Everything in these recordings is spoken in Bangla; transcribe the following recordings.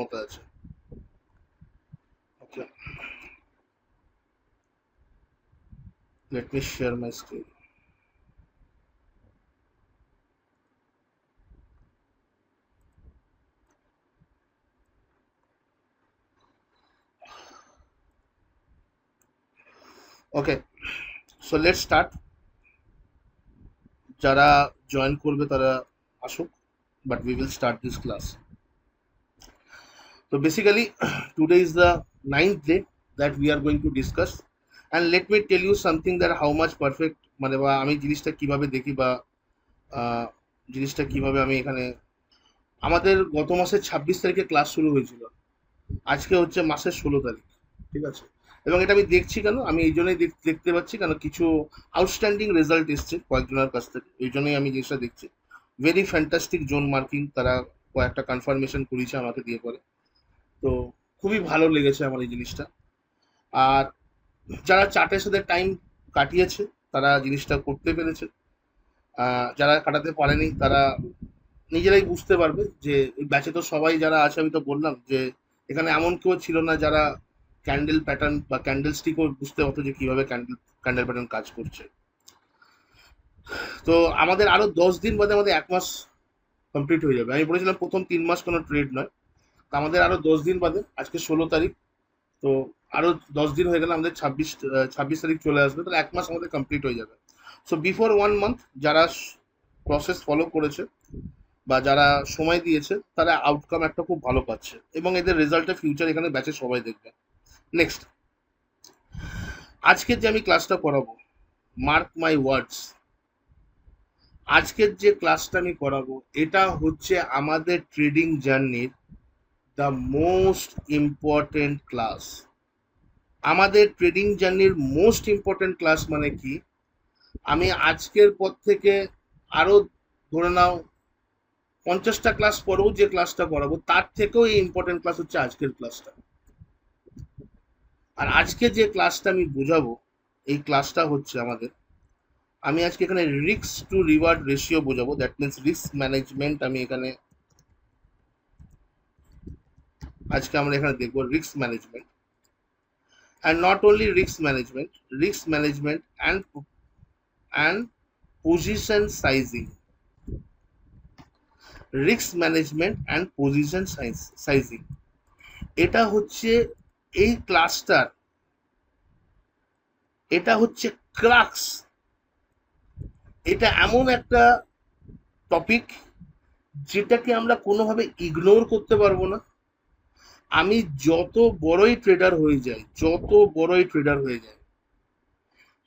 ক্ষমতা আছে। Okay, let me share my screen. Okay, so let's start. যারা জয়েন করবে তারা আসুক, but we will start this class. So basically, today is the ninth day that we are going to discuss, and let me tell you something that how much perfect মানে বা আমি জিনিসটা কিভাবে দেখি বা আহ, জিনিসটা কিভাবে আমি এখানে আমাদের গত মাসের 26 তারিখে ক্লাস শুরু হয়েছিল, আজকে হচ্ছে মাসের 16 তারিখ, ঠিক আছে? এবং এটা আমি দেখছি কেন, আমি এই জন্যই দেখতে পাচ্ছি কেন কিছু আউটস্ট্যান্ডিং রেজাল্ট এসছে কয়েকজনের কাছ থেকে, এই জন্যই আমি জিনিসটা দেখছি। ভেরি ফ্যান্টাস্টিক জোন মার্কিং তারা কয়েকটা কনফার্মেশন করেছে আমাকে দিয়ে পরে। তো খুবই ভালো লেগেছে আমার এই জিনিসটা। আর যারা চার্টের সাথে টাইম কাটিয়েছে তারা জিনিসটা করতে পেরেছে, যারা কাটাতে পারেনি তারা নিজেরাই বুঝতে পারবে যে এই ব্যাচে তো সবাই যারা আছে, আমি তো বললাম যে এখানে এমন কেউ ছিল না যারা ক্যান্ডেল প্যাটার্ন বা ক্যান্ডেল স্টিকও বুঝতে পারতো যে কিভাবে ক্যান্ডেল ক্যান্ডেল প্যাটার্ন কাজ করছে। তো আমাদের আরো 10 দিন বাদে আমাদের 1 মাস কমপ্লিট হয়ে যাবে। আমি বলেছিলাম প্রথম 3 মাস কোনো ট্রেড নয়, তো আমাদের আরো 10 দিন বাদে, আজকে 16 তারিখ, তো আরো 10 দিন হয়ে গেলে আমাদের 26 তারিখ চলে আসবে, তাহলে 1 মাস আমাদের কমপ্লিট হয়ে যাবে। সো বিফোর 1 মান্থ যারা প্রসেস ফলো করেছে বা যারা সময় দিয়েছে তারা আউটকাম একটা খুব ভালো পাচ্ছে, এবং এদের রেজাল্টের ফিউচার এখানে ব্যাচে সবাই দেখবে। নেক্সট, আজকের যে আমি ক্লাসটা করাবো, মার্ক মাই ওয়ার্ডস, আজকের যে ক্লাসটা আমি করাবো এটা হচ্ছে আমাদের ট্রেডিং জার্নির দ্য মোস্ট ইম্পর্টেন্ট ক্লাস। আমাদের ট্রেডিং জার্নির মোস্ট ইম্পর্টেন্ট ক্লাস মানে কি, আমি আজকের পর থেকে আরো ধরে নাও 50টা ক্লাস পরেও যে ক্লাসটা করাবো তার থেকেও এই ইম্পর্টেন্ট ক্লাস হচ্ছে আজকের ক্লাসটা। আর আজকে যে ক্লাসটা আমি বোঝাবো, এই ক্লাসটা হচ্ছে আমাদের, আমি আজকে এখানে রিস্ক টু রিওয়ার্ড রেশিও বোঝাবো, দ্যাট মিনস রিস্ক ম্যানেজমেন্ট। আমি এখানে আজকে আমরা এখানে দেখবো risk management, and not only risk management and position sizing. Risk management and position sizing, এটা হচ্ছে এই ক্লাসটার, এটা হচ্ছে ক্রাক্স। এটা এমন একটা টপিক যেটাকে আমরা কোনোভাবে ইগনোর করতে পারবো না। আমি যত বড়ই ট্রেডার হয়ে যাই,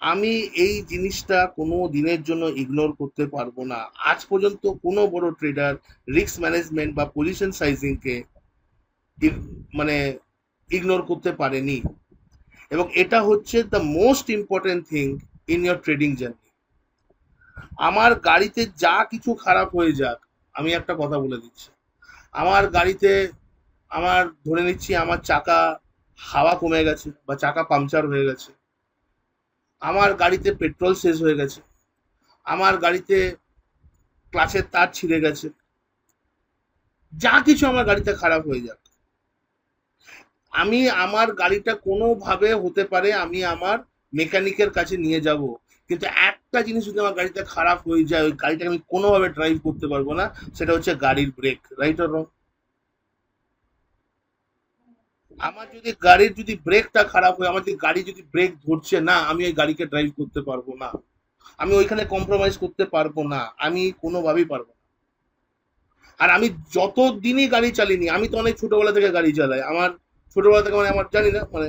আমি এই জিনিসটা কোনো দিনের জন্য ইগনোর করতে পারবো না। আজ পর্যন্ত কোনো বড় ট্রেডার রিস্ক ম্যানেজমেন্ট বা পজিশন সাইজিংকে মানে ইগনোর করতে পারেনি, এবং এটা হচ্ছে the most important thing in your trading journey. আমার গাড়িতে যা কিছু খারাপ হয়ে যাক, আমি একটা কথা বলে দিচ্ছি, আমার গাড়িতে, আমার ধরে নিচ্ছি আমার চাকা হাওয়া কমে গেছে বা চাকা পাংচার হয়ে গেছে, আমার গাড়িতে পেট্রোল শেষ হয়ে গেছে, আমার গাড়িতে ক্লাচের তার ছিঁড়ে গেছে, যা কিছু আমার গাড়িতে খারাপ হয়ে যাক, আমি আমার গাড়িটা কোনোভাবে হতে পারে আমি আমার মেকানিকের কাছে নিয়ে যাব, কিন্তু একটা জিনিস যদি আমার গাড়িতে খারাপ হয়ে যায়, ওই গাড়িটাকে আমি কোনোভাবে ড্রাইভ করতে পারবো না, সেটা হচ্ছে গাড়ির ব্রেক। রাইট অর রং? আমার যদি গাড়ির যদি ব্রেকটা খারাপ হয়, আমার যদি গাড়ি যদি ব্রেক ধরছে না, আমি ওই গাড়িকে ড্রাইভ করতে পারবো না, আমি ওইখানে কম্প্রোমাইজ করতে পারবো না, আমি কোনোভাবেই পারবো না। আর আমি যত দিনই গাড়ি চালিনি, আমি তো অনেক ছোটবেলা থেকে গাড়ি চালাই, আমার ছোটবেলা থেকে মানে আমার জানি না মানে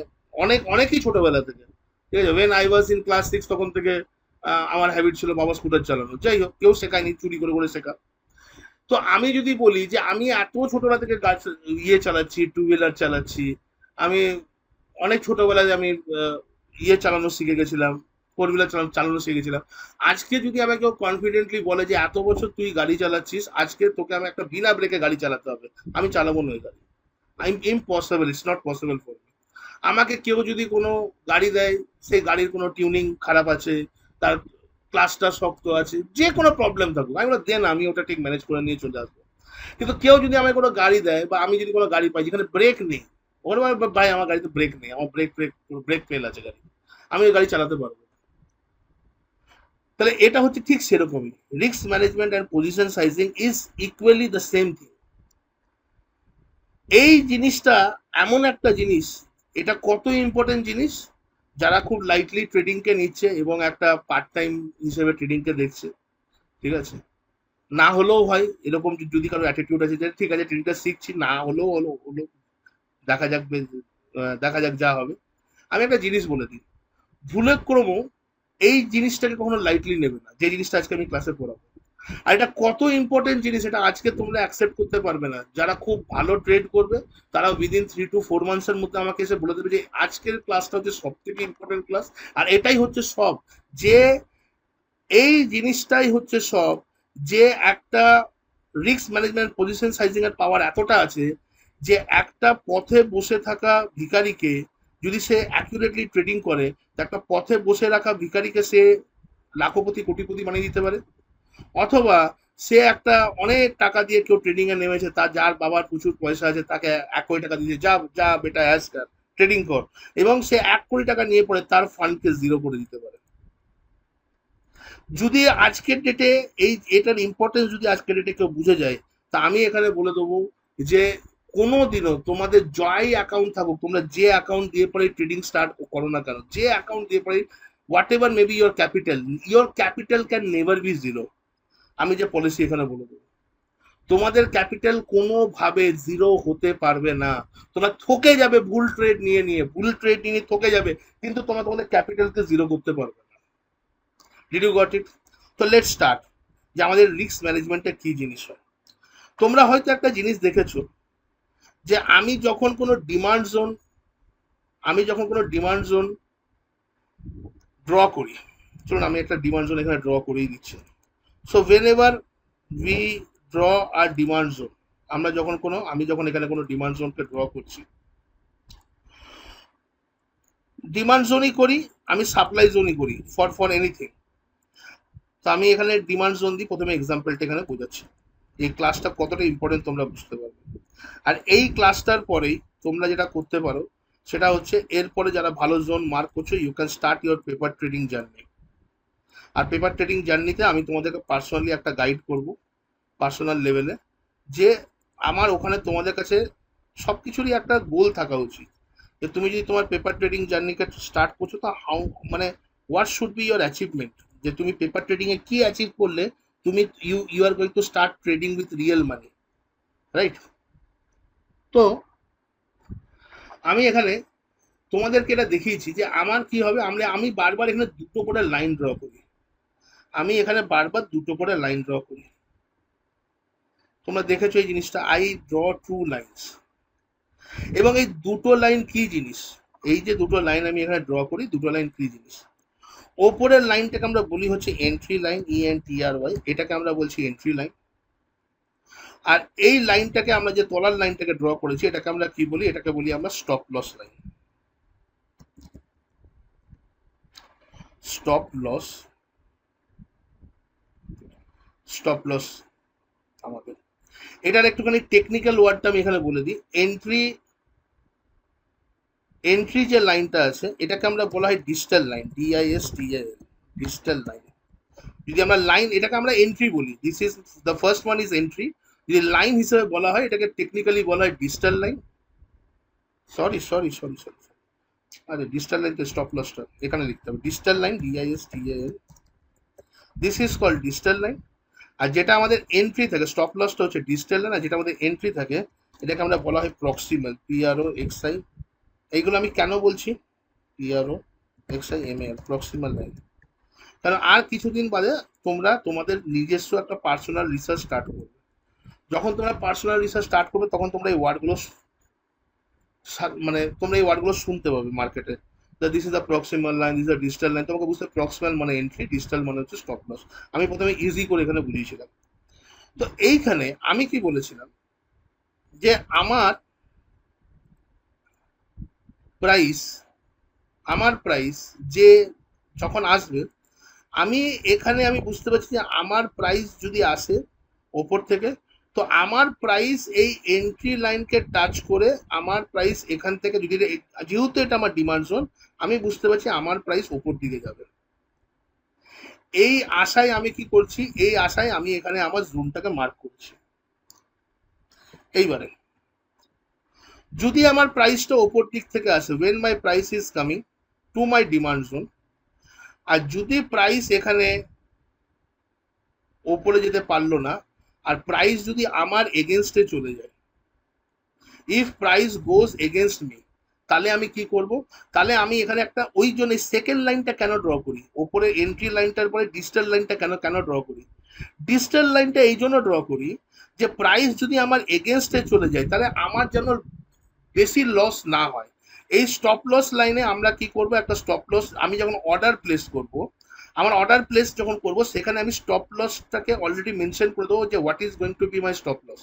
অনেকই ছোটবেলা থেকে, ঠিক আছে, when I was in class 6 তখন থেকে আমার হ্যাবিট ছিল বাবা স্কুটার চালানো। যাই হোক, কেউ শেখায়নি, চুরি করে করে শেখা। তো আমি যদি বলি যে আমি এত ছোটবেলা থেকে ইয়ে চালাচ্ছি, টু হুইলার চালাচ্ছি, আমি অনেক ছোটবেলায় আমি ইয়ে চালানো শিখে গেছিলাম, ফোর হুইলার চালানো চালানো শিখে গেছিলাম। আজকে যদি আমাকে কেউ কনফিডেন্টলি বলে যে এত বছর তুই গাড়ি চালাচ্ছিস, আজকে তোকে আমি একটা বিনা ব্রেকে গাড়ি চালাতে হবে, আমি চালাবো না ওই গাড়ি। Impossible, it's not possible for me. আমাকে কেউ যদি কোনো গাড়ি দেয়, সেই গাড়ির কোনো টিউনিং খারাপ আছে, তার ক্লাসটা শক্ত আছে, যে কোনো প্রবলেম থাকুক, আমি বলবো দেন, আমি ওটা ঠিক ম্যানেজ করে নিয়ে চলে আসবো। কিন্তু কেউ যদি আমায় কোনো গাড়ি দেয় বা আমি যদি কোনো গাড়ি পাই যেখানে ব্রেক নেই, ওখানে বলে, ভাই আমার গাড়িতে ব্রেক নেই, আমার ব্রেক ব্রেক ব্রেক ফেল আছে গাড়ি, আমি ওই গাড়ি চালাতে পারবো না। তাহলে এটা হচ্ছে ঠিক সেরকমই, risk management and position sizing is equally the same thing. এই জিনিসটা এমন একটা জিনিস, এটা কত ইম্পর্টেন্ট জিনিস, যারা খুব লাইটলি ট্রেডিংকে নিচ্ছে এবং একটা পার্ট টাইম হিসেবে ট্রেডিংকে দেখছে, ঠিক আছে, না হলেও হয় এরকম যদি কারো অ্যাটিটিউড আছে যে ঠিক আছে ট্রেডিংটা শিখছি, না হলেও হলো হলো, দেখা যাক দেখা যাক যা হবে। আমি একটা জিনিস বলে দিই, ভুলে ক্রমও এই জিনিসটাকে কখনো লাইটলি নেবে না, যে জিনিসটা আজকে আমি ক্লাসে পড়াবো। আর এটা কত ইম্পর্টেন্ট জিনিস, এটা আজকে তোমরা অ্যাকসেপ্ট করতে পারবে না। যারা খুব ভালো ট্রেড করবে তারা উইদিন 3 to 4 months এর মধ্যে আমাকে এসে বলে দেবে যে আজকের ক্লাসটা হচ্ছে সব থেকে ইম্পর্টেন্ট ক্লাস। আর এটাই হচ্ছে সব, যে এই জিনিসটাই হচ্ছে সব, যে একটা রিস্ক ম্যানেজমেন্ট পজিশন সাইজিং এর পাওয়ার এতটা আছে যে একটা পথে বসে থাকা ভিখারিকে যদি সে অ্যাকুরেটলি ট্রেডিং করে, তো একটা পথে বসে রাখা ভিখারিকে সে লাখপতি কোটিপতি বানিয়ে দিতে পারে। অথবা সে একটা অনেক টাকা দিয়ে কেউ ট্রেডিং এ নেমেছে, তার যার বাবার প্রচুর পয়সা আছে তাকে 1 কোটি টাকা দিয়েছে, যা যা বেটা অ্যাস কর ট্রেডিং কর, এবং সে 1 কোটি টাকা নিয়ে পড়ে তার ফান্ডকে জিরো করে দিতে পারে। যদি আজকের ডেটে এই এটার ইম্পর্টেন্স যদি আজকের ডেটে কেউ বুঝে যায়, তা আমি এখানে বলে দেবো যে কোনো দিনও তোমাদের যাই অ্যাকাউন্ট থাকুক, তোমরা যে অ্যাকাউন্ট দিয়ে পরে ট্রেডিং স্টার্ট করো না কেন, যে অ্যাকাউন্ট দিয়ে পরে what ever may be your capital can never be zero. আমি যে পলিসি এখানে বলে দেবো, তোমাদের ক্যাপিটাল কোনোভাবে জিরো হতে পারবে না। তোমরা থকে যাবে ভুল ট্রেড নিয়ে নিয়ে, ভুল ট্রেড নিয়ে থকে যাবে, কিন্তু তোমরা তোমাদের ক্যাপিটালকে জিরো করতে পারবে না। Did you got it? তো লেট স্টার্ট, যে আমাদের রিস্ক ম্যানেজমেন্টের কি জিনিস হয়। তোমরা হয়তো একটা জিনিস দেখেছো, যে আমি যখন কোনো ডিমান্ড জোন ড্র করি, চলুন আমি একটা ডিমান্ড জোন এখানে ড্র করেই দিচ্ছি। So when we draw our demand zone, আমি যখন এখানে কোনো ডিমান্ড জোনকে ড্র করছি, ডিমান্ড জোনই করি, আমি সাপ্লাই জোনই করি, ফর এনিথিং। তো আমি এখানে ডিমান্ড জোন দিই, প্রথমে এক্সাম্পলটা এখানে বোঝাচ্ছি, এই ক্লাসটা কতটা ইম্পর্টেন্ট তোমরা বুঝতে পারবে। আর এই ক্লাসটার পরেই তোমরা যেটা করতে পারো সেটা হচ্ছে, এরপরে যারা ভালো জোন মার্ক করছো, you can start your paper trading journey. আর পেপার ট্রেডিং জার্নিতে আমি তোমাদেরকে পার্সোনালি একটা গাইড করব, পার্সোনাল লেভেলে, যে আমার ওখানে তোমাদের কাছে সব কিছুরই একটা গোল থাকা উচিত, যে তুমি যদি তোমার পেপার ট্রেডিং জার্নিকে স্টার্ট করছো, তো হাউ, মানে what should be your achievement, যে তুমি পেপার ট্রেডিং এ কি অ্যাচিভ করলে তুমি you are going to start trading with real money, right? তো আমি এখানে তোমাদেরকে এটা দেখিয়েছি যে আমার কি হবে, আমি বারবার এখানে দুটো করে লাইন ড্র করি, আমি এখানে বারবার দুটো করে লাইন ড্র করি। তোমরা দেখেছো এই জিনিসটা, আই ড্র 2 লাইনস। এবং এই দুটো লাইন কি জিনিস, এই যে দুটো লাইন আমি এখানে ড্র করি, দুটো লাইন কি জিনিস, ওপরের লাইনটাকে আমরা বলি হচ্ছে এন্ট্রি লাইন, ENTRY, এটাকে আমরা বলছি এন্ট্রি লাইন। আর এই লাইনটাকে আমরা যে তলার লাইনটাকে ড্র করেছি, এটাকে আমরা কি বলি, এটাকে বলি আমরা stop loss line. Stop loss, stop loss আমাদের, এটার একটুখানি টেকনিক্যাল ওয়ার্ডটা আমি এখানে বলে দিই। এন্ট্রি যে লাইনটা আছে, এটাকে আমরা বলা হয় distal line, DISTAL, distal line. যদি আমরা লাইন, এটাকে আমরা এন্ট্রি বলি, this is the first one is entry. যদি লাইন হিসেবে বলা হয়, এটাকে টেকনিক্যালি বলা হয় ডিস্টাল লাইন। সরি, আরে ডিস্টাল লাইন তো স্টপ লসটা এখানে লিখতে হবে, distal line, DISTAL, this is called distal line. আর যেটা আমাদের এন্ট্রি থাকে, স্টপ লসটা হচ্ছে ডিস্টাল লাইন, আর যেটা আমাদের এন্ট্রি থাকে এটাকে আমরা বলা হয় প্রক্সিমাল, PROXI। এইগুলো আমি কেন বলছি, PROXIMAL, প্রক্সিমাল লাইন, কারণ আর কিছুদিন বাদে তোমরা তোমাদের নিজস্ব একটা পার্সোনাল রিসার্চ স্টার্ট করবে। যখন তোমরা পার্সোনাল রিসার্চ স্টার্ট করবে, তখন তোমরা এই ওয়ার্ডগুলো, মানে তোমরা এই ওয়ার্ডগুলো শুনতে পাবে মার্কেটে, this is the proximal line, this is the digital line. তোমাকে বুঝতে, প্রক্সিমাল মানে এন্ট্রি, ডিজিটাল মানে হচ্ছে স্টপ লস। আমি প্রথমে ইজি করে এখানে বুঝিয়েছিলাম। তো এইখানে আমি কি বলেছিলাম, যে প্রাইস আমার প্রাইস যে যখন আসবে, আমি এখানে আমি বুঝতে পারছি যে আমার প্রাইস যদি আসে ওপর থেকে, তো আমার প্রাইস এই এন্ট্রি লাইনকে টাচ করে আমার প্রাইস এখান থেকে যদি যেহেতু এটা আমার ডিমান্ড জোন, আমি বুঝতে পারছি আমার প্রাইস ওপর দিকে যাবে। এই আশায় আমি কি করছি, এই আশায় আমি এখানে আমার জোনটাকে মার্ক করছি। এইবারে যদি আমার প্রাইসটা ওপর দিক থেকে আসে, when my price is coming to my demand zone, আর যদি প্রাইস এখানে ওপরে যেতে পারলো না, আর প্রাইস যদি আমার এগেনস্টে চলে যায়, if price goes against me, তাহলে আমি কি করব, তাহলে আমি এখানে একটা ওই জন্য সেকেন্ড লাইনটা কেন ড্র করি, ওপরে এন্ট্রি লাইনটার পরে ডিজিটাল লাইনটা কেন কেন ড্র করি, ডিজিটাল লাইনটা এই জন্য ড্র করি যে প্রাইস যদি আমার এগেনস্টে চলে যায় তাহলে আমার যেন বেশি লস না হয়। এই স্টপ লস লাইনে আমরা কি করব, একটা স্টপ লস আমি যখন অর্ডার প্লেস করব, আমার অর্ডার প্লেস যখন করব সেখানে আমি স্টপ লসটাকে অলরেডি মেনশন করে দেবো যে what is going to be my stop loss.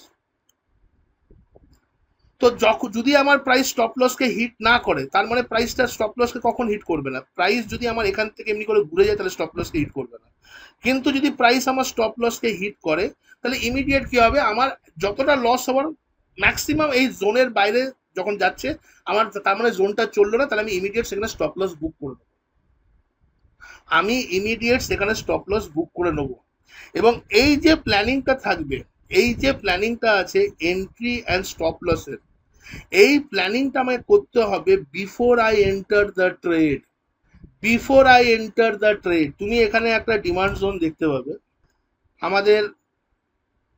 তো যখন যদি আমার প্রাইস স্টপ লসকে হিট না করে, তার মানে প্রাইসটা স্টপ লসকে কখন হিট করবে না, প্রাইস যদি আমার এখান থেকে এমনি করে ঘুরে যায় তাহলে স্টপ লসকে হিট করবে না। কিন্তু যদি প্রাইস আমার স্টপ লসকে হিট করে তাহলে ইমিডিয়েট কি হবে, আমার যতটা লস হওয়ার ম্যাক্সিমাম এই জোনের বাইরে যখন যাচ্ছে, আমার তার মানে জোনটা চললো না, তাহলে আমি ইমিডিয়েট সেখানে স্টপ লস বুক করে নেবো। আমি ইমিডিয়েট সেখানে স্টপ লস বুক করে নেবো। এবং এই যে প্ল্যানিংটা থাকবে, এই যে প্ল্যানিংটা আছে এন্ট্রি অ্যান্ড স্টপ লসের, এই প্ল্যানিংটা আমাকে করতে হবে before I enter the trade. Before I enter the trade তুমি এখানে একটা ডিমান্ড জোন দেখতে পাবে। আমাদের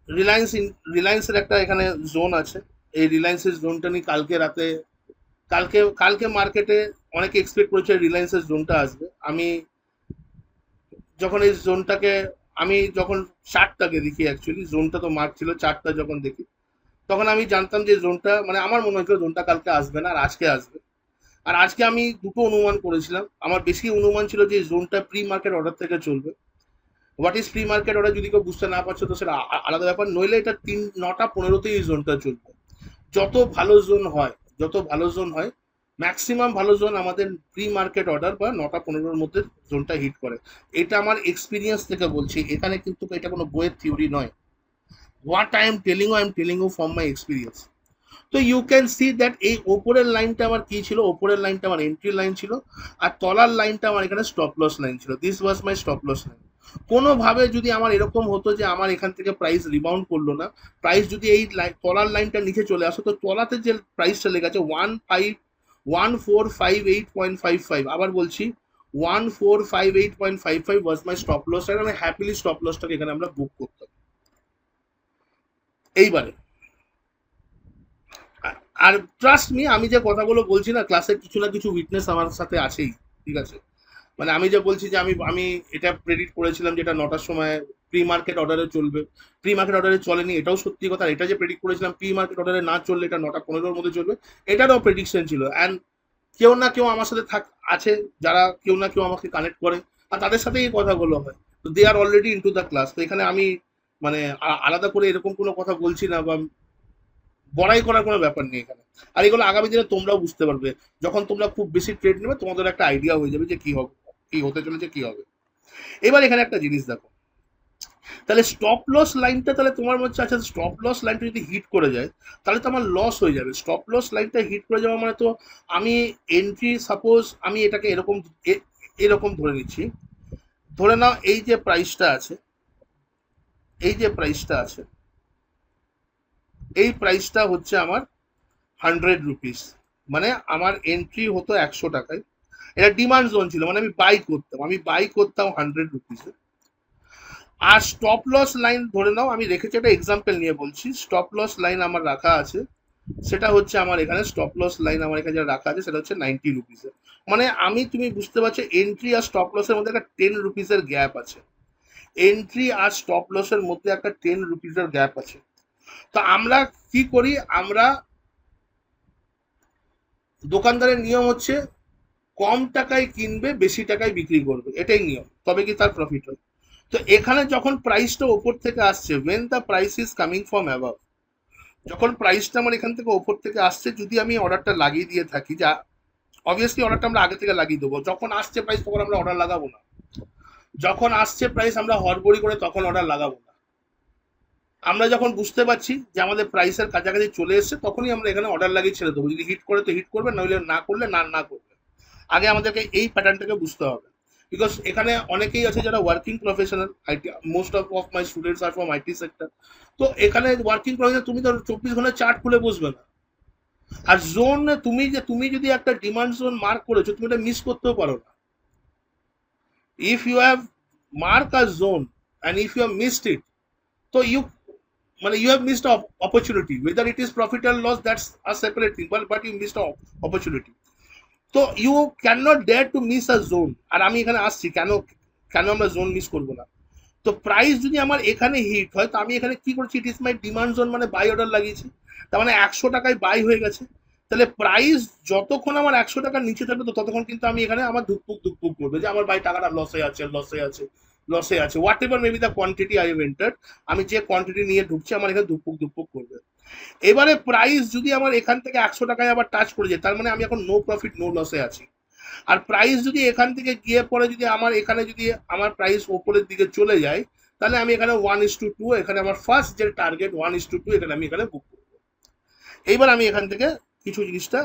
রিলায়েন্স রিলায়েন্সের একটা এখানে জোন আছে। এই রিলায়েন্সের জোনটা নিয়ে কালকে রাতে, কালকে কালকে মার্কেটে অনেকে এক্সপেক্ট করেছে রিলায়েন্সের জোনটা আসবে। আমি যখন এই জোনটাকে, আমি যখন চার্টটাকে দেখি, অ্যাকচুয়ালি জোনটা তো মার্ক ছিল, চার্টটা যখন দেখি তখন আমি জানতাম যে জোনটা, মানে আমার মনে হয়েছিল জোনটা কালকে আসবে না আর আজকে আসবে। আর আজকে আমি দুটো অনুমান করেছিলাম, আমার বেশি অনুমান ছিল যে জোনটা প্রি মার্কেট অর্ডার থেকে চলবে। What is pre market order যদি কেউ বুঝতে না পারছো তো সেটা আলাদা ব্যাপার, নইলে এটা 9টা 15তেই এই জোনটা চলবে। যত ভালো জোন হয়, যত ভালো জোন হয়, ম্যাক্সিমাম ভালো জোন আমাদের প্রি মার্কেট অর্ডার বা 9টা 15-র মধ্যে জোনটা হিট করে। এটা আমার এক্সপিরিয়েন্স থেকে বলছি, এখানে কিন্তু এটা কোনো বইয়ের থিওরি নয়। What I am telling you from my experience. তো ইউ ক্যান সি দ্যাট এই ওপরের লাইনটা আমার কি ছিল, ওপরের লাইনটা আমার এন্ট্রি লাইন ছিল, আর তলার লাইনটা আমার এখানে স্টপ লস লাইন ছিল। This was my stop loss line. কোনোভাবে যদি আমার এরকম হতো যে আমার এখান থেকে প্রাইস রিবাউন্ড করলো না, প্রাইস যদি এই তলার লাইনটা নিচে চলে আসো, তো তলাতে যে প্রাইসটা লেগে আছে 1458.55, আবার বলছি 1458.55 ওয়াজ মাই স্টপ লস লাইন। আমি হ্যাপিলি স্টপ লসটাকে এখানে আমরা বুক করতাম। এইবারে আর ট্রাস্ট মি, আমি যে কথাগুলো বলছি না, ক্লাসে কিছু না কিছু উইটনেস আমার সাথে আছেই। ঠিক আছে, মানে আমি যে বলছি যে আমি আমি এটা প্রেডিক্ট করেছিলাম যেটা 9টার সময় প্রি মার্কেট অর্ডারে চলবে, প্রি মার্কেট অর্ডারে চলেনি এটাও সত্যি কথা। আর এটা যে প্রেডিক্ট করেছিলাম প্রি মার্কেট অর্ডারে না চললে এটা 9টা 15-র মধ্যে চলবে, এটারও প্রেডিকশন ছিল। অ্যান্ড কেউ না কেউ আমার সাথে আছে, যারা কেউ না কেউ আমাকে কানেক্ট করে, আর তাদের সাথে এই কথাগুলো হয়। তো দে আর অলরেডি ইনটু দ্য ক্লাস। তো এখানে আমি মানে আলাদা করে এরকম কোনো কথা বলছি না বা বড়াই করার কোনো ব্যাপার নেই এখানে। আর এগুলো আগামী দিনে তোমরাও বুঝতে পারবে, যখন তোমরা খুব বেশি ট্রেড নেবে তোমাদের একটা আইডিয়া হয়ে যাবে যে কি হবে, কি হতে চলেছে, কি হবে। এবার এখানে একটা জিনিস দেখো, তাহলে স্টপ লস লাইনটা, তাহলে তোমার মধ্যে আচ্ছা স্টপ লস লাইনটা যদি হিট করে যায় তাহলে তো আমার লস হয়ে যাবে। স্টপ লস লাইনটা হিট করে যাওয়া মানে তো আমি এন্ট্রি, সাপোজ আমি এটাকে এরকম এরকম ধরে নিচ্ছি, ধরে নাও এই যে প্রাইসটা আছে, এই যে প্রাইসটা আছে, এই প্রাইসটা হচ্ছে আমার 100 রুপিস, মানে আমার এন্ট্রি হতো 100 টাকায়। এটা ডিমান্ড জোন ছিল, মানে আমি বাই করতাম 100 রুপিসে। আর স্টপ লস লাইন ধরে নাও, আমি রেখেছি একটা এক্সাম্পল নিয়ে বলছি, স্টপ লস লাইন আমার রাখা আছে, সেটা হচ্ছে আমার এখানে স্টপ লস লাইন আমার এখানে যেটা রাখা আছে সেটা হচ্ছে 90 রুপিসের। মানে আমি, তুমি বুঝতে পারছো এন্ট্রি আর স্টপ লসের মধ্যে একটা 10 রুপিসের গ্যাপ আছে। এন্ট্রি আর স্টপ লসের মধ্যে একটা 10 রুপিসের গ্যাপ আছে। তো আমরা কি করি, আমরা দোকানদারের নিয়ম হচ্ছে কম টাকায় কিনবে বেশি টাকায় বিক্রি করবে, এটাই নিয়ম, তবে কি তার প্রফিট হয়। তো এখানে যখন প্রাইসটা ওপর থেকে আসছে, when the price is coming from above, যখন প্রাইসটা আমার এখান থেকে ওপর থেকে আসছে, যদি আমি অর্ডারটা লাগিয়ে দিয়ে থাকি, যা অবভিয়াসলি অর্ডারটা আমরা আগে থেকে লাগিয়ে দেবো, যখন আসছে প্রাইস তখন আমরা অর্ডার লাগাবো না। যখন আসছে প্রাইস আমরা হড়বড়ি করে তখন অর্ডার লাগাবো না। আমরা যখন বুঝতে পারছি যে আমাদের প্রাইসের কাছাকাছি চলে এসেছে, তখনই আমরা এখানে অর্ডার লাগিয়ে ছেড়ে দেবো। যদি হিট করে তো হিট করবে, নইলে না করলে না না করবে। আগে আমাদেরকে এই প্যাটার্নটাকে বুঝতে হবে। বিকজ এখানে অনেকেই আছে যারা working professional, IT, most of my students are from IT sector. তো এখানে ওয়ার্কিং প্রফেশনাল, তুমি তো 24 ঘন্টা চার্ট খুলে বসবে না। আর জোন, তুমি যদি একটা ডিমান্ড জোন মার্ক করেছো, তুমি এটা মিস করতেও পারো না। If you have mark a zone and if you have missed it, তো মানে you have missed an opportunity. Whether it is profit or loss, that's a separate thing, but you missed an opportunity. তো you can not dare to miss a zone. আর আমি এখানে আসছি কেন, কেন আমরা জোন মিস করবো না। তো প্রাইস যদি আমার এখানে হিট হয়, তো আমি এখানে কি করছি, it is my demand zone, মানে বাই অর্ডার লাগিয়েছি। তার মানে 100 টাকায় বাই হয়ে গেছে। তাহলে প্রাইস যতক্ষণ আমার 100 টাকার নিচে থাকবে, তো ততক্ষণ কিন্তু আমি এখানে আমার ধুকপুক ধুকপুক করবে যে আমার বাই টাকাটা লসে আছে, লসে আছে, লসে আছে, what ever maybe the quantity I have entered. আমি যে কোয়ান্টিটি নিয়ে ঢুকছি, আমার এখানে ধুকপুক ধুকপুক করবে। এবারে প্রাইস যদি আমার এখান থেকে 100 টাকায় আবার টাচ করে যায়, তার মানে আমি এখন নো প্রফিট নো লসে আছি। আর প্রাইস যদি এখান থেকে গিয়ে পরে যদি আমার এখানে যদি আমার প্রাইস ওপরের দিকে চলে যায়, তাহলে আমি এখানে 1:2, এখানে আমার ফার্স্ট যে টার্গেট 1:2, এখানে আমি এখানে বুক করবো। এইবার আমি এখান থেকে কিছু জিনিসটা,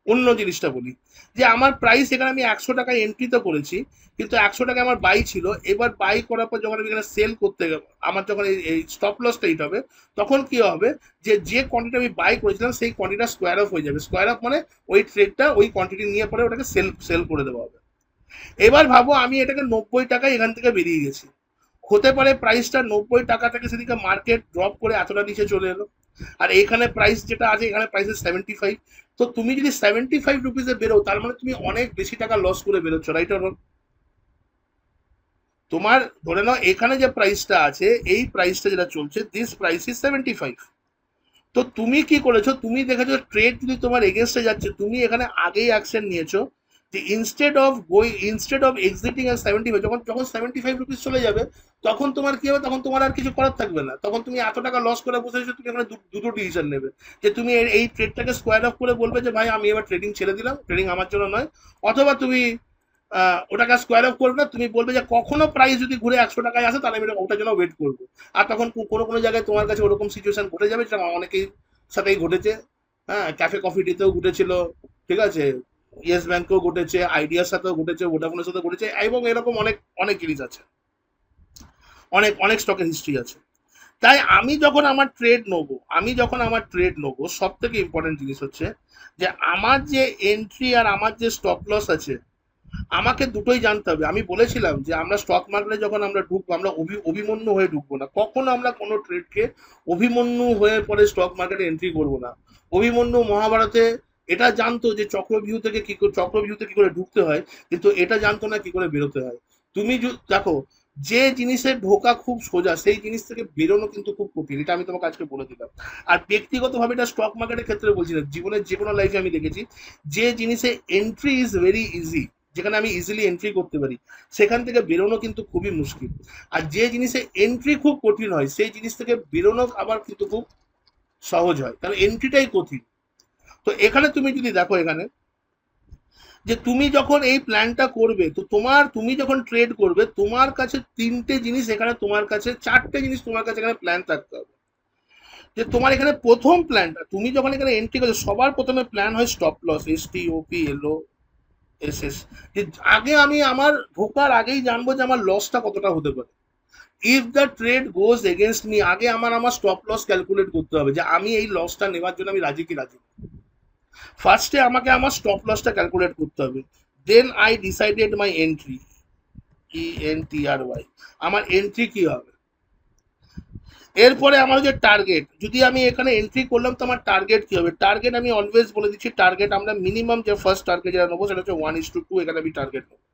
অন্য জিনিসটা বলি, যে আমার প্রাইস এখানে আমি 100 টাকায় এন্ট্রি তো করেছি, কিন্তু 100 টাকায় আমার বাই ছিল। এবার বাই করার পর যখন আমি এখানে সেল করতে গেলাম, আমার যখন এই স্টপ লসটা হিট হবে, তখন কি হবে, যে কোয়ান্টিটি আমি বাই করেছিলাম সেই কোয়ান্টিটিটা স্কোয়ার অফ হয়ে যাবে। স্কোয়ার অফ মানে ওই ট্রেডটা ওই কোয়ান্টিটি নিয়ে পরে ওটাকে সেল সেল করে দেওয়া হবে। এবার ভাবো আমি এটাকে 90 টাকায় এখান থেকে বেরিয়ে গেছি। হতে পারে প্রাইসটা 90 টাকা থেকে সেদিকে মার্কেট ড্রপ করে এতটা নিচে চলে এলো। আর এখানে প্রাইস যেটা আছে, এখানে প্রাইস 75। তো তুমি যদি 75 রুপিসে বেরো, তার মানে তুমি অনেক বেশি টাকা লস করে বেরোচ্ছ, রাইট অর? তোমার ধরে নাও এখানে যে প্রাইসটা আছে, এই প্রাইসটা যেটা চলছে, দিস প্রাইস ইজ 75। তো তুমি কি করেছো, তুমি দেখেছো ট্রেড যদি তোমার এগেনস্টে যাচ্ছে, তুমি এখানে আগেই অ্যাকশন নিয়েছো, যে ইনস্টেড অফ এক্সিটিং এর 75, যখন যখন 75 রুপিস চলে যাবে, তখন তোমার কি হবে, তখন তোমার আর কিছু করার থাকবে না। তখন তুমি এত টাকা লস করে বসেছো, তুমি এখানে দুটো ডিসিশন নেবে। যে তুমি এই ট্রেডটাকে স্কোয়ার অফ করে বলবে যে ভাই আমি এবার ট্রেডিং ছেড়ে দিলাম, ট্রেডিং আমার জন্য নয়। অথবা তুমি ওটাকে স্কোয়ার অফ করবে না, তুমি বলবে যে কখনো প্রাইস যদি ঘুরে 100 টাকায় আসে, তাহলে আমি ওটার জন্য ওয়েট করবো। আর তখন কোনো কোনো জায়গায় তোমার কাছে ওরকম সিচুয়েশন ঘটে যাবে, যেটা অনেকেই সাথেই ঘটেছে। হ্যাঁ, ক্যাফে কফি ডেতেও ঘটেছিল, ঠিক আছে, ইয়েস ব্যাংকেও ঘটেছে, আইডিয়ার সাথেও ঘটেছে, ভোডাফোনের সাথে ঘটেছে, এবং এরকম অনেক অনেক জিনিস আছে, অনেক অনেক স্টকের হিস্ট্রি আছে। তাই আমি যখন আমার ট্রেড নেবো, সব থেকে ইম্পর্টেন্ট জিনিস হচ্ছে যে আমার যে এন্ট্রি আর আমার যে স্টপ লস আছে, আমাকে দুটোই জানতে হবে। আমি বলেছিলাম যে আমরা স্টক মার্কেটে যখন আমরা ঢুকবো, আমরা অভিমন্যু হয়ে ঢুকবো না। কখনো আমরা কোনো ট্রেডকে অভিমন্যু হয়ে পরে স্টক মার্কেটে এন্ট্রি করবো না। অভিমন্যু মহাভারতে এটা জানতো যে চক্রভিউতে কি করে ঢুকতে হয়, কিন্তু এটা জানতো না কি করে বেরোতে হয়। দেখো, যে জিনিসের ঢোকা খুব সোজা, সেই জিনিস থেকে বেরোনো কিন্তু খুব কঠিন। এটা আমি তোমাকে আজকে বলে দিলাম। আর ব্যক্তিগতভাবে এটা স্টক মার্কেটের ক্ষেত্রে বলছি না, জীবনের যে কোনো লাইফে আমি দেখেছি, যে জিনিসে এন্ট্রি ইজ ভেরি ইজি, যেখানে আমি ইজিলি এন্ট্রি করতে পারি, সেখান থেকে বেরোনো কিন্তু খুবই মুশকিল। আর যে জিনিসে এন্ট্রি খুব কঠিন হয়, সেই জিনিস থেকে বেরোনো আবার কিন্তু খুব সহজ হয়, কারণ এন্ট্রিটাই কঠিন। তো এখানে তুমি যদি দেখো, এখানে যে তুমি যখন এই প্ল্যানটা করবে, তো তুমি যখন ট্রেড করবে, তোমার কাছে তিনটে জিনিস, এখানে তোমার কাছে চারটে জিনিস তোমার কাছে এখানে প্ল্যান থাকতে হবে। যে তোমার এখানে প্রথম প্ল্যানটা, তুমি যখন এখানে এন্ট্রি করছো, সবার প্রথমে প্ল্যান হয় stop loss, STOP LO SS। যে আগে আমি আমার ঢোকার আগেই জানবো যে আমার লসটা কতটা হতে পারে। If the trade goes against me, আগে আমার স্টপ লস ক্যালকুলেট করতে হবে, যে আমি এই লসটা নেওয়ার জন্য আমি রাজি কি রাজি না। ফার্স্টে আমাকে আমার স্টপ লসটা ক্যালকুলেট করতে হবে। Then I decided my entry, ENTRY, আমার এন্ট্রি কি হবে। এরপরে আমার যে টার্গেট, যদি আমি এখানে এন্ট্রি করলাম, তো আমার টার্গেট কি হবে। টার্গেট আমি অলওয়েজ বলে দিচ্ছি, টার্গেট আমরা মিনিমাম যে ফার্স্ট টার্গেট যেটা নেবো, সেটা হচ্ছে 1:2, এখানে আমি টার্গেট নেবো।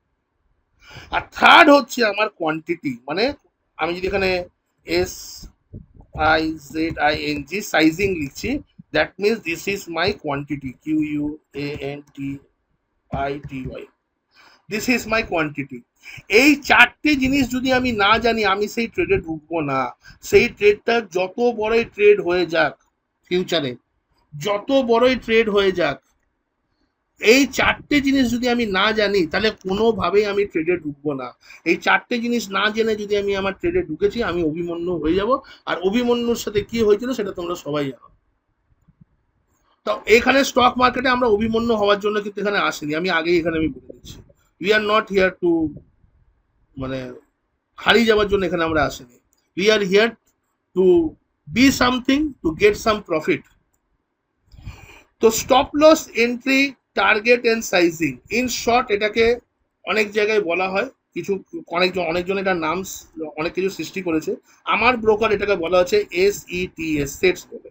আর থার্ড হচ্ছে আমার কোয়ান্টিটি, মানে আমি যদি এখানে SIZING সাইজিং লিখছি, that means this is my quantity, QUANTITY, this is my quantity. এই চারটে জিনিস যদি আমি না জানি, আমি সেই ট্রেডে ঢুকবো না। সেই ট্রেডটা যত বড়ই ট্রেড হয়ে যাক ফিউচারে, যত বড়ই ট্রেড হয়ে যাক, এই চারটে জিনিস যদি আমি না জানি তাহলে কোনোভাবেই আমি ট্রেডে ঢুকবো না। এই চারটে জিনিস না জেনে যদি আমি আমার ট্রেডে ঢুকেছি আমি অভিমন্যু হয়ে যাব। আর অভিমন্যুর সাথে কি হয়েছিল সেটা তোমরা সবাই জানো। তো এখানে স্টক মার্কেটে আমরা অভিমন্যু হওয়ার জন্য কিন্তু এখানে আসিনি, আমি আগেই এখানে আমি বলে দিচ্ছি। We are not here to মানে হারিয়ে যাওয়ার জন্য এখানে আমরা আসিনি। We are here to be something, to get some profit. তো stop loss entry, target and sizing, in short এটাকে অনেক জায়গায় বলা হয়, কিছু অনেকজন এটার নাম অনেক কিছু সৃষ্টি করেছে। আমার ব্রোকার এটাকে বলা হচ্ছে SETS, সেটস বলে।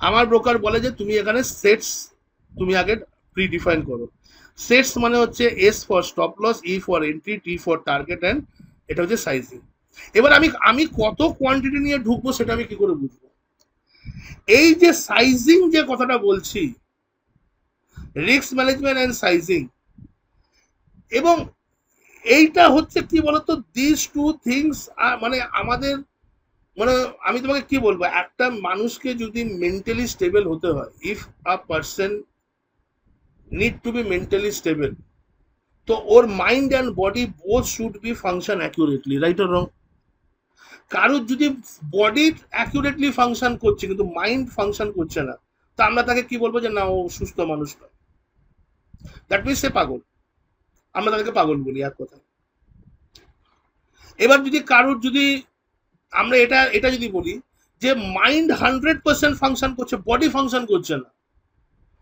আমার ব্রোকার বলে যে তুমি এখানে সেটস তুমি আগে প্রি ডিফাইন করো। সেটস মানে হচ্ছে S for stop loss, E for entry, T for target and এটা হচ্ছে সাইজিং। এবার আমি আমি কত কোয়ান্টিটি নিয়ে ঢুকবো সেটা আমি কি করে বুঝবো? এই যে সাইজিং যে কথাটা বলছি, রিস্ক ম্যানেজমেন্ট এন্ড সাইজিং, এবং এইটা হচ্ছে কি বলতো, দিস টু থিংস মানে আমাদের মানে আমি তোমাকে কি বলবো, একটা মানুষকে যদি মেন্টালি স্টেবল হতে হয়, if a person need to be mentally stable, তো ওর mind and body both should be function accurately, right or wrong? কারোর যদি বডি অ্যাকুরেটলি ফাংশন করছে কিন্তু মাইন্ড ফাংশন করছে না, তো আমরা তাকে কি বলবো যে না ও সুস্থ মানুষ নয়, দ্যাট মিনস সে পাগল। আমরা তাদেরকে পাগল বলি এক কথা। এবার যদি কারোর যদি আমরা এটা এটা যদি বলি যে মাইন্ড 100% ফাংশন করছে, বডি ফাংশন করছে না,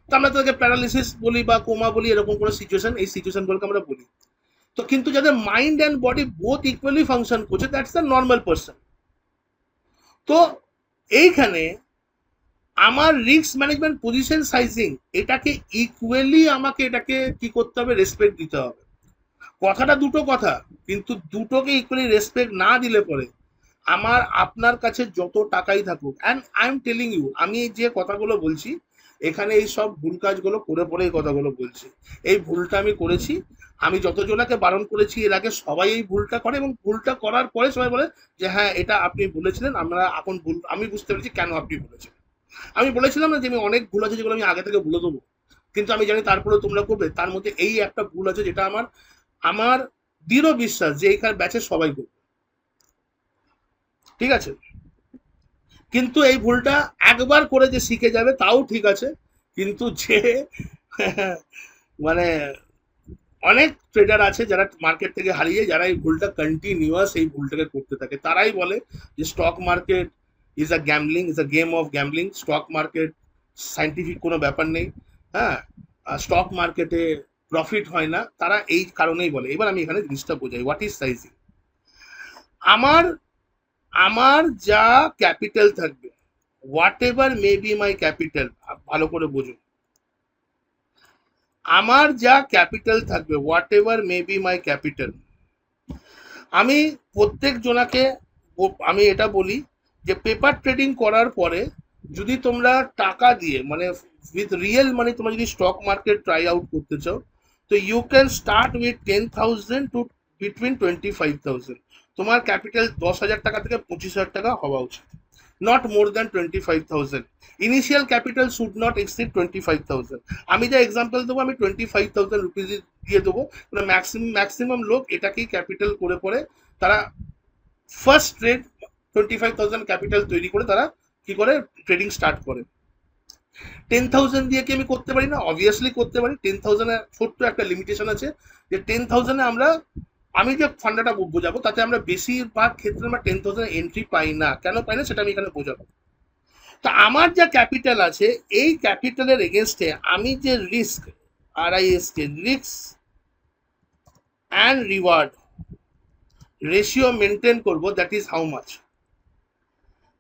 তো আমরা তাদেরকে প্যারালিসিস বলি বা কোমা বলি, এরকম কোনো সিচুয়েশন, এই সিচুয়েশনগুলোকে আমরা বলি। তো কিন্তু যাদের mind and body both equally function করছে, দ্যাটস দ্য নর্মাল পার্সন। তো এইখানে আমার রিস্ক ম্যানেজমেন্ট, পজিশন সাইজিং, এটাকে ইকুয়ালি আমাকে এটাকে কি করতে হবে, রেসপেক্ট দিতে হবে। কথাটা দুটো কথা, কিন্তু দুটোকে ইকুয়ালি রেসপেক্ট না দিলে পরে আমার আপনার কাছে যত টাকাই থাকুক, and I am telling you, আমি যে কথাগুলো বলছি এখানে এই সব ভুল কাজগুলো করে পরে এই কথাগুলো বলছি। এই ভুলটা আমি করেছি, আমি যতজনাকে বারণ করেছি এর আগে সবাই এই ভুলটা করে, এবং ভুলটা করার পরে সবাই বলে যে হ্যাঁ এটা আপনি বলেছিলেন, আমরা এখন ভুল আমি বুঝতে পেরেছি কেন আপনি বলেছেন। আমি বলেছিলাম না যে আমি অনেক ভুল আছে যেগুলো আমি আগে থেকে বলে দেবো, কিন্তু আমি জানি তারপরে তোমরা করবে। তার মধ্যে এই একটা ভুল আছে যেটা আমার আমার দৃঢ় বিশ্বাস যে এইখানে ব্যাচের সবাই করবে, ঠিক আছে? কিন্তু এই ভুলটা একবার করে যে শিখে যাবে তাও ঠিক আছে, কিন্তু যে মানে অনেক ট্রেডার আছে যারা মার্কেট থেকে হারিয়ে, যারা এই ভুলটা কন্টিনিউয়াস এই ভুলটাকে করতে থাকে, তারাই বলে যে stock market is a gambling, is a game of gambling, stock market scientific কোনো ব্যাপার নেই। হ্যাঁ, স্টক মার্কেটে প্রফিট হয় না, তারা এই কারণেই বলে। এবার আমি এখানে জিনিসটা বোঝাই, হোয়াট ইজ সাইজিং। আমার আমার যা ক্যাপিটাল থাকবে, what ever may be my capital, ভালো করে বুঝুন, আমার যা ক্যাপিটাল থাকবে, what ever may be my capital, আমি প্রত্যেক জনাকে আমি এটা বলি যে পেপার ট্রেডিং করার পরে যদি তোমরা টাকা দিয়ে মানে উইথ রিয়েল মানি তোমরা যদি স্টক মার্কেট ট্রাই আউট করতে চাও, তো you can start with 10,000 to between 25,000। তোমার ক্যাপিটাল 10,000 টাকা থেকে 25,000 টাকা হওয়া উচিত, not more than 25,000। Initial capital should not exceed 25,000। আমি যা এক্সাম্পল দেবো আমি 25,000 রুপিজ দিয়ে দেবো, ম্যাক্সিমাম লোক এটাকেই ক্যাপিটাল করে পরে তারা ফার্স্ট ট্রেড 25,000 ক্যাপিটাল তৈরি করে তারা কি করে ট্রেডিং স্টার্ট করে। 10,000 দিয়ে কি আমি করতে পারি না? অবভিয়াসলি করতে পারি। 10,000 ছোট্ট একটা লিমিটেশন আছে যে 10,000 আমরা আমি যে ফান্ডাটা বোঝাবো তাতে আমরা বেশিরভাগ ক্ষেত্রে আমরা 10,000 এন্ট্রি পাই না। কেন পাই না সেটা আমি এখানে বোঝাবো। তো আমার যা ক্যাপিটাল আছে এই ক্যাপিটালের এগেনস্টে আমি যে risk, RISK, risk and reward ratio maintain করবো, দ্যাট ইজ হাউ মাচ।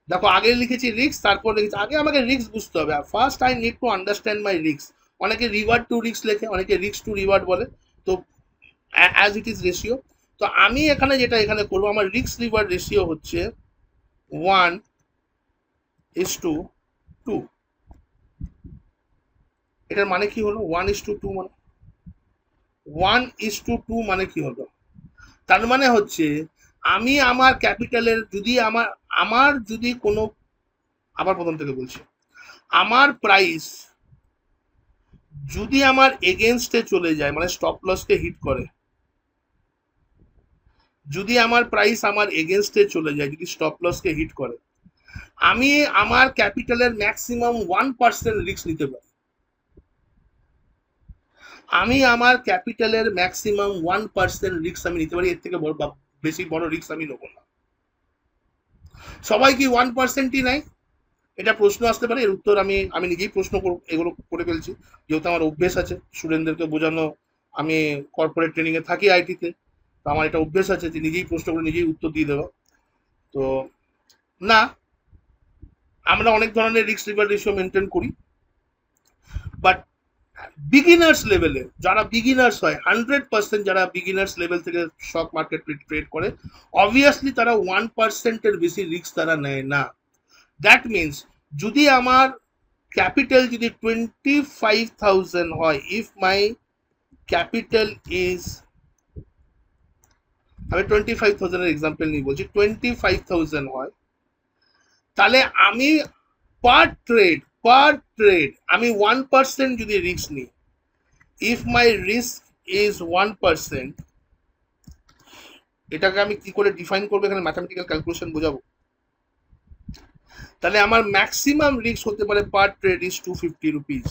দেখো আগে লিখেছি রিস্ক, তারপর লিখেছি, আগে আমাকে রিস্ক বুঝতে হবে, first I need to understand my risk. অনেকে রিওয়ার্ড টু রিস্ক লেখে, অনেকে রিস্ক টু রিওয়ার্ড বলে, তো অ্যাজ ইট ইজ রেশিও। তো আমি এখানে যেটা এখানে করবো, আমার রিস্ক রিওয়ার্ড রেশিও হচ্ছে 1:2। এটার মানে কি হলো? 1:2 মানে 1:2 মানে কি হলো? তার মানে হচ্ছে আমি আমার ক্যাপিটালের যদি আমার আমার যদি কোনো, আবার প্রথম থেকে বলছি, আমার প্রাইস যদি আমার এগেনস্টে চলে যায়, মানে স্টপ লসকে হিট করে, যদি আমার প্রাইস আমার এগেনস্টে চলে যায়, যদি স্টপ লসকে হিট করে, আমি আমার ক্যাপিটালের ম্যাক্সিমাম 1% রিস্ক নিতে পারি। আমি আমার ক্যাপিটালের ম্যাক্সিমাম 1% রিস্ক আমি নিতে পারি, এর থেকে বড় বেশি বড় রিস্ক আমি নেবো না। সবাই কি 1%ই নেয়? এটা প্রশ্ন আসতে পারে, এর উত্তর আমি আমি নিজেই প্রশ্ন এগুলো করে ফেলছি, যেহেতু আমার অভ্যেস আছে স্টুডেন্টদেরকে বোঝানো। আমি কর্পোরেট ট্রেনিং এ থাকি আইটিতে, তো আমার এটা অভ্যেস আছে যে নিজেই প্রশ্ন করে নিজেই উত্তর দিয়ে দেওয়া। তো না, আমরা অনেক ধরনের রিস্ক রিভার রেশিও মেনটেন করি, বাট বিগিনার্স লেভেলে যারা বিগিনার্স হয়, 100% যারা বিগিনার্স লেভেল থেকে স্টক মার্কেট ট্রেড করে, অবভিয়াসলি তারা 1%-এর বেশি রিস্ক তারা নেয় না। দ্যাট মিনস যদি আমার ক্যাপিটাল যদি 25,000 হয়, ইফ মাই ক্যাপিটাল ইজ, আমি 25,000-এর এক্সাম্পল নিয়ে বলছি, 25,000 হয়, তাহলে আমি পার ট্রেড আমি 1% যদি রিস্ক নিই, ইফ মাই রিস্ক ইজ 1%, এটাকে আমি কি করে ডিফাইন করবো, এখানে ম্যাথামেটিক্যাল ক্যালকুলেশন বোঝাবো। তাহলে আমার ম্যাক্সিমাম রিস্ক হতে পারে পার ট্রেড ইজ 250 রুপিস।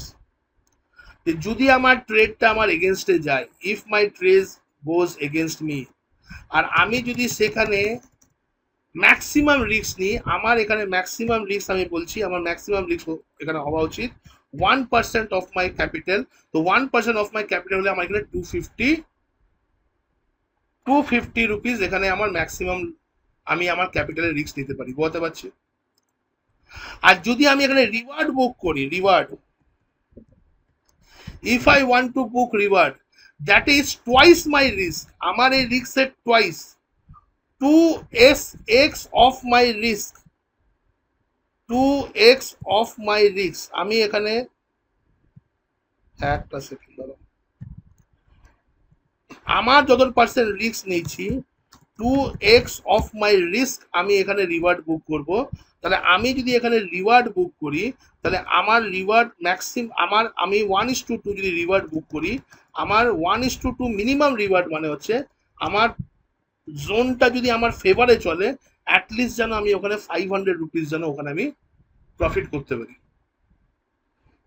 যদি আমার ট্রেডটা আমার এগেনস্টে যায়, if my trade goes against me, আর আমি যদি সেখানে ম্যাক্সিমাম রিস্ক নিই, আমার এখানে ম্যাক্সিমাম রিস্ক আমি বলছি, আমার ম্যাক্সিমাম রিস্ক এখানে হওয়া উচিত 1% অফ মাই ক্যাপিটাল। তো 1% অফ মাই ক্যাপিটাল হলে আমার এখানে 250 রুপিস এখানে আমার ম্যাক্সিমাম, আমি আমার ক্যাপিটালের রিস্ক নিতে পারি, বুঝতে পারছি। আর যদি আমি এখানে রিওয়ার্ড বুক করি, reward, if I want to book reward, that is twice my risk, আমার এই রিস্কের twice, 2x of my risk, 2x of my risk. আমি এখানে একটা সেকেন্ড দাঁড়াও, আমার যত পার্সেন্ট রিস্ক নিয়েছি, 2x অফ মাই রিস্ক আমি এখানে রিওয়ার্ড বুক করব। তাহলে আমি যদি এখানে রিওয়ার্ড বুক করি, তাহলে আমার রিওয়ার্ড আমার আমি 1:2 যদি রিওয়ার্ড বুক করি, আমার 1:2 মিনিমাম রিওয়ার্ড মানে হচ্ছে আমার জোনটা যদি আমার ফেভারে চলে, অ্যাটলিস্ট যেন আমি ওখানে 500 রুপিস যেন ওখানে আমি প্রফিট করতে পারি।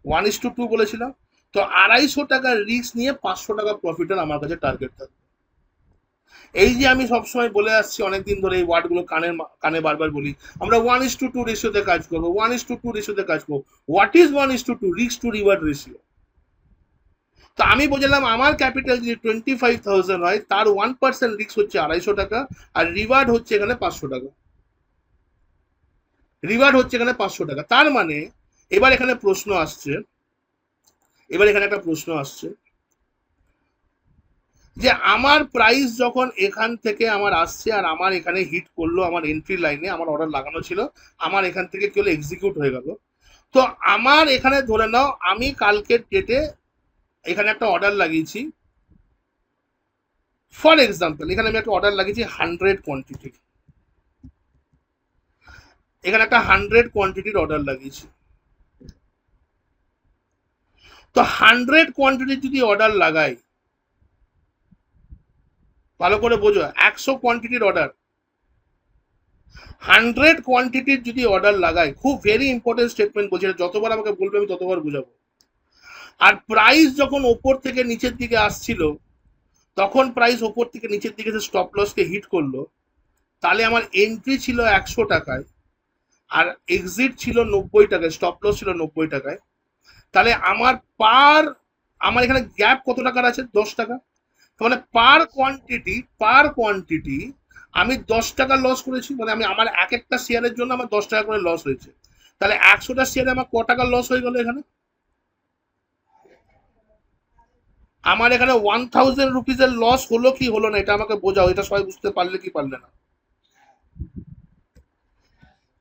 1:2 বলেছিলাম, তো 250 টাকার রিস্ক নিয়ে 500 টাকা প্রফিটের আমার কাছে টার্গেট থাকবে। এই যে আমি সবসময় বলে আসছি অনেকদিন ধরে, এই ওয়ার্ডগুলো কানে কানে বারবার বলি, আমরা 1:2 রেশিওতে কাজ করবো, 1:2 রেশিওতে কাজ করবো। What is 1:2? Risk to reward ratio. তো আমি বোঝালাম আমার ক্যাপিটাল যদি 25,000 হয়, তার 1% রিস্ক হচ্ছে 250 টাকা, আর রিওয়ার্ড হচ্ছে এখানে 500 টাকা। রিওয়ার্ড হচ্ছে এখানে 500 টাকা। তার মানে এবার এখানে প্রশ্ন আসছে, এবার এখানে একটা প্রশ্ন আসছে যে আমার প্রাইস যখন এখান থেকে আমার আসছে, আর আমার এখানে হিট করলো, আমার এন্ট্রি লাইনে আমার অর্ডার লাগানো ছিল, আমার এখান থেকে কি হলো, এক্সিকিউট হয়ে গেল। তো আমার এখানে ধরে নাও আমি কালকের ডেটে এখানে একটা অর্ডার লাগিয়েছি, ফর এক্সাম্পল এখানে আমি একটা অর্ডার লাগিয়েছি 100 কোয়ান্টিটি, এখানে একটা 100 কোয়ান্টিটির অর্ডার লাগিয়েছি। তো 100 কোয়ান্টিটির যদি অর্ডার লাগাই, ভালো করে বোঝো, 100 কোয়ান্টিটির অর্ডার, 100 কোয়ান্টিটির যদি অর্ডার লাগাই, খুব ভেরি ইম্পর্টেন্ট স্টেটমেন্ট বলছি, যতবার আমাকে বলবে আমি ততবার বুঝাবো। আর প্রাইস যখন ওপর থেকে নিচের দিকে আসছিল, তখন প্রাইস ওপর থেকে নিচের দিকে স্টপ লসকে হিট করলো, তাহলে আমার এন্ট্রি ছিল 100 টাকায়, আর এক্সিট ছিল 90 টাকায়, স্টপ লস ছিল 90 টাকায়। তাহলে আমার এখানে গ্যাপ কত টাকার আছে? 10 টাকা। মানে পার কোয়ান্টিটি আমি 10 টাকা লস করেছি, মানে আমি আমার এক একটা শেয়ারের জন্য আমার 10 টাকা করে লস হয়েছে। তাহলে 100টা শেয়ারে আমার ক টাকা লস হয়ে গেল এখানে? আমার এখানে 1,000 রুপিসের লস হলো কি হলো না, এটা আমাকে বোঝাও, এটা সবাই বুঝতে পারলে কি পারলে না।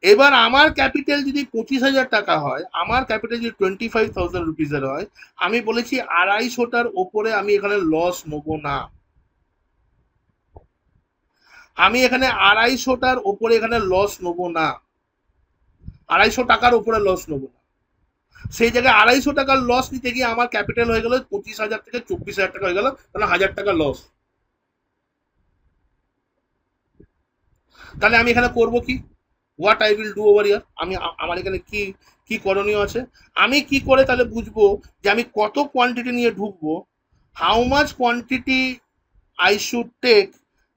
এবার আমার ক্যাপিটাল যদি 25,000 টাকা হয়, আমার ক্যাপিটাল যদি 25,000 রুপিসের হয়, আমি বলেছি 250টার ওপরে আমি এখানে লস নেবো না। আমি এখানে 250টার ওপরে এখানে লস নেবো না, 250 টাকার ওপরে লস নেবো না। সেই জায়গায় 250 টাকার লস নিতে গিয়ে আমার ক্যাপিটাল হয়ে গেল 25,000 থেকে 24,000 টাকা হয়ে গেল, তাহলে 1,000 টাকা লস। তাহলে আমি এখানে করব কি? What I will do over here, আমি আমার এখানে কি কি করণীয় আছে? আমি কি করে তাহলে বুঝবো যে আমি কত কোয়ান্টিটি নিয়ে ঢুকবো, how much quantity I should take,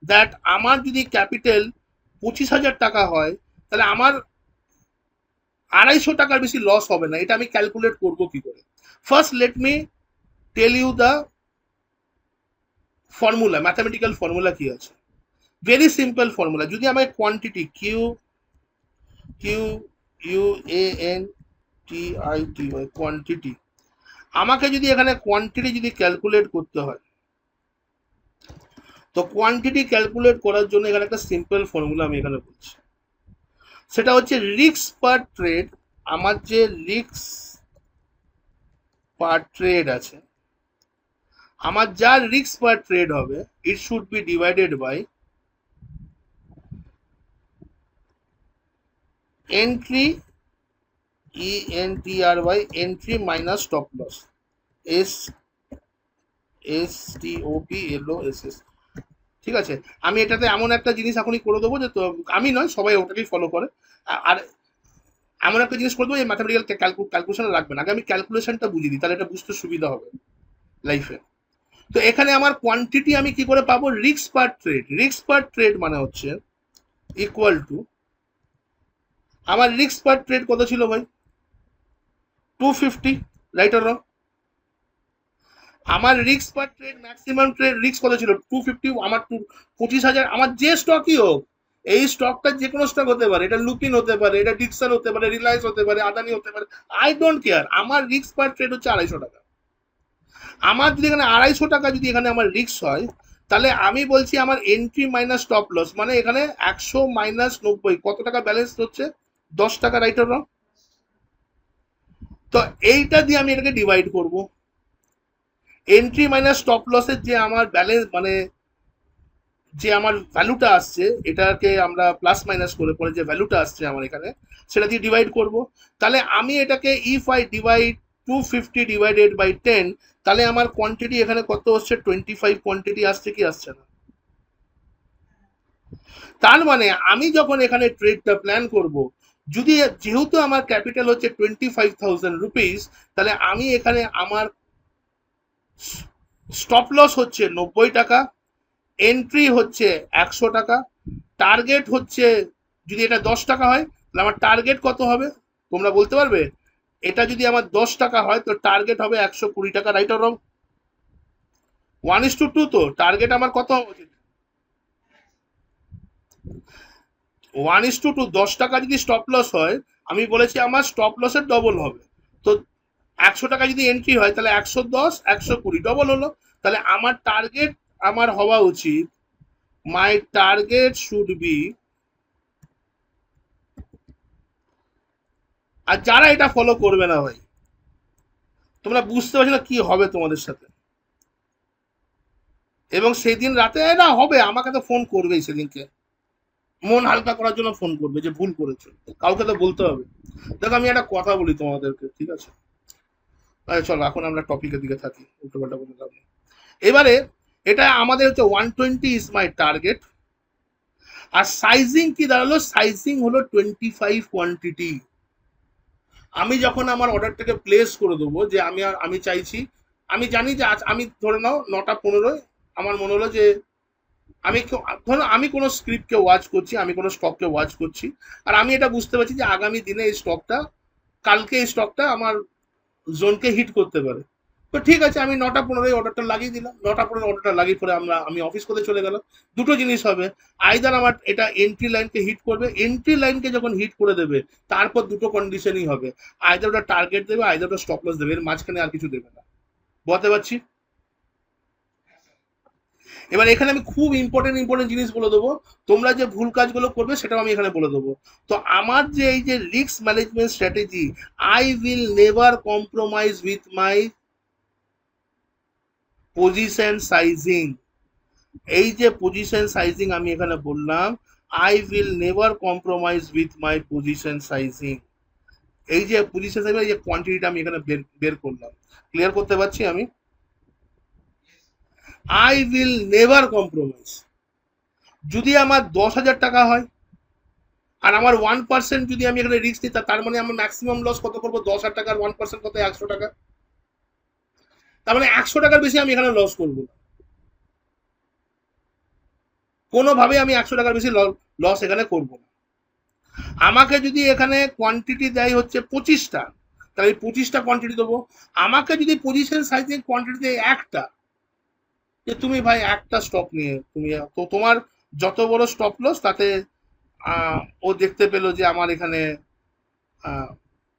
that আমার যদি ক্যাপিটাল 25,000 টাকা হয়, তাহলে আমার 250 টাকার বেশি লস হবে না। এটা আমি ক্যালকুলেট করব কি করে? First let me tell you the formula, mathematical formula কি আছে। Very simple formula. যদি আমার quantity Q, Q U A N T I T Y, quantity, আমাকে যদি এখানে কোয়ান্টিটি যদি ক্যালকুলেট করতে হয়, তো কোয়ান্টিটি ক্যালকুলেট করার জন্য এখানে একটা সিম্পল ফর্মুলা আমি এখানে বলছি। সেটা হচ্ছে রিস্ক পার ট্রেড। আমার যে রিস্ক পার ট্রেড আছে, আমার যা রিস্ক পার ট্রেড হবে, it should be divided by entry, E N T R Y, entry minus stop loss, S S T O P L O S S. ঠিক আছে? আমি এটাতে এমন একটা জিনিস এখনই করে দেবো যে, তো আমি নয়, সবাই ওটাকেই ফলো করে। আর এমন একটা জিনিস করে দেবো, এই ম্যাথামেটিক্যাল ক্যালকুলেশন রাখবেন, আগে আমি ক্যালকুলেশনটা বুঝিয়ে দিই, তাহলে এটা বুঝতে সুবিধা হবে লাইফে। তো এখানে আমার কোয়ান্টিটি আমি কি করে পাবো? Risk per trade. Risk per trade মানে হচ্ছে ইকুয়াল টু, আমার রিস্ক পার ট্রেড কত ছিল ভাই? 250, রাইট অর রং? আমার risk per trade, maximum trade risk কত ছিল? 250। আমার 25,000, আমার যে স্টকই হোক, এই স্টকটা যে কোনো স্টক হতে পারে, এটা লুপিন হতে পারে, এটা ডিকসন হতে পারে, রিলায়েন্স হতে পারে, আদানি হতে পারে, আই ডোন্ট কেয়ার, আমার রিস্ক পার ট্রেড হচ্ছে 250 টাকা। আমার যদি এখানে 250 টাকা যদি এখানে আমার রিস্ক হয়, তাহলে আমি বলছি আমার এন্ট্রি মাইনাস স্টপ লস, মানে এখানে 100 মাইনাস 90, কত টাকা ব্যালেন্স হচ্ছে? 10 টাকা, রাইট অর রং? তো এইটা দিয়ে আমি এটাকে ডিভাইড করব। এন্ট্রি মাইনাস স্টপ লসের যে আমার ব্যালেন্স, মানে যে আমার ভ্যালুটা আসছে, এটাকে আমরা প্লাস মাইনাস করে পরে যে ভ্যালুটা আসছে আমার এখানে, সেটা দিয়ে ডিভাইড করব। তাহলে আমি এটাকে, if I divide 250 divided by 10, তাহলে আমার কোয়ান্টিটি এখানে কত হচ্ছে? 25 কোয়ান্টিটি আসছে কি আসছে না? তার মানে আমি যখন এখানে ট্রেডটা প্ল্যান করব, যদি, যেহেতু আমার ক্যাপিটাল হচ্ছে 25,000 রুপিস, তাহলে আমি এখানে আমার স্টপ লস হচ্ছে 90 টাকা, এন্ট্রি হচ্ছে 100 টাকা, টার্গেট হচ্ছে, যদি এটা 10 টাকা হয়, তাহলে আমার টার্গেট কত হবে তোমরা বলতে পারবে? এটা যদি আমার 10 টাকা হয়, তো টার্গেট হবে 120 টাকা, রাইট অর রং? 1:2, তো টার্গেট আমার কত হওয়া উচিত? 1:2। 10 টাকা যদি স্টপ লস হয়, আমি বলেছি আমার স্টপ লসের ডবল হবে। তো 100 টাকা যদি এন্ট্রি হয়, তাহলে 110, 120, ডবল হলো। তাহলে আমার টার্গেট, আমার হওয়া উচিত, মাই টার্গেট শুড বি, আর যারা এটা ফলো করবে না ভাই, তোমরা বুঝতে পারছো না কি হবে তোমাদের সাথে। এবং সেদিন রাতে না হবে, আমাকে তো ফোন করবেই সেদিনকে, মন হালকা করার জন্য ফোন করবে যে ভুল করেছো, কাউকে তো বলতে হবে। দেখো আমি একটা কথা বলি তোমাদেরকে, ঠিক আছে? আচ্ছা চলো, এখন আমরা টপিকের দিকে থাকি, উল্টোপাল্টা বলে লাভ নেই। এবারে এটা আমাদের হচ্ছে 120 ইজ মাই টার্গেট। আর সাইজিং কি দাঁড়ালো? সাইজিং হলো 25 কোয়ান্টিটি। আমি যখন আমার অর্ডারটাকে প্লেস করে দেবো, যে আমি চাইছি, আমি জানি যে আজ আমি ধরে নাও 9টা 15, আমার মনে হলো যে আমি, ধরো আমি কোনো স্ক্রিপ্টকে ওয়াচ করছি, আমি কোনো স্টককে ওয়াচ করছি, আর আমি এটা বুঝতে পারছি যে আগামী দিনে এই স্টকটা, কালকে এই স্টকটা আমার জোনকে হিট করতে পারে। তো ঠিক আছে, আমি 9টা 15 অর্ডারটা লাগিয়ে দিলাম, 9টা 15 অর্ডারটা লাগিয়ে পরে আমি অফিস করতে চলে গেলাম। দুটো জিনিস হবে, আইদার আমার এটা এন্ট্রি লাইনকে হিট করবে, এন্ট্রি লাইনকে যখন হিট করে দেবে, তারপর দুটো কন্ডিশনই হবে, আইদার ওটা টার্গেট দেবে, আইদার ওটা স্টপ লস দেবে, এর মাঝখানে আর কিছু দেবে না। বলতে পারছি? এবার এখানে আমি খুব ইম্পর্টেন্ট ইম্পর্টেন্ট জিনিস বলে দেবো, তোমরা যে ভুল কাজগুলো করবে সেটাও আমি এখানে বলে দেবো। তো আমার যে এই যে risk management strategy, I will never compromise with my position sizing. এই যে পজিশন সাইজিং আমি এখানে বললাম, I will never compromise with my position sizing. এই যে পজিশন সাইজ এই যে কোয়ান্টিটিটা আমি এখানে বের বের করলাম, ক্লিয়ার করতে পারছি আমি? I will never compromise. যদি আমার 10,000 টাকা হয় আর আমার 1% যদি আমি এখানে রিস্ক নিই, তার মানে আমার ম্যাক্সিমাম লস কত করবো? 10,000 টাকার 1% কত? 100 টাকা। তার মানে 100 টাকার বেশি আমি এখানে লস করবো না, কোনোভাবে আমি 100 টাকার বেশি লস এখানে করবো না। আমাকে যদি এখানে কোয়ান্টিটি দেয় হচ্ছে 25টা, তাহলে 25টা কোয়ান্টিটি দেবো। আমাকে যদি পজিশন সাইজিং কোয়ান্টিটি দেয় একটা, যে তুমি ভাই একটা স্টক নিয়ে তুমি, তো তোমার যত বড় স্টপ লস তাতে ও দেখতে পেলো যে আমার এখানে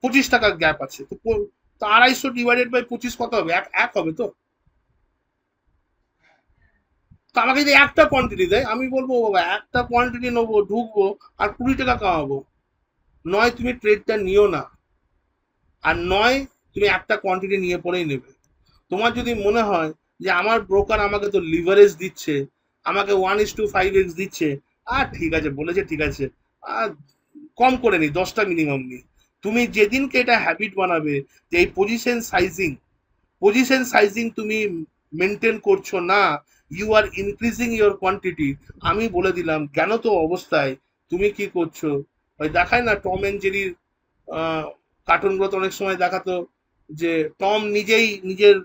25 টাকার গ্যাপ আছে, তো 250 ডিভাইডেড বাই 25 কত হবে? এক এক হবে তো। তো আমাকে যদি একটা কোয়ান্টিটি দেয়, আমি বলবো বাবা একটা কোয়ান্টিটি নেবো, ঢুকবো আর 20 টাকা কামাবো। নয় তুমি ট্রেডটা নিও না, আর নয় তুমি একটা কোয়ান্টিটি নিয়ে পরেই নেবে। তোমার যদি মনে হয় যে আমার ব্রোকার আমাকে তো লিভারেজ দিচ্ছে, আমাকে 1:5x দিচ্ছে, আর ঠিক আছে বলেছে, ঠিক আছে, আর কম করে নি, 10টা মিনিমাম নি। তুমি যেদিনকে এটা হ্যাবিট বানাবে যে এই পজিশন সাইজিং তুমি মেনটেন করছো না, you are increasing your quantity, আমি বলে দিলাম জ্ঞানত অবস্থায় তুমি কি করছো? ওই দেখায় না টম এন্ড জেরির কার্টুনগুলোতে অনেক সময় দেখাতো যে টম নিজেই নিজের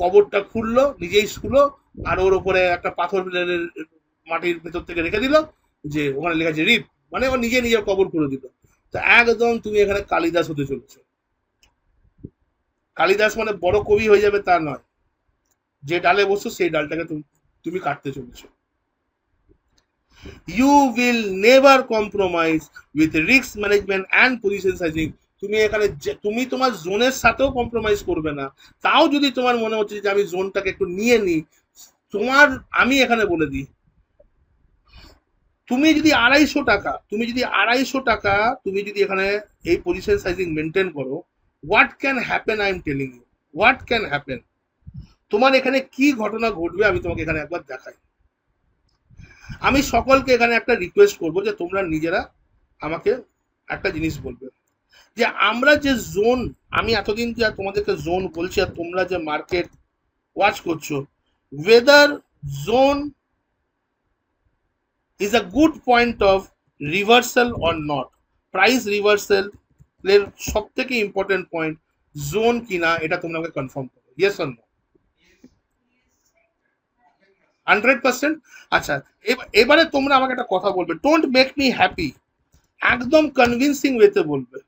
কবরটা খুললো, নিজেই শুলো, আর ওর ওপরে একটা পাথর মাটির ভেতর থেকে রেখে দিল, যে ওখানে লেখা আছে রিপ, মানে ও নিজে নিজের কবর করে দিল। তো একদম তুমি এখানে কালিদাস হতে চলেছো। কালিদাস মানে বড় কবি হয়ে যাবে তা নয়, যে ডালে বসছো সেই ডালটাকে তুমি তুমি কাটতে চলেছো। You will never compromise with risk management and position sizing. তুমি এখানে তুমি তোমার জোনের সাথেও কম্প্রোমাইজ করবে না। তাও যদি তোমার মনে হচ্ছে যে আমি জোনটাকে একটু নিয়ে নিই, তোমার, আমি এখানে বলে দিই, তুমি যদি 250 টাকা তুমি যদি এখানে এই পজিশন সাইজিং মেনটেন করো, what can happen? I am telling you, what can happen. তোমার এখানে কি ঘটনা ঘটবে আমি তোমাকে এখানে একবার দেখাই। আমি সকলকে এখানে একটা রিকোয়েস্ট করবো যে তোমরা নিজেরা আমাকে একটা জিনিস বলবে, যে আমরা যে জোন, আমি এতদিন যে তোমাদেরকে জোন বলছি আর তোমরা যে মার্কেট ওয়াচ করছো, weather zone is a good point of reversal or not. Price reversal এর সব থেকে ইম্পর্টেন্ট পয়েন্ট জোন কিনা, এটা তোমরা আমাকে কনফার্ম করো, ইয়েস অর নো? 100%? আচ্ছা, এবারে তোমরা আমাকে একটা কথা বলবে, ডোন্ট মেক মি হ্যাপি, একদম কনভিনসিং ওয়েতে বলবে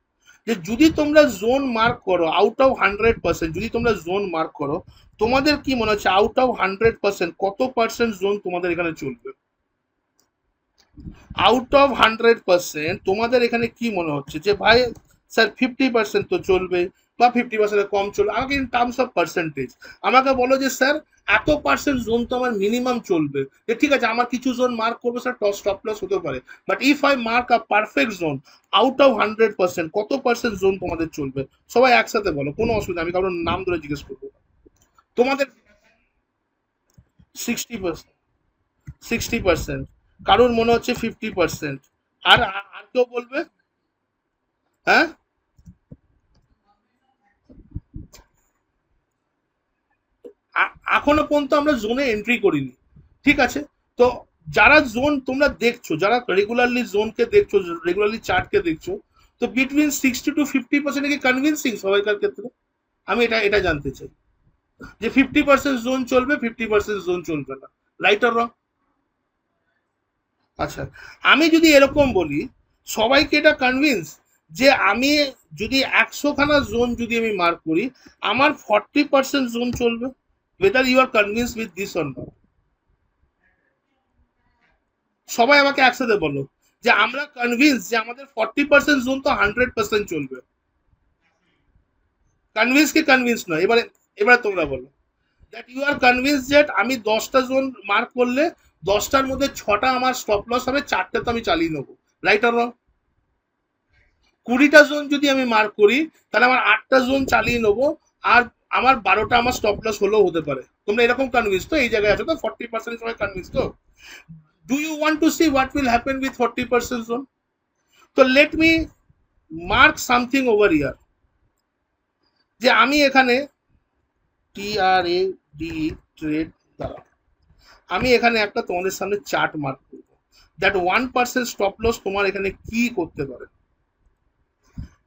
যে যদি তোমরা জোন মার্ক করো আউট অফ 100%, যদি তোমরা জোন মার্ক করো, তোমাদের কি মনে হচ্ছে আউট অফ 100% কত পার্সেন্ট জোন তোমাদের এখানে চলবে? আউট অফ 100% তোমাদের এখানে কি মনে হচ্ছে যে ভাই স্যার 50% তো চলবে, বা 50% কম চলবে, আমাকে ইন টার্মস অফ পার্সেন্টেজ আমাকে বলো যে স্যার এত পার্সেন্ট জোন তো আমার মিনিমাম চলবে। যে ঠিক আছে আমার কিছু জোন মার্ক করবো স্যার, স্টপ লস হতে পারে, but if I mark a perfect zone out of 100%, কত পার্সেন্ট জোন তোমাদের চলবে? সবাই একসাথে বলো, কোনো অসুবিধা, আমি কারোর নাম ধরে জিজ্ঞেস করবো না। তোমাদের 60%, 60%, কারোর মনে হচ্ছে 50%, আর আর কেউ বলবে? হ্যাঁ, এখনো পর্যন্ত আমরা জোনে এন্ট্রি করিনি, ঠিক আছে? তো যারা জোন তোমরা দেখছো, যারা রেগুলারলি জোনকে দেখছো, রেগুলারলি চার্টকে দেখছো, তো বিটুইন 60 to 50% কি কনভিনসিং সবাইকার ক্ষেত্রে? আমি এটা এটা জানতে চাই যে 50% জোন চলবে, 50% জোন চলবে না, রাইট আর রং? আচ্ছা, আমি যদি এরকম বলি, সবাইকে এটা কনভিন্স যে আমি যদি 100 খানা জোন যদি আমি মার্ক করি, আমার 40% জোন চলবে, whether you are convinced with this or not? সবাই আমাকে একসাথে বলো যে আমরা কনভিন্স যে আমাদের 40% জোন তো 100% চলবে। কনভিন্স কি কনভিন্স নয়? এবারে এবারে তোমরা বলো that you are convince that আমি 10টা জোন মার্ক করলে 10টার মধ্যে 6টা আমার স্টপ লস হবে, 4টে তো আমি চালিয়ে নেবো, রাইট আর রং? 20টা জোন যদি আমি মার্ক করি, তাহলে আমার 8টা জোন চালিয়ে নেবো, আর আমার 12টা আমার স্টপ লস হলেও হতে পারে। তোমরা এরকম কনভিন্স তো? এই জায়গায় আছো তো? 40% সময় কনভিন্স তো? Do you want to see what will happen with 40% zone? তো let me mark something over here, যে আমি এখানে TRAD ট্রেড দ্বারা আমি এখানে একটা তোমাদের সামনে চার্ট মার্ক করবো, দ্যাট 1% স্টপ লস তোমার এখানে কি করতে পারে,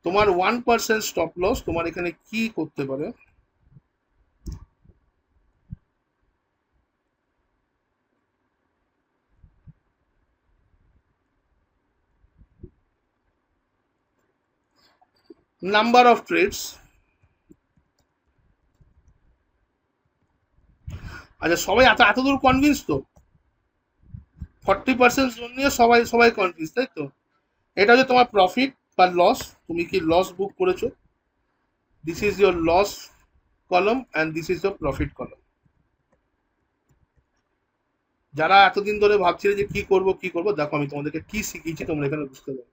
তোমার 1% স্টপ লস তোমার এখানে কি করতে পারে। নাম্বার অফ ট্রেডস, আচ্ছা সবাই এত এত দূর কনভিন্স তো, 40% জোন নিয়ে সবাই সবাই কনভিন্স, তাই তো? এটা হচ্ছে তোমার প্রফিট বা লস, তুমি কি লস বুক করেছো, দিস ইজ ইয়োর লস কলম and this is your profit কলম। যারা এতদিন ধরে ভাবছিলে যে কি করব, দেখো আমি তোমাদেরকে কি শিখিয়েছি তোমরা এখানে বুঝতে পারো।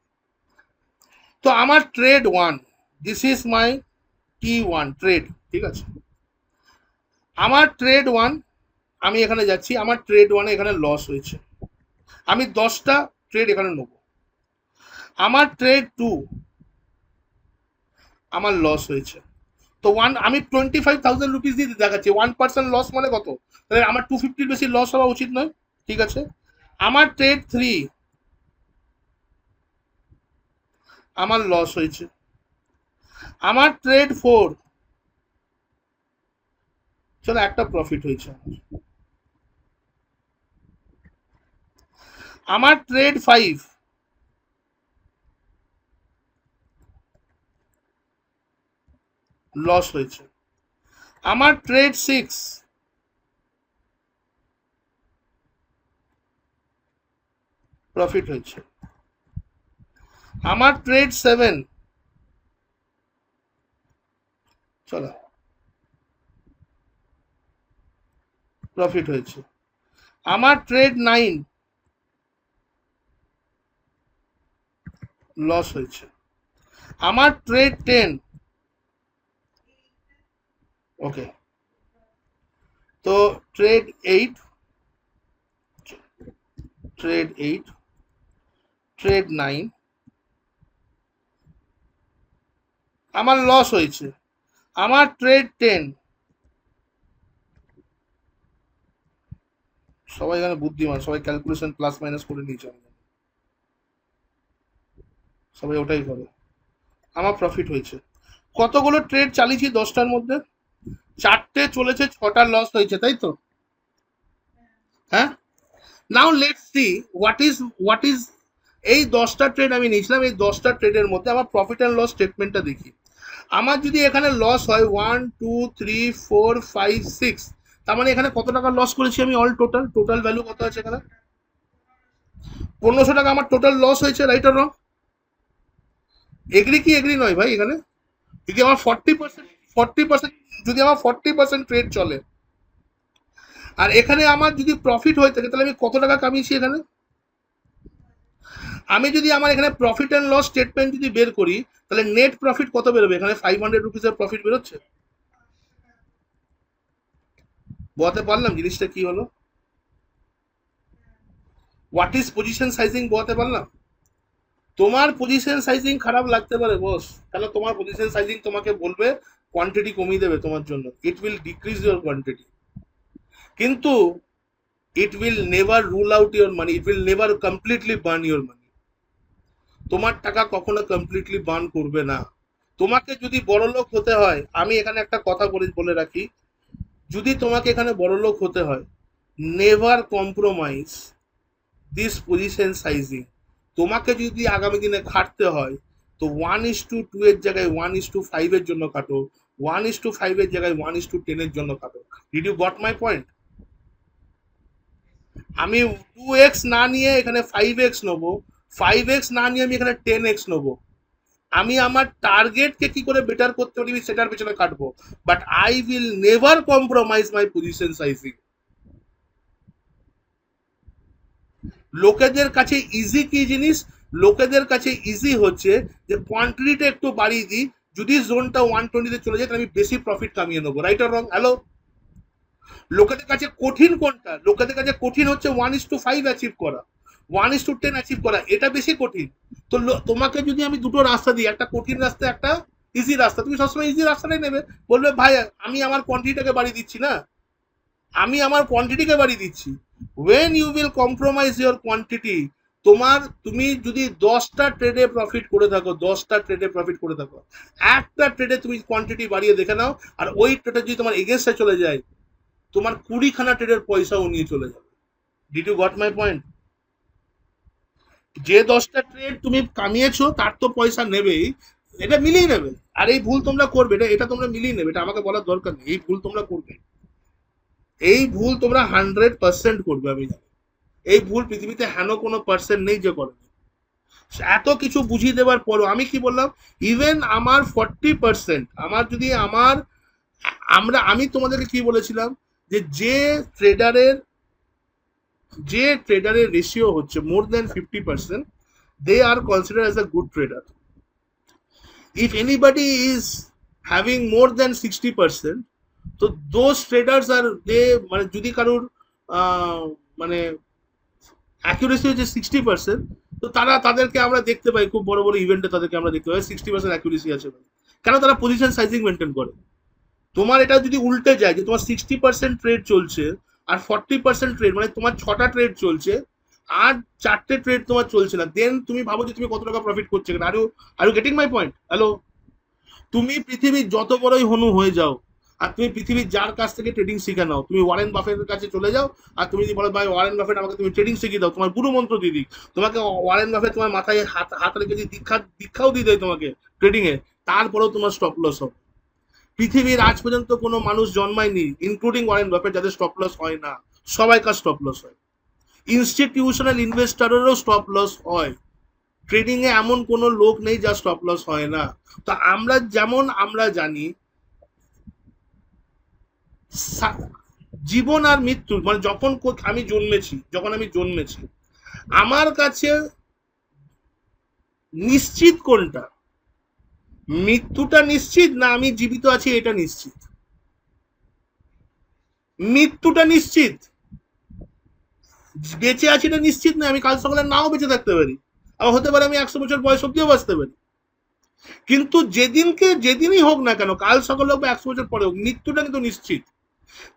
তো আমার trade one, this is my T1 trade, ঠিক আছে? আমার ট্রেড ওয়ান, আমি এখানে যাচ্ছি, আমার ট্রেড ওয়ানে এখানে লস হয়েছে, আমি 10টা ট্রেড এখানে নেবো। আমার ট্রেড টু, আমার লস হয়েছে, তো আমি 25,000 রুপিস দিয়ে দেখাচ্ছি, 1% লস মানে কত, তাহলে আমার 250 বেশি লস হওয়া উচিত নয়, ঠিক আছে? আমার ট্রেড থ্রি, আমার লস হয়েছে। আমার ট্রেড ফোর, চলো একটা প্রফিট হয়েছে। আমার ট্রেড ফাইভ, লস হয়েছে। আমার ট্রেড সিক্স, প্রফিট হয়েছে। আমার ট্রেড সেভেন, চলো প্রফিট হয়েছে। আমার ট্রেড নাইন, লস হয়েছে। আমার ট্রেড টেন, ওকে, তো trade eight, trade eight, trade nine, আমার লস হয়েছে। আমার ট্রেড টেন, সবাই এখানে বুদ্ধিমান, সবাই ক্যালকুলেশন প্লাস মাইনাস করে নিয়েছে, সবাই ওটাই করে। আমার প্রফিট হয়েছে। কতগুলো ট্রেড চালিয়েছি 10টার মধ্যে, চারটে চলেছে, 6টা লস হয়েছে, তাই তো? হ্যাঁ, now let's see what is এই 10টা ট্রেড আমি নিয়েছিলাম, এই 10টা ট্রেডের মধ্যে আমার প্রফিট অ্যান্ড লস স্টেটমেন্টটা দেখি। আমার যদি এখানে লস হয় 1 2 3 4 5 6, তার মানে এখানে কত টাকা লস করেছি আমি, অল টোটাল টোটাল ভ্যালু কত আছে এখানে, 1500 টাকা আমার টোটাল লস হয়েছে, রাইট আর রং? এগ্রি কি এগ্রি নয় ভাই এখানে? যদি আমার 40%, যদি আমার 40% ট্রেড চলে, আর এখানে আমার যদি প্রফিট হয়ে থাকে, তাহলে আমি কত টাকা কামিয়েছি এখানে? আমি যদি আমার এখানে প্রফিট অ্যান্ড লস স্টেটমেন্ট যদি বের করি, তাহলে নেট প্রফিট কত বেরোবে, এখানে 500 রুপিসের প্রফিট বেরোচ্ছে। বোঝাতে পারলাম জিনিসটা কি হলো? হোয়াট ইজ পজিশন সাইজিং, বোঝাতে পারলাম? তোমার পজিশন সাইজিং খারাপ লাগতে পারে বস, কেন তোমার পজিশন সাইজিং তোমাকে বলবে কোয়ান্টিটি কমিয়ে দেবে তোমার জন্য, it will decrease your quantity, কিন্তু it will never rule out your money, it will never completely burn your money. তোমার টাকা কখনো কমপ্লিটলি বার্ন করবে না। তোমাকে যদি বড়লোক হতে হয়, আমি এখানে একটা কথা বলে বলে রাখি, যদি তোমাকে এখানে বড়লোক হতে হয়, never compromise this position sizing. তোমাকে যদি আগামী দিনে খাটতে হয়, তো 1:2 এর জায়গায় 1:5 এর জন্য খাটো, 1:5 এর জায়গায় 1:10 এর জন্য খাটো। Did you got my point? আমি 2x না নিয়ে এখানে 5x নেবো, 5x না নিয়ে আমি এখানে 10x নেবো, আমি আমার টার্গেটকে কি করে বেটার করতে পারি সেটার পেছনে কাটবো, but I will never compromise my position sizing. লোকেদের কাছে ইজি কি জিনিস, লোকেদের কাছে ইজি হচ্ছে যে কোয়ান্টিটিটা একটু বাড়িয়ে দিই, যদি জোনটা 120-তে চলে যায় তাহলে আমি বেশি প্রফিট কামিয়ে নেবো, রাইট আর রং? হ্যালো, লোকেদের কাছে কঠিন কোনটা, লোকেদের কাছে কঠিন হচ্ছে 1:5 অ্যাচিভ করা, 1:10 অ্যাচিভ করা এটা বেশি কঠিন। তো তোমাকে যদি আমি দুটো রাস্তা দিই, একটা কঠিন রাস্তা, একটা ইজি রাস্তা, তুমি সবসময় ইজি রাস্তাটাই নেবে। বলবে ভাই আমি আমার কোয়ান্টিটিটাকে বাড়িয়ে দিচ্ছি না, আমি আমার কোয়ান্টিটিকে বাড়িয়ে দিচ্ছি। When you will compromise your quantity, তুমি যদি 10টা ট্রেডে প্রফিট করে থাকো, 10টা ট্রেডে প্রফিট করে থাকো, একটা ট্রেডে তুমি কোয়ান্টিটি বাড়িয়ে দেখে নাও, আর ওই ট্রেডে যদি তোমার এগেনস্টে চলে যায়, তোমার 20খানা ট্রেডের পয়সাও নিয়ে চলে যাবে। Did you got my point? যে 10টা ট্রেড তুমি কামিয়েছো তার তো পয়সা নেবেই, এটা মিলিয়ে নেবে। আর এই ভুল তোমরা করবে, এটা এটা তোমরা মিলিয়ে নেবে, এটা আমাকে বলার দরকার নেই, এই ভুল তোমরা করবে, এই ভুল তোমরা 100% করবে, আমি জানি। এই ভুল পৃথিবীতে হেন কোনো পার্সেন্ট নেই যে করে। এত কিছু বুঝিয়ে দেওয়ার পরও আমি কি বললাম, ইভেন আমার 40%, আমার যদি আমার আমি তোমাদেরকে কি বলেছিলাম, যে ট্রেডারের রেশিও হচ্ছে more than 50%, they are consider as a good trader. If anybody is having more than 60%, তো দোজ ট্রেডার্স আর দে, মানে যদি কারোর মানে অ্যাকুরেসি হচ্ছে 60%, তো তাদেরকে আমরা দেখতে পাই খুব বড় বড় ইভেন্টে, তাদেরকে আমরা দেখতে পাই 60% অ্যাকুরেসি আছে। কেন? তারা পজিশন সাইজিং মেনটেন করে। তোমার এটা যদি উল্টে যায় যে তোমার 60% ট্রেড চলছে আর 40% ট্রেড, মানে তোমার 6টা ট্রেড চলছে আর 4টে ট্রেড তোমার চলছে না, দেন তুমি ভাবো যে তুমি কত টাকা প্রফিট করছো। Are you getting my point? Hello? তুমি পৃথিবীর যত বড়ই হনু হয়ে যাও, আর তুমি পৃথিবীর যার কাছ থেকে ট্রেডিং শিখে নাও, তুমি ওয়ারেন বাফেটের কাছে চলে যাও, আর তুমি যদি বলো ভাই ওয়ারেন বাফেট আমাকে তুমি ট্রেডিং শিখিয়ে দাও, তোমার গুরু মন্ত্র দিয়ে দিক, তোমাকে ওয়ারেন বাফেট তোমার মাথায় হাত রেখে যদি দীক্ষাও দিয়ে দেয় তোমাকে ট্রেডিং এ, তারপরেও তোমার স্টপ লস হবে। পৃথিবীর আজ পর্যন্ত কোনো মানুষ জন্মায়নি ইনক্লুডিং ওয়ারেন বাফেট যাদের স্টপ লস হয় না। সবাইকার স্টপ লস হয়। ইনস্টিটিউশনাল ইনভেস্টরেরও স্টপ লস হয়। ট্রেডিং এ এমন কোনো লোক নেই যার স্টপ লস হয় না। তো আমরা জানি জীবন আর মৃত্যু, মানে যখন আমি জন্মেছি আমার কাছে নিশ্চিত কোনটা, মৃত্যুটা নিশ্চিত না আমি জীবিত আছি এটা নিশ্চিত? মৃত্যুটা নিশ্চিত। বেঁচে আছি এটা নিশ্চিত না, আমি কাল সকালে নাও বেঁচে থাকতে পারি, আবার হতে পারে আমি 100 বছর বয়স অব্দিও বাঁচতে পারি। কিন্তু যেদিনই হোক না কেন, কাল সকালে হোক বা 100 বছর পরে হোক, মৃত্যুটা কিন্তু নিশ্চিত।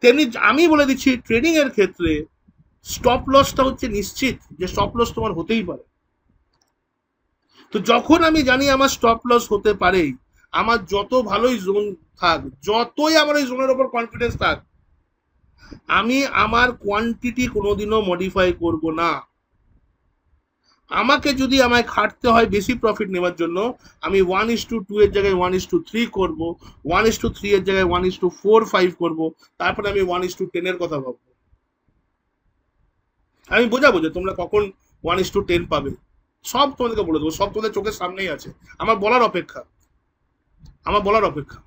তেমনি আমি বলে দিচ্ছি ট্রেডিং এর ক্ষেত্রে স্টপ লসটা হচ্ছে নিশ্চিত, যে স্টপ লস তোমার হতেই পারে। তো যখন আমি জানি আমার স্টপ লস হতে পারে, আমার যত ভালোই জোন থাক, যতই আমার ওই জোনের ওপর কনফিডেন্স থাক, আমি আমার কোয়ান্টিটি কোনোদিনও মডিফাই করব না। আমাকে যদি আমায় খাটতে হয় বেশি প্রফিট নেওয়ার জন্য, আমি 1:2 এর জায়গায় 1:3 করব, 1:3 এর জায়গায় 1:4-5 করব, তারপরে আমি 1:10 এর কথা ভাববো। আমি বোঝাবো যে তোমরা কখন 1:10 পাবে, সব তোমাদেরকে বলে দেবো, সব তোমাদের চোখের সামনেই আছে, আমার বলার অপেক্ষা, আমার বলার অপেক্ষা।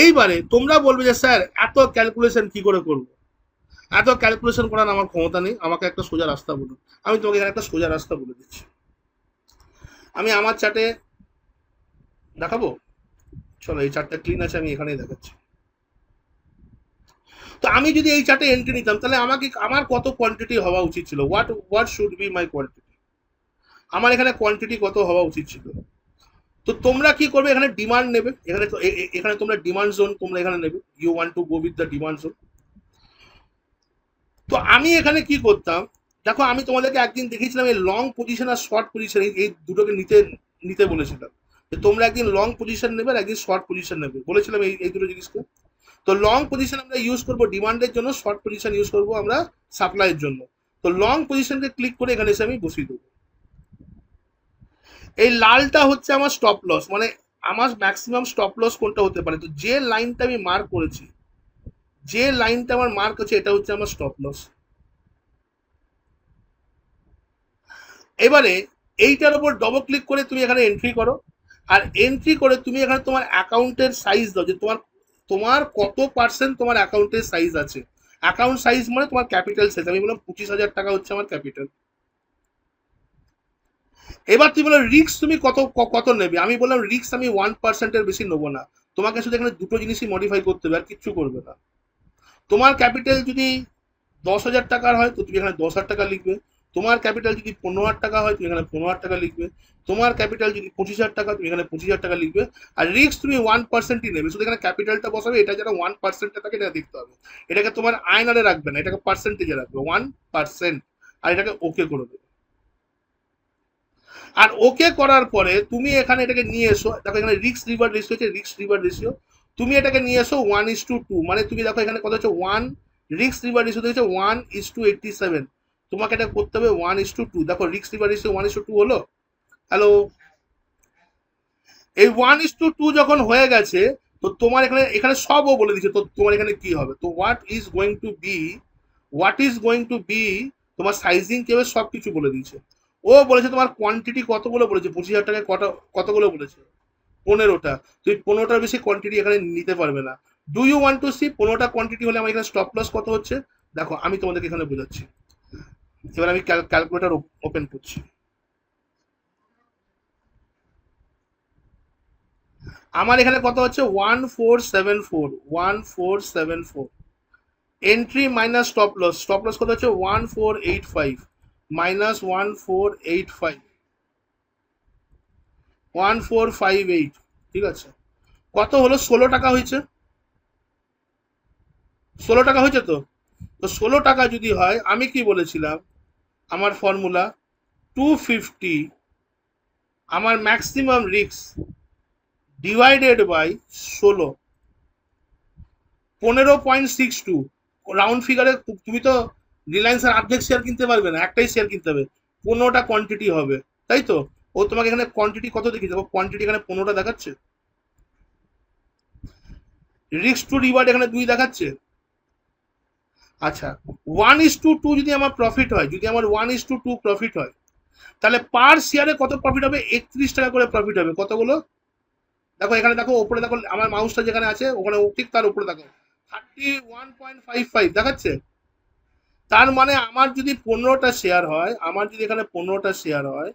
এইবারে তোমরা বলবে যে স্যার এত ক্যালকুলেশন কি করে করব? এত ক্যালকুলেশন করার আমার ক্ষমতা নেই, আমাকে একটা সোজা রাস্তা বলুন। আমি তোমাকে এখানে একটা সোজা রাস্তা বলে দিচ্ছি। আমি আমার চার্টে দেখাবো, চলো এই চার্টটা ক্লিন আছে, আমি এখানেই দেখাচ্ছি। তো আমি যদি এই চার্টে এন্ট্রি নিতাম, তাহলে আমার কত কোয়ান্টিটি হওয়া উচিত ছিল? What should be my quantity? আমার এখানে কোয়ান্টিটি কত হওয়া উচিত ছিল? তো তোমরা কি করবে, এখানে ডিমান্ড নেবে, এখানে তোমরা ডিমান্ড জোন তোমরা এখানে নেবে, you want to go with the demand zone. তো আমি এখানে কি করতাম, দেখো আমি তোমাদেরকে একদিন দেখিয়েছিলাম এই লং পজিশন আর শর্ট পজিশন, এই দুটোকে নিতে নিতে বলেছিলাম, যে তোমরা একদিন লং পজিশন নেবে আর একদিন শর্ট পজিশন নেবে, বলেছিলাম এই দুটো জিনিসকে। তো লং পজিশন আমরা ইউজ করবো ডিমান্ডের জন্য, শর্ট পজিশন ইউজ করবো আমরা সাপ্লাইয়ের জন্য। তো লং পজিশনকে ক্লিক করে এখানে এসে আমি বসিয়ে দেবো। এই লালটা হচ্ছে আমার স্টপ লস, মানে আমার ম্যাক্সিমাম স্টপ লস কোনটা হতে পারে। তো যে লাইনটা আমি মার্ক করেছি, যে লাইনটা আমার মার্ক আছে, এটা হচ্ছে আমার স্টপ লস। এবারে এইটার উপর ডবল ক্লিক করে তুমি এখানে এন্ট্রি করো, আর এন্ট্রি করে তুমি এখানে তোমার অ্যাকাউন্টের সাইজ দাও, যে তোমার তোমার কত পার্সেন্ট তোমার অ্যাকাউন্টের সাইজ আছে। অ্যাকাউন্ট সাইজ মানে তোমার ক্যাপিটাল সাইজ, আমি বললাম 25,000 টাকা হচ্ছে আমার ক্যাপিটাল। এবার তুমি বলো রিক্স তুমি কত কত নেবে, আমি বললাম রিক্স আমি 1%-এর বেশি নেবো না। তোমাকে শুধু এখানে দুটো জিনিসই মডিফাই করতে হবে, আর কিচ্ছু করবে না। তোমার ক্যাপিটাল যদি 10,000 টাকার হয়, তো তুমি এখানে 10,000 টাকা লিখবে। তোমার ক্যাপিটাল যদি 15,000 টাকা হয় তুমি এখানে 15,000 টাকা লিখবে, তোমার ক্যাপিটাল যদি 25,000 টাকা তুমি এখানে 25,000 টাকা লিখবে, আর রিস্ক তুমি 1%ই নেবে, শুধু এখানে ক্যাপিটালটা বসাবে, এটা যেন 1% থাকে এটা দেখতে হবে, এটাকে তোমার আয়নারে রাখবে না, এটাকে পার্সেন্টেজে রাখবে 1%, আর এটাকে ওকে করে দেবে। আর ওকে করার পরে তুমি এখানে এটাকে নিয়ে এসো, দেখো এখানে রিস্ক রিভার্ড রেশিও হচ্ছে, রিস্ক রিভার্ড রেশিও তুমি এটাকে নিয়ে এসো 1:2, মানে তুমি দেখো এখানে কত হচ্ছে 1, রিস্ক রিভার্ড রেশিও হচ্ছে 1:87, তোমাকে এটা করতে হবে 1:2, দেখো রিস্ক রিভার্ড রেশিও 1:2 হলো। হ্যালো, এই 1:2 যখন হয়ে গেছে, তো তোমার এখানে এখানে সবও বলে দিচ্ছে, তো তোমার এখানে কি হবে, তো what is going to be তোমার সাইজিং কি হবে সব কিছু বলে দিয়েছে। ও বলেছে তোমার কোয়ান্টিটি কতগুলো বলেছে, 25,000 টাকায় কতগুলো বলেছে, 15টা। তুমি 15টার বেশি কোয়ান্টিটি এখানে নিতে পারবে না। Do you want to see 15টা কোয়ান্টিটি হলে আমার এখানে স্টপ লস কত হচ্ছে, দেখো আমি তোমাদেরকে এখানে বোঝাচ্ছি। এবার আমি ক্যালকুলেটর ওপেন করছি। আমার এখানে কত হচ্ছে 1474, এন্ট্রি মাইনাস স্টপ লস কত হচ্ছে 1485, -1485, 1458, ঠিক আছে। কত হলো, 16 টাকা হয়েছে, 16 টাকা হয়েছে তো। তো 16 টাকা যদি হয়, আমি কি বলেছিলাম, আমার ফর্মুলা 250, আমার maximum risk divided by 16, 15.62, round ফিগারে। তুমি তো রিলায়েন্সের অর্ধেক শেয়ার কিনতে পারবে না, একটাই শেয়ার কিনতে হবে, 15টা কোয়ান্টিটি হবে, তাই তো। ও তোমাকে এখানে কোয়ান্টিটি কত দেখিয়েছে, কোয়ান্টিটি এখানে 15টা দেখাচ্ছে, রিস্ক টু রিওয়ার্ড এখানে 2 দেখাচ্ছে। আচ্ছা, 1:2 যদি আমার প্রফিট হয়, যদি আমার 1:2 প্রফিট হয়, তাহলে পার শেয়ারে কত প্রফিট হবে, 31 টাকা করে প্রফিট হবে, কতগুলো, দেখো এখানে দেখো ওপরে দেখো, আমার মাউসটা যেখানে আছে ওখানে ঠিক তার উপরে দেখো 31.55 দেখাচ্ছে। তার মানে আমার যদি 15টা শেয়ার হয়, আমার যদি এখানে 15টা শেয়ার হয়,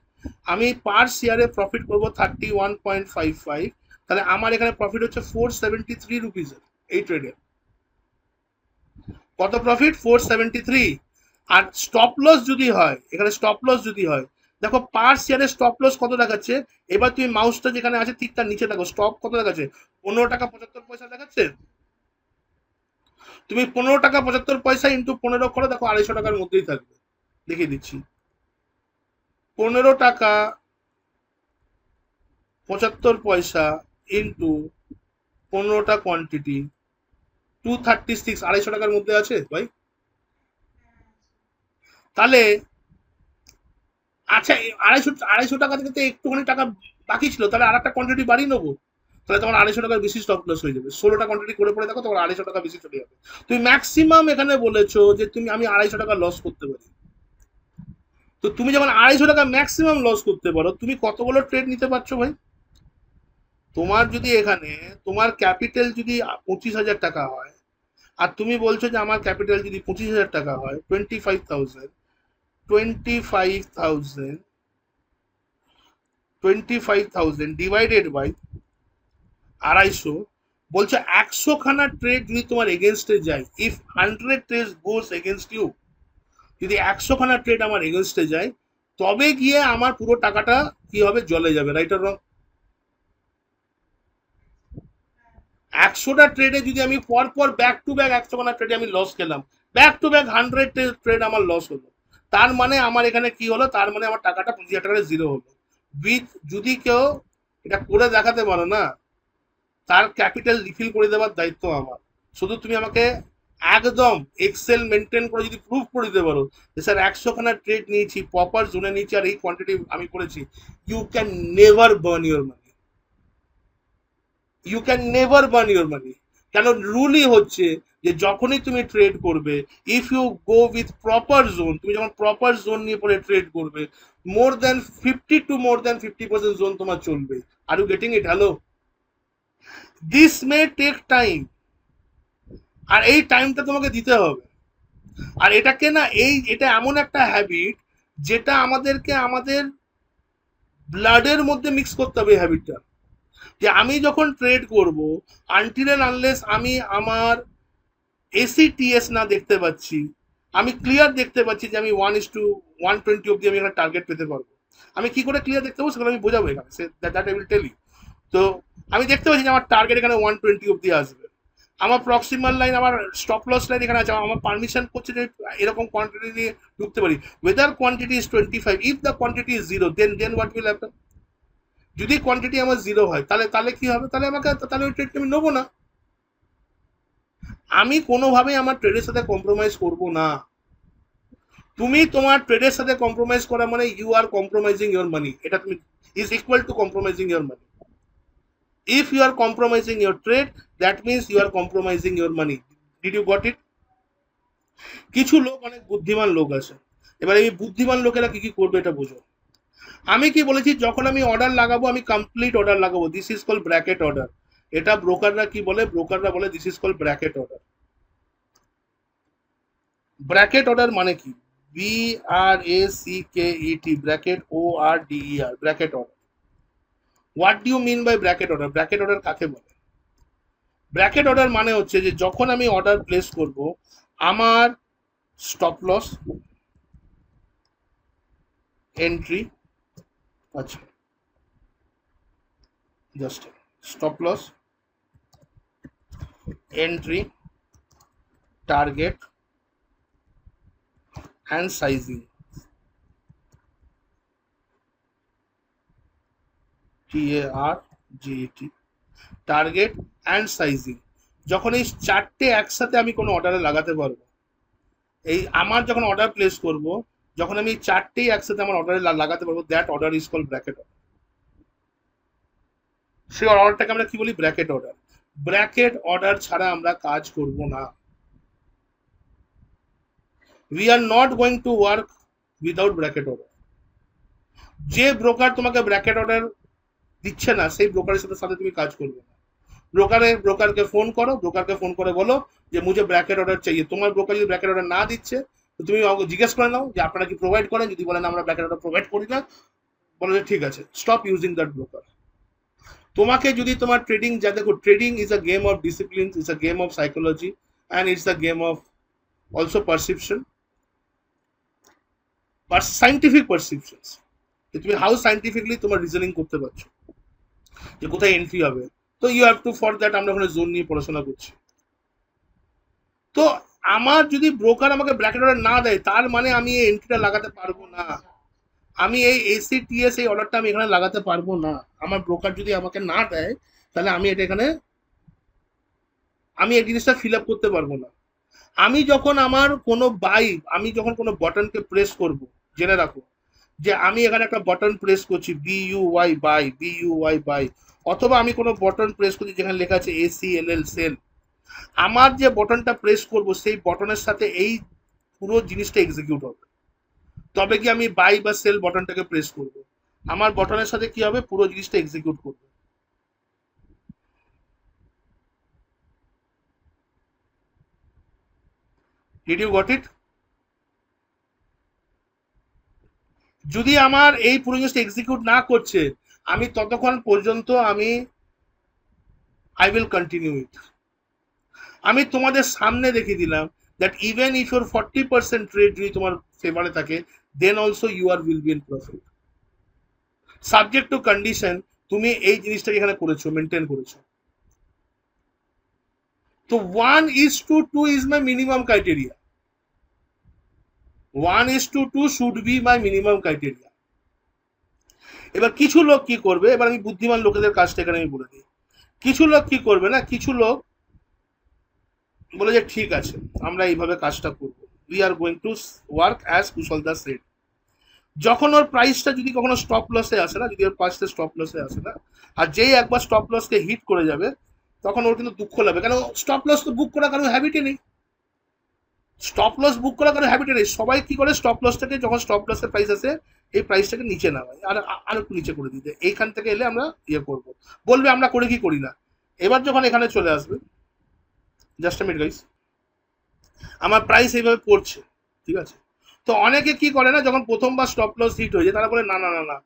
আমি পার শেয়ারে প্রফিট করবো 31.55, তাহলে আমার এখানে প্রফিট হচ্ছে 473 রুপিস এই ট্রেডে। কত প্রফিট, 473। আর স্টপ লস যদি হয়, এখানে স্টপ লস যদি হয়, দেখো পার শেয়ারে স্টপ লস কত দেখাচ্ছে, এবার তুমি মাউসটা যেখানে আছে ঠিক তার নিচে দেখো স্টপ কত দেখাচ্ছে, 15 টাকা 75 পয়সা দেখাচ্ছে। তুমি 15 টাকা 75 পয়সা ইন্টু 15 করে দেখো 250 টাকার মধ্যেই থাকবে, দেখিয়ে দিচ্ছি। 15 টাকা 75 পয়সা ইন্টু 15টা কোয়ান্টিটি, 236, 250 টাকার মধ্যে আছে ভাই। তাহলে আচ্ছা, 250 টাকা থেকে তো একটুখানি টাকা বাকি ছিল, তাহলে আর একটা কোয়ান্টিটি বাড়িয়ে নেবো, তাহলে তোমার 250 টাকার বেশি স্টপ লস হয়ে যাবে, 16টা কোয়ান্টিটি করে পড়ে দেখো তোমার 250 টাকা বেশি চলে যাবে। তুমি ম্যাক্সিমাম এখানে বলেছো যে আমি 250 টাকা লস করতে পারি, তো তুমি যখন 250 টাকা ম্যাক্সিমাম লস করতে পারো, তুমি কতগুলো ট্রেড নিতে পারছো ভাই। তোমার যদি এখানে তোমার ক্যাপিটাল যদি 25,000 টাকা হয়, আর তুমি বলছো যে আমার ক্যাপিটাল যদি 25,000 টাকা হয়, 25,000 ডিভাইডেড বাই 250, বলছে 100 খানা ট্রেড যদি তোমার এগেনস্টে যায়, if 100 trade goes against you, যদি 100 খানা ট্রেড আমার এগেনস্টে যায়, তবে গিয়ে আমার পুরো টাকাটা কি হবে, জলে যাবে, রাইট আর রং। 100টা ট্রেডে যদি আমি পর পর ব্যাক টু ব্যাক 100খানা ট্রেডে আমি লস খেলাম, ব্যাক টু ব্যাক 100 ট্রেড আমার লস হলো, তার মানে আমার এখানে কি হলো, তার মানে আমার টাকাটা 25,000 টাকা জিরো হলো। উইথ, যদি কেউ এটা করে দেখাতে পারো না, তার ক্যাপিটাল রিফিল করে দেওয়ার দায়িত্ব আমার। শুধু তুমি আমাকে একদম এক্সেল মেনটেন করে যদি প্রুফ করে দিতে পারো যে স্যার 100খানা ট্রেড নিয়েছি, প্রপার জোনে নিয়েছি, আর এই কোয়ান্টিটি আমি করেছি, you can never burn your money, you can never burn your money. কেন, রুলই হচ্ছে যে যখনই তুমি ট্রেড করবে, if you go with proper zone, তুমি যখন প্রপার জোন নিয়ে পরে ট্রেড করবে, more than 50% জোন তোমার চলবে। Are you getting it, hello. This may take time, আর এই টাইমটা তোমাকে দিতে হবে। আর এটাকে না, এটা এমন একটা হ্যাবিট যেটা আমাদেরকে আমাদের ব্লাডের মধ্যে মিক্স করতে হবে, হ্যাবিটটা, যে আমি যখন ট্রেড করব, আনটিল এন্ড আনলেস আমি আমার এসিটিএস না দেখতে পাচ্ছি, আমি ক্লিয়ার দেখতে পাচ্ছি যে আমি 1:120 অব্দি আমি এখানে টার্গেট পেতে পারবো। আমি কি করে ক্লিয়ার দেখতে পাবো সেগুলো আমি বোঝাবো এখানে, that I will tell you. তো আমি দেখতে পাচ্ছি যে আমার টার্গেট এখানে 120 অব্দি আসবে। আমার প্রক্সিমাল লাইন, আমার স্টপ লস লাইন এখানে আছে, আমার পারমিশন করছে যে এরকম কোয়ান্টিটি নিয়ে ঢুকতে পারি। Whether quantity is 25, if the quantity is zero, then what will happen? যদি কোয়ান্টিটি আমার জিরো হয় তাহলে তাহলে কি হবে? তাহলে ওই ট্রেডটা আমি নেবো না। আমি কোনোভাবেই আমার ট্রেডের সাথে কম্প্রোমাইজ করব না। তুমি তোমার ট্রেডের সাথে কম্প্রোমাইজ করা মানে you are compromising your money, এটা তুমি is equal to compromising your money. If you are compromising your trade, that means you are compromising your money. Did you got it? কিছু লোক, অনেক বুদ্ধিমান লোক আছে, এবার এই বুদ্ধিমান লোকেরা কি কি করবে এটা বুঝো। আমি কি বলেছি, যখন আমি অর্ডার লাগাবো আমি কমপ্লিট অর্ডার লাগাবো, this is call bracket order. এটা ব্রোকাররা কি বলে? ব্রোকাররা বলে this is call bracket order. Bracket order মানে কি? BRACKET, bracket ORDER, bracket order. What do you mean by bracket order? Bracket order কাকে বলে? ব্র্যাকেট অর্ডার মানে হচ্ছে যে যখন আমি অর্ডার প্লেস করব, আমার স্টপ লস, এন্ট্রি, আচ্ছা just stop loss, entry, target and sizing, TARGET, target and sizing. যখন এই চারটে একসাথে আমি কোনো অর্ডারে লাগাতে পারবো, এই আমার যখন অর্ডার প্লেস করব, যখন আমি এই চারটেই একসাথে আমার অর্ডারে লাগাতে পারবো, that order is call bracket order. সেই অর্ডারটাকে আমরা কি বলি? Bracket order. ব্র্যাকেট অর্ডার ছাড়া আমরা কাজ করব না। We are not going to work without bracket order. যে ব্রোকার তোমাকে ব্র্যাকেট অর্ডার দিচ্ছে না, সেই ব্রোকারের সাথে সাথে তুমি কাজ করবে না। ব্রোকারকে ফোন করো, ব্রোকারকে ফোন করে বলো যে মুঝে ব্র্যাকেট অর্ডার চাইয়ে। তোমার ব্রোকার যদি ব্র্যাকেট অর্ডার না দিচ্ছে, তো তুমি জিজ্ঞেস করে নাও যে আপনারা কি প্রোভাইড করেন। যদি বলেন আমরা ব্র্যাকেট অর্ডার প্রোভাইড করি না, বলো যে ঠিক আছে, স্টপ ইউজিং দ্যাট ব্রোকার। তোমাকে যদি তোমার ট্রেডিং, যা দেখো, trading is a game of discipline, is a game of psychology, and it's a game of also perception, but scientific perception. তুমি হাউ সাইন্টিফিকলি তোমার রিজনিং করতে পারছো যে কোথায় এন্ট্রি হবে। তো you have to, for that আমরা ওখানে জোন নিয়ে পড়াশোনা করছি। তো আমার যদি ব্রোকার আমাকে ব্র্যাকেট অর্ডার না দেয়, তার মানে আমি এই এন্ট্রিটা লাগাতে পারবো না। আমি এই ACTS এই অর্ডারটা আমি এখানে লাগাতে পারবো না। আমার ব্রোকার যদি আমাকে না দেয়, তাহলে আমি এটা এখানে, আমি এই জিনিসটা ফিল আপ করতে পারবো না। আমি যখন আমার কোনো বাই, আমি যখন কোনো বাটনকে প্রেস করব, জেনে রাখো যে আমি এখানে একটা বাটন প্রেস করছি, BUY বাই, BUY বাই, অথবা আমি কোনো বাটন প্রেস করছি যেখানে লেখা আছে ACLL সেল। আমার যে বটনটা প্রেস করব, সেই বটনের সাথে এই পুরো জিনিসটা এক্সিকিউট হবে। তবে কি আমি বাই বা সেল বটনটাকে প্রেস করব, আমার বটনের সাথে কি হবে? পুরো জিনিসটা এক্সিকিউট করবে। Did you got it? যদি আমার এই পুরো জিনিসটা এক্সিকিউট না করছে, আমি ততক্ষণ পর্যন্ত আমি আই উইল কন্টিনিউ ইট। আমি তোমাদের সামনে দেখিয়ে দিলাম that even if your 40% trade যদি তোমার ফেভারে থাকে, then also you are will be in profit, subject to condition তুমি এই জিনিসটাকে এখানে করেছো, মেনটেন করেছো। তো 1:2 is my minimum criteria. 1:2 should be my minimum criteria. এবার কিছু লোক কি করবে, এবার আমি বুদ্ধিমান লোকেদের কাজটা এখানে আমি বলে দিই। কিছু লোক কি করবে না, কিছু লোক বলে যে ঠিক আছে, আমরা এইভাবে কাজটা করবো, we are going to work as Kushal Das said. যখন ওর প্রাইসটা যদি কখনো স্টপ লসে আসে না, যদি ওর প্রাইসটা স্টপ লসে আসে না, আর যেই একবার স্টপ লসকে হিট করে যাবে, তখন ওর কিন্তু দুঃখ লাগবে, কেন স্টপ লস তো বুক করা কারো হ্যাবিটই নেই। স্টপ লস বুক করা কারো হ্যাবিটে নেই। সবাই কি করে, স্টপ লসটাকে যখন স্টপ লসের প্রাইস আসে, এই প্রাইসটাকে নিচে নামায়, আর একটু নিচে করে দিতে, এইখান থেকে এলে আমরা ইয়ে করবো, বলবে আমরা করে কি করি না। এবার যখন এখানে চলে আসবে, জাস্ট মিনিট গাইস, আমার প্রাইস এইভাবে পড়ছে, ঠিক আছে। তো অনেকে কি করে না, যখন প্রথমবার স্টপ লস হিট হয়ে যায়, তারা বলে না না না না,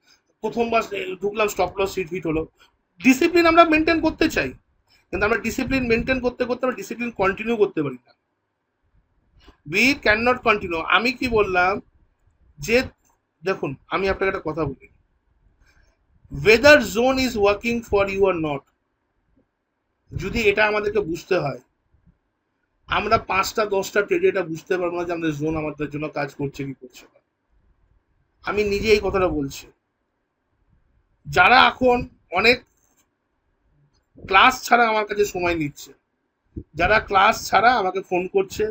প্রথমবার ঢুকলাম স্টপ লস হিট হিট হলো। ডিসিপ্লিন আমরা মেনটেন করতে চাই, কিন্তু আমরা ডিসিপ্লিন মেনটেন করতে করতে আমরা ডিসিপ্লিন কন্টিনিউ করতে পারি না। We can not continue. আমি কি বললাম যে দেখুন আমি আপনাকে একটা কথা বলি, whether zone is working for you or not, যদি এটা আমাদেরকে বুঝতে হয়, আমরা 5টা 10টা ট্রেডে এটা বুঝতে পারবো না যে আমাদের জোন আমাদের জন্য কাজ করছে কি করছে না। আমি নিজে এই কথাটা বলছি, যারা এখন অনেক ক্লাস ছাড়া আমার কাছে সময় নিচ্ছে, যারা ক্লাস ছাড়া আমাকে ফোন করছে,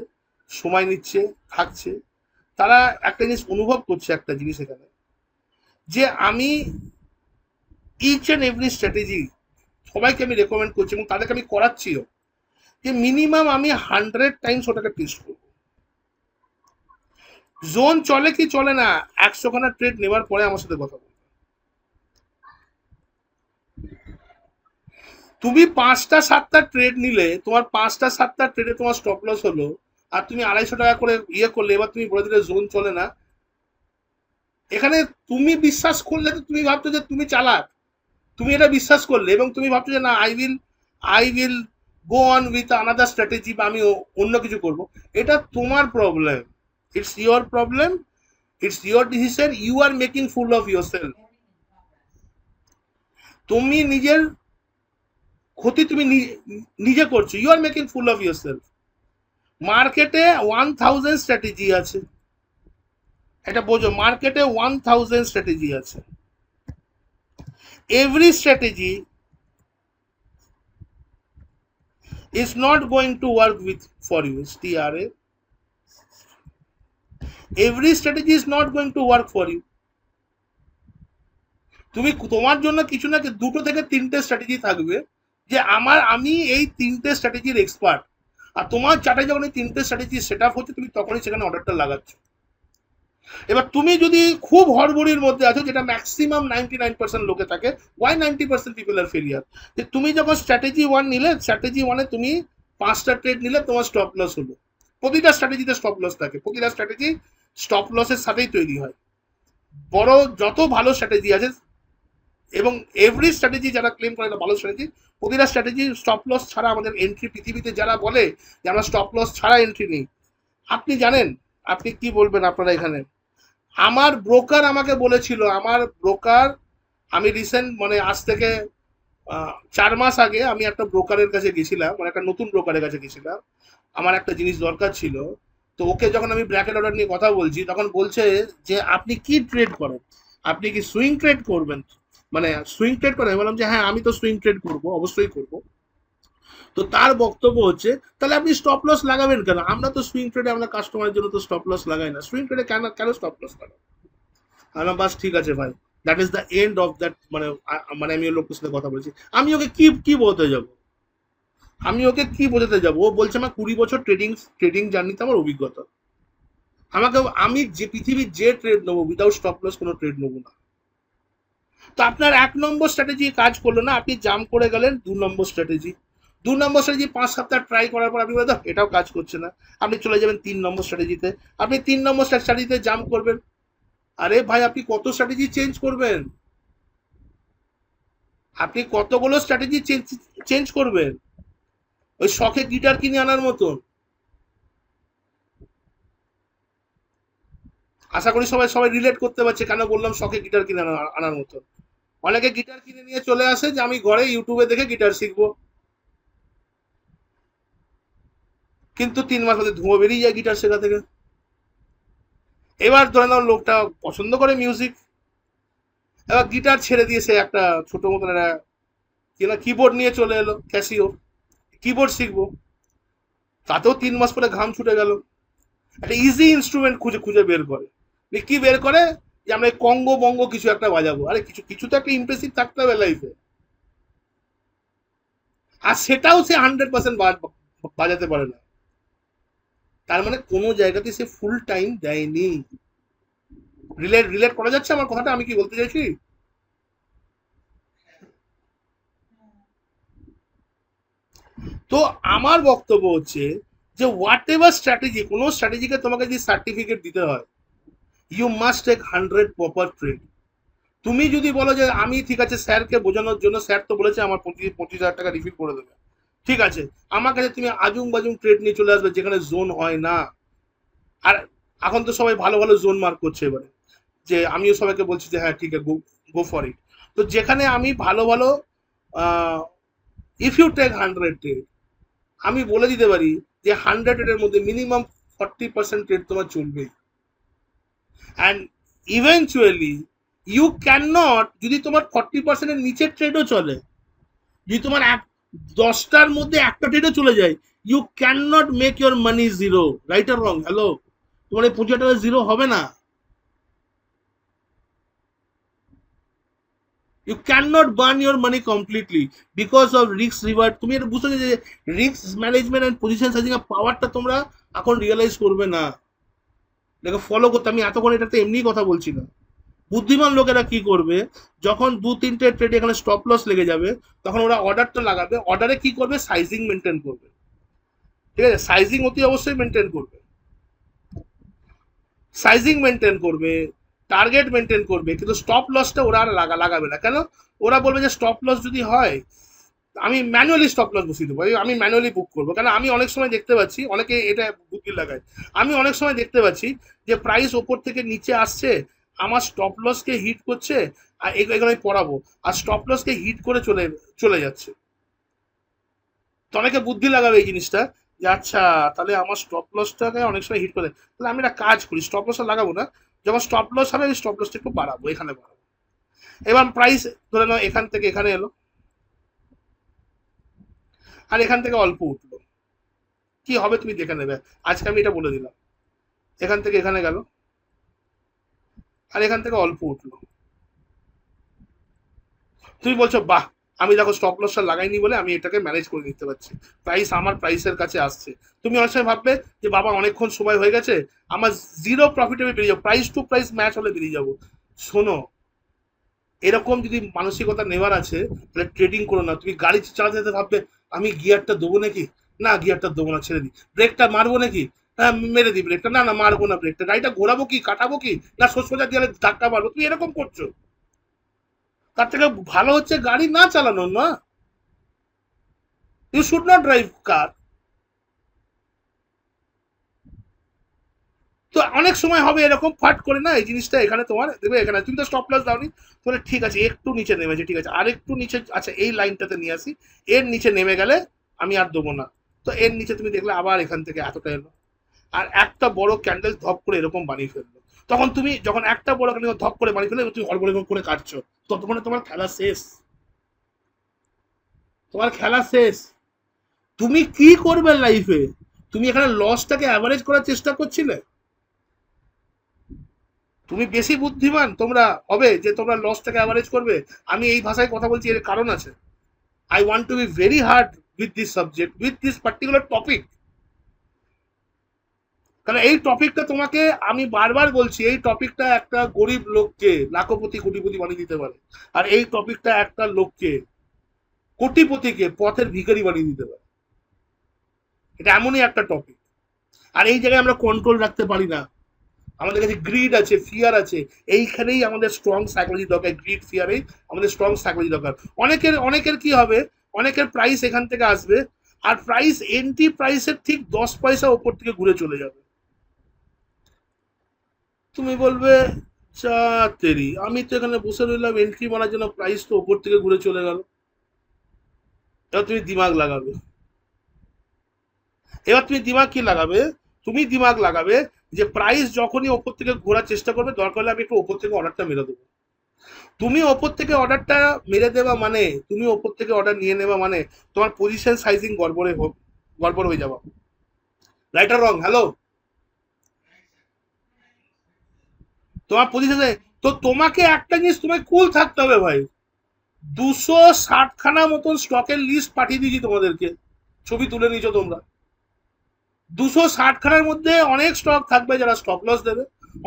সময় নিচ্ছে, থাকছে, তারা একটা জিনিস অনুভব করছে, একটা জিনিস এখানে, যে আমি ইচ অ্যান্ড এভরি স্ট্র্যাটেজি সবাইকে আমি রেকমেন্ড করছি এবং তাদেরকে আমি করাচ্ছিও, যে মিনিমাম আমি 100 টাইমস ওটাকে টেস্ট করবো। জোন চলে কি চলে না, 100খানা ট্রেড নেওয়ার পরে আমার সাথে কথা বলবো। তুমি 5টা 7টা ট্রেড নিলে, তোমার 5টা 7টা ট্রেডে তোমার স্টপ লস হলো, আর তুমি 250 টাকা করে ইয়ে করলে, এবার তুমি বলে দিলে জোন চলে না। এখানে তুমি বিশ্বাস করলে তো তুমি ভাবছো যে তুমি চালাক, তুমি এটা বিশ্বাস করলে এবং তুমি ভাবছো যে না I will go on with another strategy, বা আমি অন্য কিছু করব। এটা তোমার problem, it's your problem, it's your decision, you are making fool of yourself. তুমি নিজের ক্ষতি তুমি নিজে করছো, you are making fool of yourself. মার্কেটে 1000 স্ট্র্যাটেজি আছে, এটা বোঝো, মার্কেটে 1000 স্ট্র্যাটেজি আছে। Every strategy is not going to work with for you, STRA. Every strategy is not going to work for you. তুমি তোমার জন্য কিছু না 2 থেকে 3টে স্ট্র্যাটেজি থাকবে, যে আমি এই 3টে স্ট্র্যাটেজির এক্সপার্ট, আর তোমার চাটাই যখন এই 3টে স্ট্র্যাটেজি সেট আপ হচ্ছে, তুমি তখনই সেখানে অর্ডারটা লাগাচ্ছ। এবার তুমি যদি খুব হড়বড়ির মধ্যে আছো, যেটা ম্যাক্সিমাম 99% লোকে থাকে, ওয়াই 90% পিপল আর ফেলিয়ার, যে তুমি যখন স্ট্র্যাটেজি 1 নিলে, স্ট্র্যাটেজি 1-এ তুমি 5টা ট্রেড নিলে, তোমার স্টপ লস হলো। প্রতিটা স্ট্র্যাটেজিতে স্টপ লস থাকে, প্রতিটা স্ট্র্যাটেজি স্টপ লসের সাথেই তৈরি হয়। বড় যত ভালো স্ট্র্যাটেজি আছে, এবং এভরি স্ট্র্যাটেজি যারা ক্লেম করে এটা ভালো স্ট্র্যাটেজি, প্রতিটা স্ট্র্যাটেজি স্টপ লস ছাড়া আমাদের এন্ট্রি, পৃথিবীতে যারা বলে যে আমরা স্টপ লস ছাড়া এন্ট্রি নিই, আপনি জানেন, আপনি কি বলবেন আপনারা এখানে? আমার ব্রোকার আমাকে বলেছিল, আমার ব্রোকার, আমি রিসেন্ট মানে আজ থেকে 4 মাস আগে আমি একটা ব্রোকারের কাছে গেছিলাম, মানে একটা নতুন ব্রোকারের কাছে গেছিলাম, আমার একটা জিনিস দরকার ছিল। তো ওকে যখন আমি ব্র্যাকেট অর্ডার নিয়ে কথা বলছি, তখন বলছে যে আপনি কি ট্রেড করেন, আপনি কি সুইং ট্রেড করবেন, মানে সুইং ট্রেড করেন? আমি বললাম যে হ্যাঁ, আমি তো সুইং ট্রেড করবো, অবশ্যই করবো। তো তার বক্তব্য হচ্ছে, তাহলে আপনি স্টপ লস লাগাবেন কেন? আমরা তো সুইং ট্রেডে, আমরা কাস্টমারের জন্য তো স্টপ লস লাগাই না, সুইং ট্রেডে কেন কেন স্টপ লস লাগাবো? আমি বাস ঠিক আছে ভাই, that is the end of that, মানে মানে আমি ওই লোকের সাথে কথা বলেছি, আমি ওকে কি কি বলতে যাব, আমি ওকে কি বোঝাতে যাবো? ও বলছে আমার 20 বছর ট্রেডিং ট্রেডিং জার্নিতে আমার অভিজ্ঞতা, আমাকে, আমি যে পৃথিবীর যে ট্রেড নেবো উইদাউট স্টপ লস কোনো ট্রেড নেবো না। তো আপনার 1 নম্বর স্ট্র্যাটেজি কাজ করলো না, আপনি জাম্প করে গেলেন 2 নম্বর স্ট্র্যাটেজি, 2 নম্বর স্ট্র্যাটেজি 5 সপ্তাহ ট্রাই করার পর আপনি বলেন এটাও কাজ করছে না, আপনি চলে যাবেন 3 নম্বর স্ট্র্যাটেজিতে, আপনি 3 নম্বর স্ট্র্যাটেজিতে জাম্প করবেন। আরে ভাই, আপনি কত স্ট্র্যাটেজি চেঞ্জ করবেন? আপনি কতগুলো স্ট্র্যাটেজি চেঞ্জ করবেন? ওই শখে গিটার কিনে আনার মতন? আশা করি সবাই সবাই রিলেট করতে পারছে কেন বললাম শখে গিটার কিনে আনার মতন। অনেকে গিটার কিনে নিয়ে চলে আসে যে আমি ঘরে ইউটিউবে দেখে গিটার শিখবো, কিন্তু 3 মাস মধ্যে ধুঁয়ো বেরিয়ে যায় গিটার শেখা থেকে। এবার ধরে নাও লোকটা পছন্দ করে মিউজিক, এবার গিটার ছেড়ে দিয়ে সে একটা ছোট মতন একটা কিবোর্ড নিয়ে চলে এলো, ক্যাসিও, কিবোর্ড শিখবো। তাতেও 3 মাস পরে ঘাম ছুটে গেল। একটা ইজি ইনস্ট্রুমেন্ট খুঁজে খুঁজে বের করে, কি বের করে, যে আমরা কঙ্গো বঙ্গ কিছু একটা বাজাবো। আরে কিছু কিছু তো একটা ইমপ্রেসিভ থাকতে হবে লাইফে, আর সেটাও সে 100% বাজাতে পারে না। তার মানে কোনো জায়গাতে সে ফুল টাইম দেয়নি। রিলেট রিলেট করা যাচ্ছে আমার কথাটা, আমি কি বলতে চাইছি? তো আমার বক্তব্য হচ্ছে যে হোয়াট এভার স্ট্র্যাটেজি, কোনো স্ট্র্যাটেজিকে তোমাকে যদি সার্টিফিকেট দিতে হয়, you must take 100 proper trade. তুমি যদি বলো যে আমি ঠিক আছে স্যারকে বোঝানোর জন্য, স্যার তো বলেছে আমার 25,000 টাকা রিফিল করে দেবে, ঠিক আছে, আমার কাছে তুমি আজুং বাজুং ট্রেড নিয়ে চলে আসবে যেখানে জোন হয় না, আর এখন তো সবাই ভালো ভালো জোন মার্ক করছে এবারে, যে আমিও সবাইকে বলছি যে হ্যাঁ ঠিক আছে, গো গো ফর ইট। তো যেখানে আমি ভালো ভালো, ইফ ইউ টেক 100 ট্রেড, আমি বলে দিতে পারি যে 100 ট্রেডের মধ্যে মিনিমাম 40% ট্রেড তোমার চলবেই। And eventually you can not, যদি তোমার 40%-এর নিচের ট্রেডও চলে, যদি তোমার 10টার মধ্যে একটা ট্রেডও চলে যায়, you can not make your money zero. Right or wrong? Hello, তোমার এই 25 টাকা জিরো হবে না। You can not burn your money completely because of risk reward. তুমি এটা বুঝতে যে risk management and position sizing এর পাওয়ারটা তোমরা এখন রিয়েলাইজ করবে না। দেখো ফলো করতে, আমি এতক্ষণ এটাতে এমনি কথা বলছি না। বুদ্ধিমান লোকেরা কি করবে, যখন 2-3টে ট্রেড এখানে স্টপ লস লেগে যাবে, তখন ওরা অর্ডারটা লাগাবে, অর্ডারে কি করবে, সাইজিং মেনটেন করবে। ঠিক আছে, সাইজিং অতি অবশ্যই মেনটেন করবে, সাইজিং মেনটেন করবে, টার্গেট মেনটেন করবে, কিন্তু স্টপ লসটা ওরা আর লাগাবে না। কেন? ওরা বলবে যে স্টপ লস যদি হয়, আমি ম্যানুয়ালি স্টপ লস বসিয়ে দেবো, আমি ম্যানুয়ালি বুক করবো। কারণ আমি অনেক সময় দেখতে পাচ্ছি, অনেকে এটা বুদ্ধি লাগায়, আমি অনেক সময় দেখতে পাচ্ছি যে প্রাইস ওপর থেকে নিচে আসছে, আমার স্টপ লসকে হিট করছে, আর এগুলো আমি পড়াবো, আর স্টপ লসকে হিট করে চলে চলে যাচ্ছে। তো অনেকে বুদ্ধি লাগাবে এই জিনিসটা, যে আচ্ছা তাহলে আমার স্টপ লসটাকে অনেক সময় হিট করে, তাহলে আমি একটা কাজ করি, স্টপ লসটা লাগাবো না, যখন স্টপ লস হবে আমি স্টপ লসটা একটু বাড়াবো, এখানে বাড়াবো। এবার প্রাইস ধরে নাও এখান থেকে এখানে এলো, আর এখান থেকে অল্প উঠলো, কি হবে তুমি দেখে নেবে। আজকে আমি এটা বলে দিলাম, এখান থেকে এখানে গেল, আর এখান থেকে অল্প উঠলো, তুমি বলছো বাহ, আমি দেখো স্টপ লসটা লাগাইনি বলে আমি এটাকে ম্যানেজ করে নিতে পারছি, প্রাইস আমার প্রাইসের কাছে আসছে। তুমি অনেক সময় ভাববে যে বাবা অনেকক্ষণ সময় হয়ে গেছে, আমার জিরো প্রফিটে আমি বেরিয়ে যাবো, প্রাইস টু প্রাইস ম্যাচ হলে বেরিয়ে যাবো। শোনো, এরকম যদি মানসিকতা নেওয়ার আছে, তাহলে ট্রেডিং করো না। তুমি গাড়ি চালাতে যেতে ভাববে আমি গিয়ারটা দেবো নাকি, না গিয়ারটা দেবো না, ছেড়ে দিই। ব্রেকটা মারবো নাকি, হ্যাঁ মেরে দিই ব্রেকটা, না না মারবো না ব্রেকটা, গাড়িটা ঘোরাবো কি কাটাবো কি, না সোজা দিয়ে ধাক্কা মারবো, তুমি এরকম করছো। তার থেকে ভালো হচ্ছে গাড়ি না চালানো না। You should not drive car. তো অনেক সময় হবে এরকম ফাট করে, না এই জিনিসটা এখানে তোমার দেখবে, এখানে তুমি তো স্টপ লস দাওনি, তাহলে ঠিক আছে একটু নিচে নেমেছে, ঠিক আছে আর একটু নিচে, আচ্ছা এই লাইনটাতে নিয়ে আসি, এর নিচে নেমে গেলে আমি আর দেবো না। তো এর নিচে তুমি দেখলে আবার এখান থেকে এতটা এলো, আর একটা বড় ক্যান্ডেল ধপ করে এরকম বানিয়ে ফেললো, তখন তুমি যখন একটা বড় ক্যান্ডেল ধপ করে বানিয়ে ফেলে তুমি হড়বড় করে কাটছো, ততক্ষণে তোমার খেলা শেষ, তোমার খেলা শেষ। তুমি কি করবে লাইফে? তুমি এখানে লসটাকে অ্যাভারেজ করার চেষ্টা করছিলে। তুমি বেশি বুদ্ধিমান তোমরা হবে যে তোমরা লসটাকে অ্যাভারেজ করবে। আমি এই ভাষায় কথা বলছি, এর কারণ আছে। I want two be very hard with this subject, with this particular topic. কারণ এই টপিকটা তোমাকে, আমি বারবার বলছি, এই টপিকটা একটা গরিব লোককে লাখপতি কোটিপতি বানিয়ে দিতে পারে, আর এই টপিকটা একটা লোককে, কোটিপতিকে পথের ভিখারি বানিয়ে দিতে পারে। এটা এমনই একটা টপিক। আর এই জায়গায় আমরা কন্ট্রোল রাখতে পারি না, আমাদের কাছে গ্রিড আছে, ফিয়ার আছে, এইখানেই আমাদের স্ট্রং সাইকোলজি দরকার, গ্রিড ফিয়ারেই আমাদের স্ট্রং সাইকোলজি দরকার। অনেকের অনেকের কি হবে, অনেকের প্রাইস এখান থেকে আসবে, আর প্রাইস এন্ট্রি প্রাইসের ঠিক 10 পয়সা ওপর থেকে ঘুরে চলে যাবে। তুমি বলবে চা তেরি, আমি তো এখানে বসে রইলাম এন্ট্রি মারার জন্য, প্রাইস তো ওপর থেকে ঘুরে চলে গেল। এবার তুমি দিমাগ লাগাবে, এবার তুমি দিমাগ কি লাগাবে, তুমি দিমাগ লাগাবে যে প্রাইস যখনই ওপর থেকে ঘোরার চেষ্টা করবে, দরকার হলে আমি একটু ওপর থেকে অর্ডারটা মেরে দেবো। তুমি ওপর থেকে অর্ডারটা মেরে দেওয়া মানে, তুমি ওপর থেকে অর্ডার নিয়ে নেওয়া মানে তোমার পজিশন সাইজিং গড়বড় হয়ে যাওয়া। Right or wrong? হ্যালো, তোমার পজিশনে, তো তোমাকে একটা জিনিস, তোমায় কুল থাকতে হবে ভাই। 260 খানা মতন স্টকের লিস্ট পাঠিয়ে দিয়েছি তোমাদেরকে, ছবি তুলে নিয়েছো তোমরা। 260 খানার মধ্যে অনেক স্টক থাকবে যারা স্টপ লস দেবে,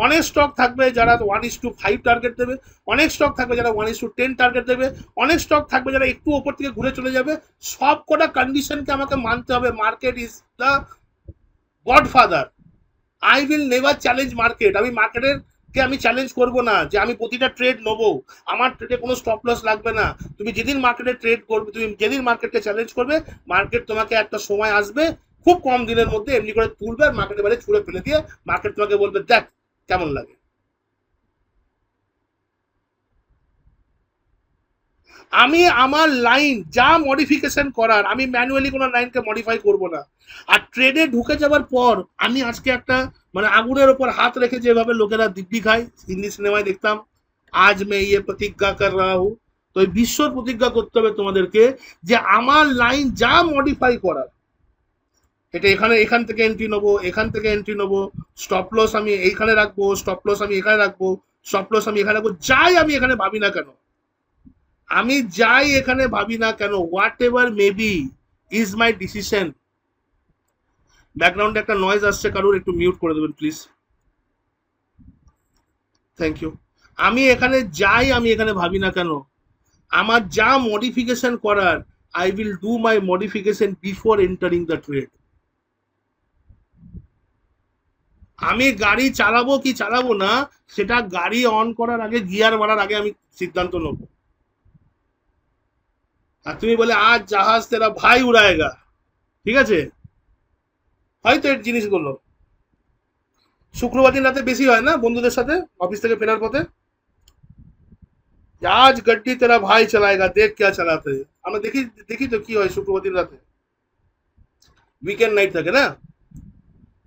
অনেক স্টক থাকবে যারা 1:5 টার্গেট দেবে, অনেক স্টক থাকবে যারা 1:10 টার্গেট দেবে, অনেক স্টক থাকবে যারা একটু ওপর থেকে ঘুরে চলে যাবে। সব কটা কন্ডিশনকে আমাকে মানতে হবে। Market is the godfather. I will never challenge market. আমি মার্কেটের কে আমি চ্যালেঞ্জ করব না যে আমি প্রতিটা ট্রেড নেবো, আমার ট্রেডে কোনো স্টপ লস লাগবে না। তুমি যেদিন মার্কেটে ট্রেড করবে, তুমি যেদিন মার্কেটকে চ্যালেঞ্জ করবে, মার্কেট তোমাকে একটা সময় আসবে খুব কম দিনের মধ্যে এমনি করে তুলবে আর মার্কেটের বাইরে ছুঁড়ে ফেলে দিয়ে মার্কেট তোমাকে বলবে দেখ কেমন লাগে। আমি আমার লাইন যা মডিফিকেশন করার, আমি ম্যানুয়ালি কোনো লাইনকে মডিফাই করব না। আর ট্রেডে ঢুকে যাওয়ার পর আমি আজকে একটা মানে আগুনের ওপর হাত রেখে যেভাবে লোকেরা দিব্যি খায় হিন্দি সিনেমায় দেখতাম, আজ মে ইয়ে প্রতিজ্ঞা কর রা হু, তো এই বিশ্বর প্রতিজ্ঞা করতে হবে তোমাদেরকে যে আমার লাইন যা মডিফাই করার, এটা এখানে এখান থেকে এন্ট্রি নেবো, এখান থেকে এন্ট্রি নেবো, স্টপ লস আমি এইখানে রাখবো, স্টপ লস আমি এখানে রাখবো, স্টপ লস আমি এখানে রাখবো, যাই আমি এখানে ভাবি না কেন, আমি যাই এখানে ভাবি না কেন, what ever maybe is my decision. ব্যাকগ্রাউন্ডে একটা নয়েজ আসছে কারোর, একটু মিউট করে দেবেন প্লিজ, থ্যাংক ইউ। আমি এখানে যাই আমি এখানে ভাবি না কেন, আমার যা মডিফিকেশন করার, I will do my modification before entering the trade. আমি গাড়ি চালাবো কি চালাবো না সেটা গাড়ি অন করার আগে, গিয়ার মারার আগে আমি সিদ্ধান্ত নেবো। আর তুমি বলে আজ জাহাজ তেরা ভাই উড়ায়েগা, ঠিক আছে, হয়তো এই জিনিসগুলো শুক্রবার দিন রাতে বেশি হয় না বন্ধুদের সাথে অফিস থেকে ফেরার পথে, যে আজ গাড়ি তেরা ভাই চালায়েগা দেখ কে চালাতে। আমরা দেখি দেখি তো কি হয় শুক্রবার দিন রাতে, উইকেন্ড নাইট থাকে না।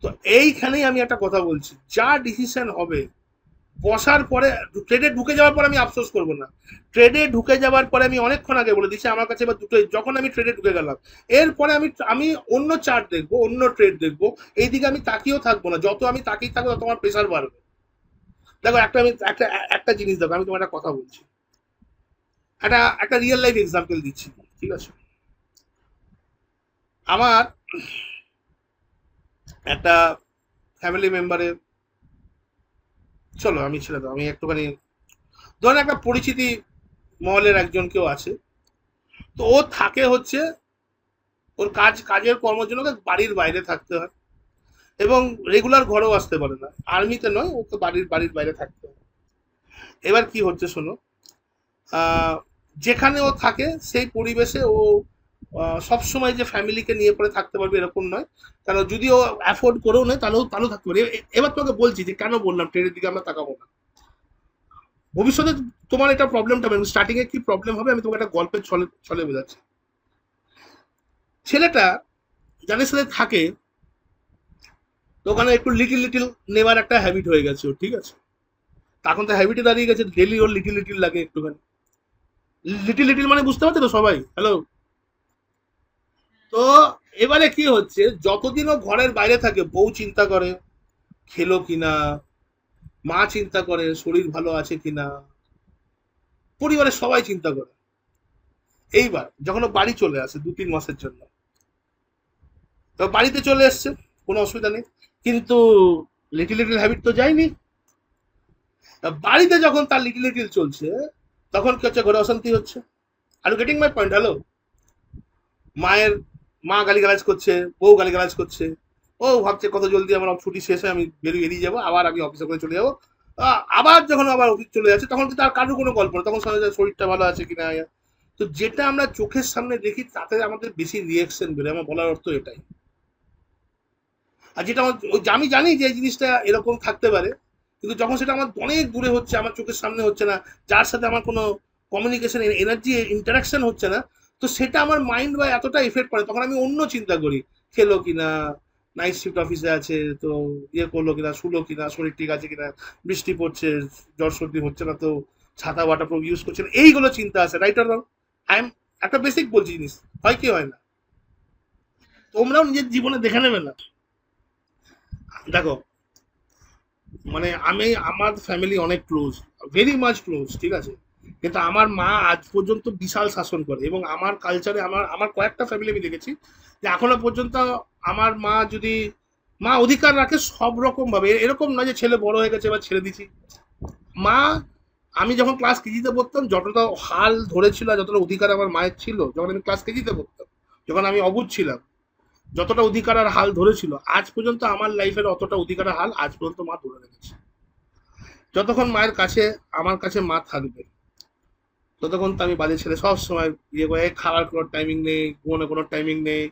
তো এইখানেই আমি একটা কথা বলছি, যা ডিসিশন হবে বসার পরে, ট্রেডে ঢুকে যাওয়ার পর আমি আফসোস করবো না। ট্রেডে ঢুকে যাওয়ার পরে আমি অনেকক্ষণ আগে বলে দিচ্ছি আমার কাছে এবার দুটোই, যখন আমি ট্রেডে ঢুকে গেলাম এরপরে আমি আমি অন্য চার্ট দেখবো, অন্য ট্রেড দেখবো, এইদিকে আমি তাকিয়েও থাকবো না। যত আমি তাকিয়ে থাকবো তত আমার প্রেশার বাড়বে। দেখো একটা আমি একটা একটা জিনিস দেখো, আমি তোমার একটা কথা বলছি, একটা একটা রিয়েল লাইফ এক্সাম্পল দিচ্ছি, ঠিক আছে। আমার একটা ফ্যামিলি মেম্বারের, চলো আমি ছেড়ে দাও, আমি একটুখানি ধরেন একটা পরিচিতি মহলের একজন কেউ আছে, তো ও থাকে হচ্ছে, ওর কাজের কর্মের জন্য ওকে বাড়ির বাইরে থাকতে হয় এবং রেগুলার ঘরেও আসতে পারে না, আর্মিতে নয়, ওকে বাড়ির বাড়ির বাইরে থাকতে হয়। এবার কি হচ্ছে শোনো, আহ, যেখানে ও থাকে সেই পরিবেশে ও সবসময় যে ফ্যামিলিকে নিয়ে পরে থাকতে পারবে এরকম নয়, কারণ যদি ও অ্যাফোর্ড করেও নেয় তাহলেও তাহলেও থাকতে পারে। এবার তোমাকে বলছি যে কেন বললাম ট্রেনের দিকে আমরা তাকাবো না। ভবিষ্যতে তোমার এটা প্রবলেমটা হবে, স্টার্টিং এ কি প্রবলেম হবে আমি তোমাকে একটা গল্পের ছলে ছলে বোঝাচ্ছি। ছেলেটা যাদের সাথে থাকে, তো ওখানে একটু লিটিল লিটিল নেওয়ার একটা হ্যাবিট হয়ে গেছে ওর, ঠিক আছে। তখন তো হ্যাবিটে দাঁড়িয়ে গেছে ডেলি ওর লিটিল লিটিল লাগে একটুখানি। লিটিল লিটিল মানে বুঝতে পারছো তো সবাই, হ্যালো। তো এবারে কি হচ্ছে, যতদিন ও ঘরের বাইরে থাকে বউ চিন্তা করে খেলো কিনা, মা চিন্তা করে শরীর ভালো আছে কিনা, পরিবারের সবাই চিন্তা করে। এইবার যখন ও বাড়ি চলে আসে 2-3 মাসের জন্য, তো বাড়িতে চলে এসছে, কোনো অসুবিধা নেই, কিন্তু লিটিল লিটিল হ্যাবিট তো যায়নি। বাড়িতে যখন তার লিটিল লিটিল চলছে, তখন কি হচ্ছে, ঘরে অশান্তি হচ্ছে। Are getting my point, hello. মায়ের মা গালিগালাজ করছে, বউ গালিগালাজ করছে, ও ভাবছে কত জলদি আমার ছুটি শেষ হয় আমি বেরিয়ে বেরিয়ে যাবো, আবার আমি অফিসে করে চলে যাবো। আবার যখন আবার অফিস চলে যাচ্ছে তখন তো তার কারোর কোনো গল্প না, তখন শোনা যায় শরীরটা ভালো আছে কিনা। তো যেটা আমরা চোখের সামনে দেখি তাতে আমাদের বেশি রিয়েকশন বেরোয়, আমার বলার অর্থ এটাই। আর যেটা আমার আমি জানি যে এই জিনিসটা এরকম থাকতে পারে, কিন্তু যখন সেটা আমার অনেক দূরে হচ্ছে, আমার চোখের সামনে হচ্ছে না, যার সাথে আমার কোনো কমিউনিকেশন এনার্জি ইন্টারাকশন হচ্ছে না, তো সেটা আমার মাইন্ড বা এতটা এফেক্ট করে তখন আমি অন্য চিন্তা করি, খেলো কিনা, নাইট শিফট অফিসে আছে তো ইয়ে করলো কিনা, শুলো কিনা, শরীর ঠিক আছে কিনা, বৃষ্টি পড়ছে, জ্বর সর্দি হচ্ছে না তো, ছাতা ওয়াটার প্রুফ ইউজ করছে না, এইগুলো চিন্তা আছে, right or wrong. I am একটা বেসিক বলছি জিনিস, হয় কি হয় না, তোমরাও নিজের জীবনে দেখে নেবে না। দেখো, মানে আমি আমার ফ্যামিলি অনেক ক্লোজ, ভেরি মাচ ক্লোজ, ঠিক আছে, কিন্তু আমার মা আজ পর্যন্ত বিশাল শাসন করে এবং আমার কালচারে আমার আমার কয়েকটা ফ্যামিলি আমি দেখেছি যে এখনো পর্যন্ত আমার মা যদি, মা অধিকার রাখে সব রকম ভাবে, এরকম নয় যে ছেলে বড় হয়ে গেছে এবার ছেড়ে দিছি। মা, আমি যখন ক্লাস কেজিতে পড়তাম যতটা হাল ধরেছিল আর যতটা অধিকার আমার মায়ের ছিল, যখন আমি ক্লাস কেজিতে পড়তাম, যখন আমি অবুঝ ছিলাম, যতটা অধিকার আর হাল ধরেছিল আজ পর্যন্ত আমার লাইফের অতটা অধিকার আর হাল আজ পর্যন্ত মা ধরে রেখেছে। যতক্ষণ মায়ের কাছে, আমার কাছে মা থাকবে ততক্ষণ তো আমি বাজে ছেলে সব সময় ইয়ে করে, খাওয়ার কোনো টাইমিং নেই, ঘুমানোর কোনো টাইমিং নেই,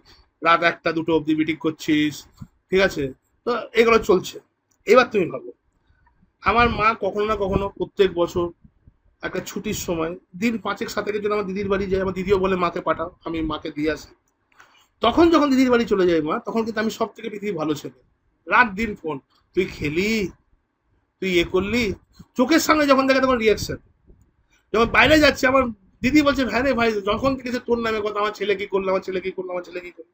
রাত 1টা 2টো অব্দি মিটিং করছিস, ঠিক আছে? তো এগুলো চলছে। এবার তুমি ভাবো, আমার মা কখনো না কখনো প্রত্যেক বছর একটা ছুটির সময় দিন 5-7 জন্য আমার দিদির বাড়ি যায়, আমার দিদিও বলে মাকে পাঠাও, আমি মাকে দিয়ে আসি। তখন যখন দিদির বাড়ি চলে যায় মা, তখন কিন্তু আমি সব থেকে পৃথিবীর ভালো ছেলে। রাত দিন ফোন, তুই খেলি, তুই করলি, চোখের সামনে যখন দেখে তখন রিয়াকশন। যখন বাইরে যাচ্ছে আমার দিদি বলছে, হ্যাঁ রে ভাই, যখন থেকে সে তোর নামে কথা, আমার ছেলে কি করলো, আমার ছেলে কি করলো, আমার ছেলে কি করলো,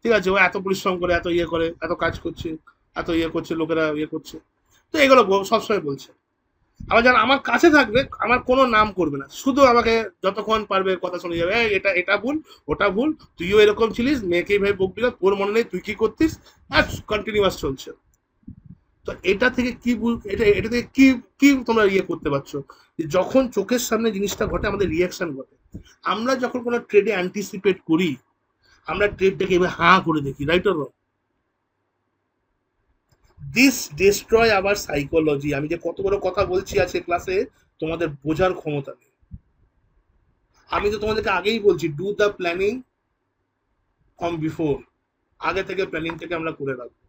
ঠিক আছে, ও এত পরিশ্রম করে, এত করে, এত কাজ করছে, এত করছে, লোকেরা করছে। তো এগুলো সবসময় বলছে। আবার যারা আমার কাছে থাকবে, আমার কোনো নাম করবে না, শুধু আমাকে যতক্ষণ পারবে কথা শুনে যাবে, "এই, এটা এটা ভুল, ওটা ভুল, তুইও এরকম ছিলিস, মেয়েকে এইভাবে বকবি না, তোর মনে নেই তুই কি করতিস।" আর কন্টিনিউয়াস চলছে। তো এটা থেকে কি এটা এটা থেকে কি কি তোমরা করতে পারছো, যে যখন চোখের সামনে জিনিসটা ঘটে আমাদের রিয়াকশন ঘটে। আমরা যখন কোনো ট্রেডে অ্যান্টিসিপেট করি, আমরা ট্রেডটাকে এবার হাঁ করে দেখি, right or wrong? This destroy our psychology. আমি যে কত বড় কথা বলছি আজকে ক্লাসে, তোমাদের বোঝার ক্ষমতা নেই। আমি তো তোমাদেরকে আগেই বলছি, do the planning from before. আগে থেকে প্ল্যানিং থেকে আমরা করে রাখবো।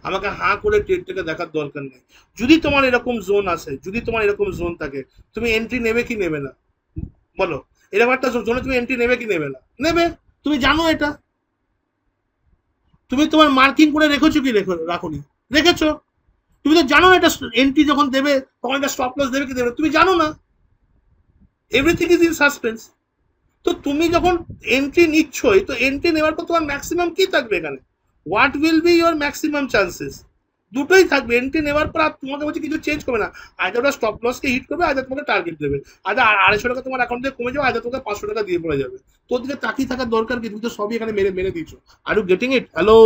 আমাকে হাঁ করে ট্রেডটাকে দেখার দরকার নেই। যদি তোমার এরকম জোন আসে, যদি তোমার এরকম জোন থাকে, তুমি এন্ট্রি নেবে কি নেবে না? বলো, এরকম একটা জোনে তুমি এন্ট্রি নেবে কি নেবে না? নেবে। তুমি জানো এটা, তুমি তোমার মার্কিং করে রেখেছো কি রাখোনি? রেখেছো। তুমি তো জানো এটা, এন্ট্রি যখন দেবে তখন একটা স্টপ লস দেবে কি দেবে তুমি জানো না। Everything is in suspense. তো তুমি যখন এন্ট্রি নিচ্ছই, তো এন্ট্রি নেওয়ার পর তোমার ম্যাক্সিমাম কি থাকবে এখানে? What will be your maximum chances? দুটোই থাকবে। এন্ট্রি নেওয়ার পর আর তোমাকে বলছে কিছু চেঞ্জ করবে না। আজ ওটা স্টপ লসকে হিট করবে, আজ তোমাকে টার্গেট দেবে। আজ 250 টাকা তোমার অ্যাকাউন্ট থেকে কমে যাবে, আজ তোমাকে 500 টাকা দিয়ে পড়ে যাবে। তোর দিকে তাকিয়ে থাকার দরকার কি? তুমি তো সবই এখানে মেরে মেরে দিচ্ছ। Are you getting it? Hello?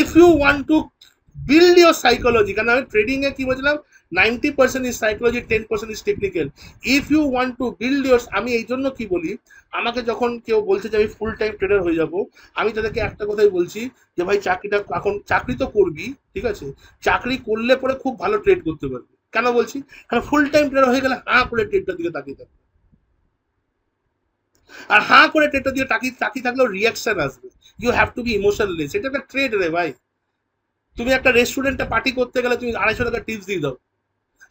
if you want to build your psychology, কারণ আমি ট্রেডিং এ কি বলছিলাম, 90% is psychology, 10% is technical. If you want to build your, আমি এই জন্য কি বলি, আমাকে যখন কেউ বলছে যে আমি ফুল টাইম ট্রেডার হয়ে যাব, আমি তাদেরকে একটা কথাই বলছি, যে ভাই চাকরিটা এখন, চাকরি তো করবি, ঠিক আছে, চাকরি করলে পরে খুব ভালো ট্রেড করতে পারবি। কেন বলছি? কারণ ফুল টাইম ট্রেডার হয়ে গেলে হাঁ করে ট্রেডটার দিকে তাকিয়ে থাকবে। আর হাঁ করে ট্রেডটার দিকে তাকিয়ে তাকিয়ে থাকলেও রিয়াকশন আসবে। You have to be emotionless. এটা একটা ট্রেড রে ভাই। তুমি একটা রেস্টুরেন্টে পার্টি করতে গেলে তুমি 250 টাকা টিপস দিয়ে দাও।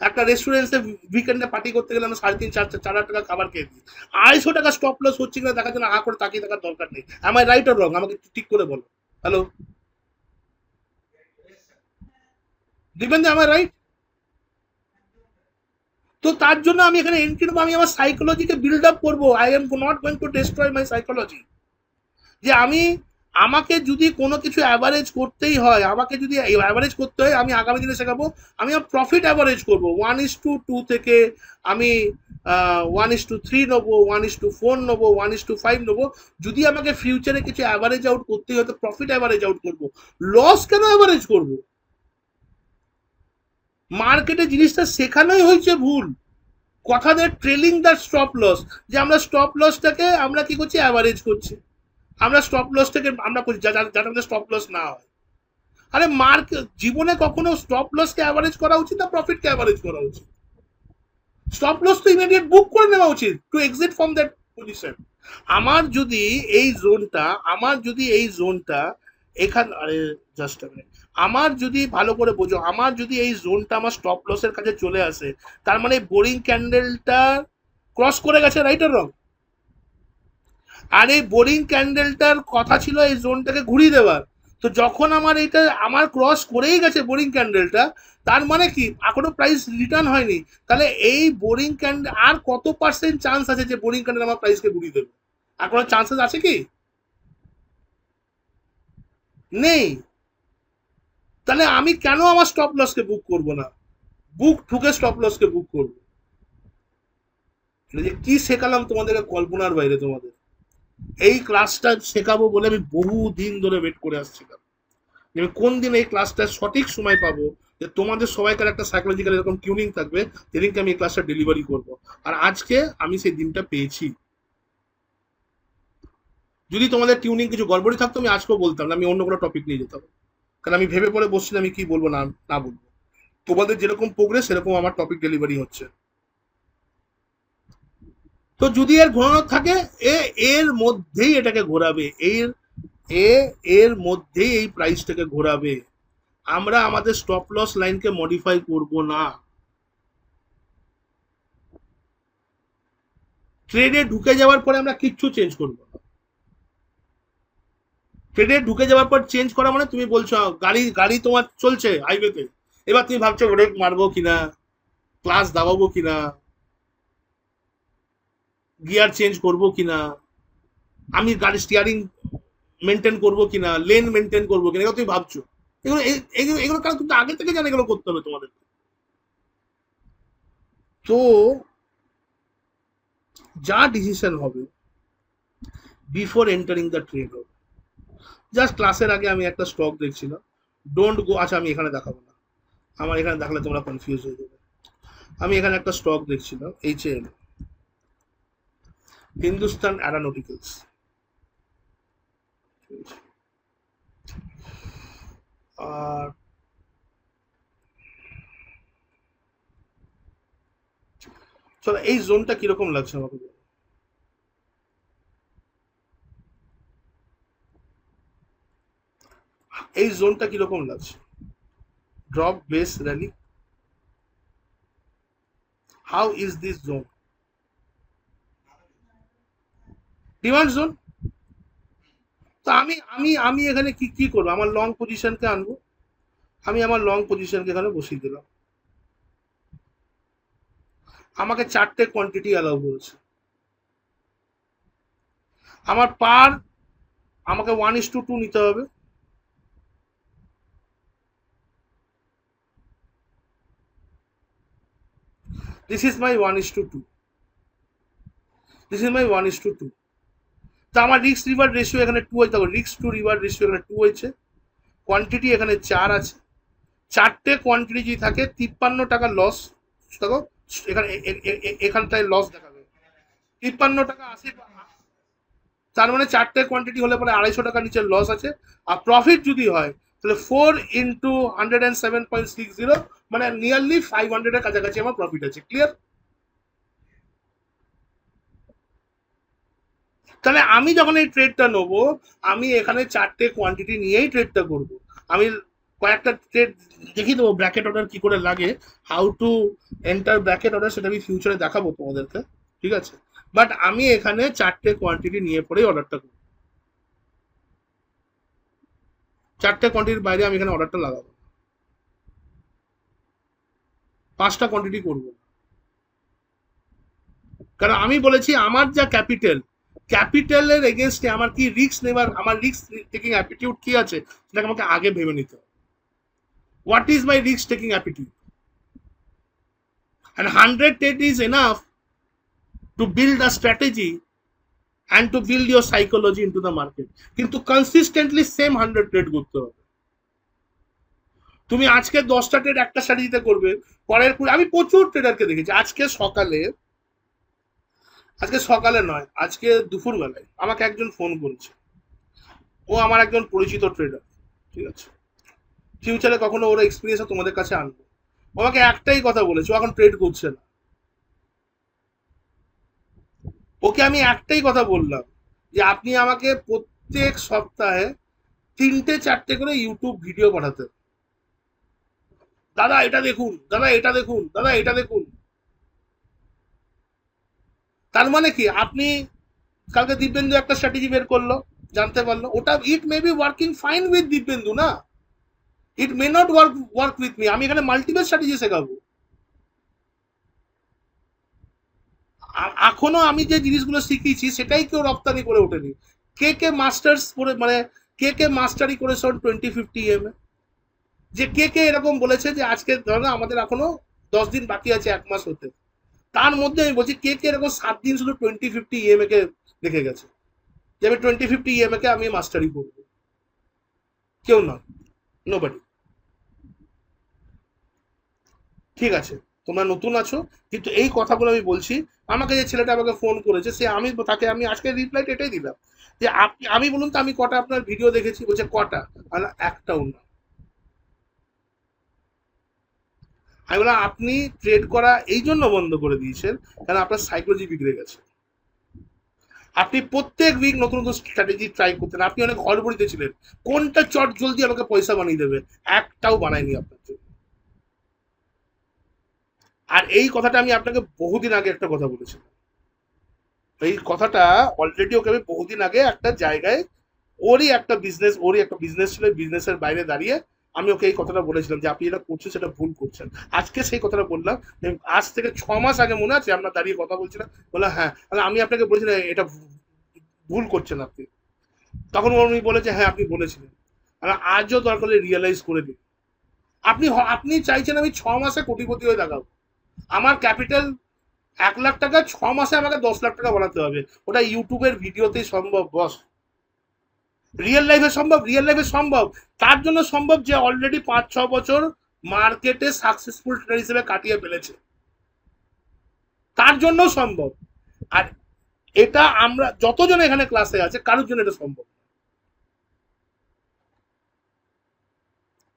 একটা রেস্টুরেন্টে উইকেন্ডে পার্টি করতে গেলে আমরা 3.5 4 4 টাকা খাবার খেয়ে দিই। 250 টাকা স্টপ লস হচ্ছে কিনা দেখার জন্য করে তাকিয়ে থাকার দরকার নেই। আমার রাইট অর রং? আমাকে ঠিক করে বলো। হ্যালো? দিবেন যে আমার রাইট? তো তার জন্য আমি এখানে এন্ট্রি নেবো, আমি আমার সাইকোলজিকে বিল্ড আপ করবো। I am not going to destroy my psychology. যে আমি, আমাকে যদি কোনো কিছু অ্যাভারেজ করতেই হয়, আমাকে যদি অ্যাভারেজ করতে হয়, আমি আগামী দিনে শেখাবো, আমি আমার প্রফিট অ্যাভারেজ করবো 1:2 থেকে, আমি 1:3 নেবো, 1:4 নেবো, 1:5 নেবো। যদি আমাকে ফিউচারে কিছু অ্যাভারেজ আউট করতেই হয়, তো প্রফিট অ্যাভারেজ আউট করবো। লস কেন অ্যাভারেজ করবো? মার্কেটে জিনিসটা শেখানোই হয়েছে ভুল। কথা দেয় ট্রেলিং দ্য স্টপ লস, যে আমরা স্টপ লসটাকে আমরা কি করছি, অ্যাভারেজ করছি। আমরা স্টপ লস থেকে আমরা করছি যাতে আমাদের স্টপ লস না হয়। আরে মার্ক, জীবনে কখনো স্টপ লসকে অ্যাভারেজ করা উচিত না প্রফিটকে অ্যাভারেজ করা উচিত? স্টপ লস তো ইমিডিয়েট বুক করে নেওয়া উচিত, to exit from that position. আমার যদি এই জোনটা, আমার যদি এই জোনটা এখান, আরে জাস্ট মিনিট, আমার যদি ভালো করে বোঝো, আমার যদি এই জোনটা আমার স্টপ লসের কাছে চলে আসে, তার মানে বোরিং ক্যান্ডেলটা ক্রস করে গেছে, রাইট আর রং? আর এই বোরিং ক্যান্ডেলটার কথা ছিল এই জোনটাকে ঘুরিয়ে দেওয়ার। তো যখন আমার এটা আমার ক্রস করেই গেছে বোরিং ক্যান্ডেলটা, তার মানে কি এখনো প্রাইস রিটার্ন হয়নি। তাহলে এই বোরিং ক্যান্ডেল আর কত পার্সেন্ট চান্স আছে যে বোরিং ক্যান্ডেল আমার প্রাইসকে ঘুরিয়ে দেবে? আর কোনো চান্সেস আছে কি? নেই। তাহলে আমি কেন আমার স্টপ লসকে বুক করব না? বুক ঠুকে স্টপ লসকে বুক করবো। যে কি শেখালাম তোমাদেরকে কল্পনার বাইরে তোমাদের। এই ক্লাসটা শেখাবো বলে আমি বহু দিন ধরে ওয়েট করে আসছিলাম, আমি কোন দিন এই ক্লাসটা সঠিক সময় পাবো, যে তোমাদের সবাইকার একটা সাইকোলজিক্যাল এরকম টিউনিং থাকবে, সেদিনকে আমি এই ক্লাসটা ডেলিভারি করব। আর আজকে আমি সেই দিনটা পেয়েছি। যদি তোমাদের টিউনিং কিছু গড়বড়ি থাকতো আমি আজকেও বলতাম না, আমি অন্য কোনো টপিক নিয়ে যেতাম। কারণ আমি ভেবে পরে বসছিলাম আমি কি বলবো না না বলবো। তোমাদের যেরকম প্রোগ্রেস সেরকম আমার টপিক ডেলিভারি হচ্ছে। তো যদি এর ঘোরানোর থাকে, এ এর মধ্যেই এটাকে ঘোরাবে, এ এর মধ্যেই এই প্রাইসটাকে ঘোরাবে। আমরা আমাদের স্টপ লস লাইনকে মডিফাই করব না। ট্রেডে ঢুকে যাওয়ার পরে আমরা কিচ্ছু চেঞ্জ করব না। ট্রেডে ঢুকে যাওয়ার পর চেঞ্জ করা মানে তুমি বলছো গাড়ি গাড়ি তোমার চলছে হাইওয়েতে, এবার তুমি ভাবছো ব্রেক মারবো কিনা, ক্লাস দাবাবো কিনা, গিয়ার চেঞ্জ করবো কিনা, আমি গাড়ি স্টিয়ারিং মেনটেন করবো কিনা, লেন মেনটেন করবো কিনা, এগুলো তুমি ভাবছো। এগুলো এগুলো এগুলো কারণ তুমি তো আগে থেকে জানো এগুলো করতে হবে তোমাদের। তো যা ডিসিশন হবে বিফোর এন্টারিং দ্য ট্রেড হবে। জাস্ট ক্লাসের আগে আমি একটা স্টক দেখছিলাম, ডোন্ট গো, আচ্ছা আমি এখানে দেখাবো না, আমার এখানে দেখালে তোমরা কনফিউজ হয়ে যাবে। আমি এখানে একটা স্টক দেখছিলাম, এইচএএল, হিন্দুস্তান অ্যারোনটিক্যালস। আর চলো এই জোনটা কিরকম লাগছে আমাকে বলো। এই জোনটা কিরকম লাগছে? Drop base rally, how is this zone? Demand zone. তো আমি আমি আমি এখানে কি কি করবো? আমার লং পজিশনকে আনবো, আমি আমার লং পজিশনকে এখানে বসিয়ে দিলাম। আমাকে চারটে কোয়ান্টিটি অ্যালাউ করেছে। আমার পার, আমাকে 1:2 নিতে হবে। This is my 1:2, this is মাই 1:2। তো আমার রিস্ক রিভার্ড রেশিও এখানে 2 হয়েছে, দেখো রিস্ক টু রিভার্ড রেশিও এখানে 2 হয়েছে, কোয়ান্টিটি এখানে 4 আছে। চারটে কোয়ান্টিটি যদি থাকে 53 টাকা লস, দেখো এখানে এখানটায় লস দেখাবে 53 টাকা 80। তার মানে চারটে কোয়ান্টিটি হলে পরে 250 টাকা নিচে লস আছে। আর প্রফিট যদি হয় তাহলে 4 × 107.60, মানে নিয়ারলি 500-এর কাছাকাছি আমার প্রফিট আছে। ক্লিয়ার? তাহলে আমি যখন এই ট্রেডটা নেবো, আমি এখানে চারটে কোয়ান্টিটি নিয়েই ট্রেডটা করব। আমি কয়েকটা ট্রেড দেখিয়ে দেবো ব্র্যাকেট অর্ডার কি করে লাগে, how to enter bracket order, সেটা আমি ফিউচারে দেখাবো তোমাদেরকে, ঠিক আছে? বাট আমি এখানে চারটে কোয়ান্টিটি নিয়ে পরেই অর্ডারটা করবো। চারটে কোয়ান্টিটির বাইরে আমি এখানে অর্ডারটা লাগাবো, পাঁচটা কোয়ান্টিটি করবো। কারণ আমি বলেছি আমার যা ক্যাপিটাল, ক্যাপিটালের এগেনস্টে আমার কি রিস্ক নেবার, আমার রিস্ক টেকিং অ্যাটিটিউড কি আছে, সেটাকে আমাকে আগে ভেবে নিতে হবে। What is my risk taking attitude? and 100 trade is enough to build a strategy and to build your psychology into the market, কিন্তু কনসিস্টেন্টলি সেম 100 ট্রেড করতে হবে। তুমি আজকে 10টা ট্রেড একটা স্ট্র্যাটেজিতে করবে, পরের আমি প্রচুর ট্রেডারকে দেখেছি। আজকে সকালে নয়, আজকে দুপুর বেলায় আমাকে একজন ফোন করেছে। ও আমার একজন পরিচিত ট্রেডার, ঠিক আছে? ফিউচারে কখনো ওর এক্সপিরিয়েন্স তোমাদের কাছে আনবো। ও আমাকে একটাই কথা বলেছে, ও এখন ট্রেড করছে না। ওকে আমি একটাই কথা বললাম যে আপনি আমাকে প্রত্যেক সপ্তাহে 3টে 4টে করে ইউটিউব ভিডিও পাঠাতেন, দাদা এটা দেখুন, দাদা এটা দেখুন, দাদা এটা দেখুন। তার মানে কি, আপনি কালকে দিব্যেন্দু একটা স্ট্র্যাটেজি বের করলো, জানতে পারলো, ওটা it may be working fine with Dibyendu না, it may not work with me. আমি এখানে মাল্টিপল স্ট্র্যাটেজি শেখাবো। এখনো আমি যে জিনিসগুলো শিখিয়েছি সেটাই কেউ রপ্তানি করে ওঠেনি। কে কে মাস্টার্স করে, মানে কে কে মাস্টারি করেছে 20-50 যে কে কে এরকম বলেছে যে আজকে ধরো আমাদের এখনো 10 দিন বাকি আছে 1 মাস হতে, তার মধ্যে আমি বলছি কে কে এরকম 7 দিন শুধু 20-50 কে রেখে গেছে যে আমি 20-50 কে আমি মাস্টারি করবো? কেউ নয়, নোবডি। ঠিক আছে, তোমরা নতুন আছো, কিন্তু এই কথাগুলো আমি বলছি। আমাকে যে ছেলেটা আমাকে ফোন করেছে, সে আমি তাকে আমি আজকে রিপ্লাই এটাই দিলাম যে আপনি, আমি বলুন তো আমি কটা আপনার ভিডিও দেখেছি? বলছে কটা? একটাও না। আমি বললাম আপনি ট্রেড করা এই জন্য বন্ধ করে দিয়েছেন কারণ আপনার সাইকোলজি বিগড়ে গেছে। আপনি প্রত্যেক উইক নতুন নতুন স্ট্র্যাটেজি ট্রাই করতেন, আপনি অনেক হড়বড়িতে ছিলেন কোনটা চট জলদি আমাকে পয়সা বানিয়ে দেবে, একটাও বানায়নি আপনার জন্য। আর এই কথাটা আমি আপনাকে বহুদিন আগে একটা কথা বলেছিলাম, এই কথাটা অলরেডি ওকে আমি বহুদিন আগে একটা জায়গায়, ওরই একটা বিজনেস ছিল, বিজনেসের বাইরে দাঁড়িয়ে আমি ওকে এই কথাটা বলেছিলাম যে আপনি যেটা করছেন সেটা ভুল করছেন। আজকে সেই কথাটা বললাম, আজ থেকে 6 মাস আগে মনে আছে আমরা দাঁড়িয়ে কথা বলছিলাম, বললাম হ্যাঁ, তাহলে আমি আপনাকে বলেছিলাম এটা ভুল করছেন আপনি। তখন উনি বলেছে হ্যাঁ আপনি বলেছিলেন। আর আজও দরকার হলে রিয়েলাইজ করে দিন। আপনি চাইছেন আমি 6 মাসে কোটিপতি হয়ে দেখাবো, আমার ক্যাপিটাল 1 লাখ টাকা, 6 মাসে আমাকে 10 লাখ টাকা বানাতে হবে, ওটা ইউটিউবের ভিডিওতেই সম্ভব বস। রিয়েল লাইফে সম্ভব, তার জন্য সম্ভব যে অলরেডি 5-6 বছর মার্কেটে সাকসেসফুল ট্রেডার হিসেবে কাটিয়ে ফেলেছে, তার জন্য সম্ভব। আর এটা আমরা যতজন এখানে ক্লাসে আছে কারোর জন্য এটা সম্ভব।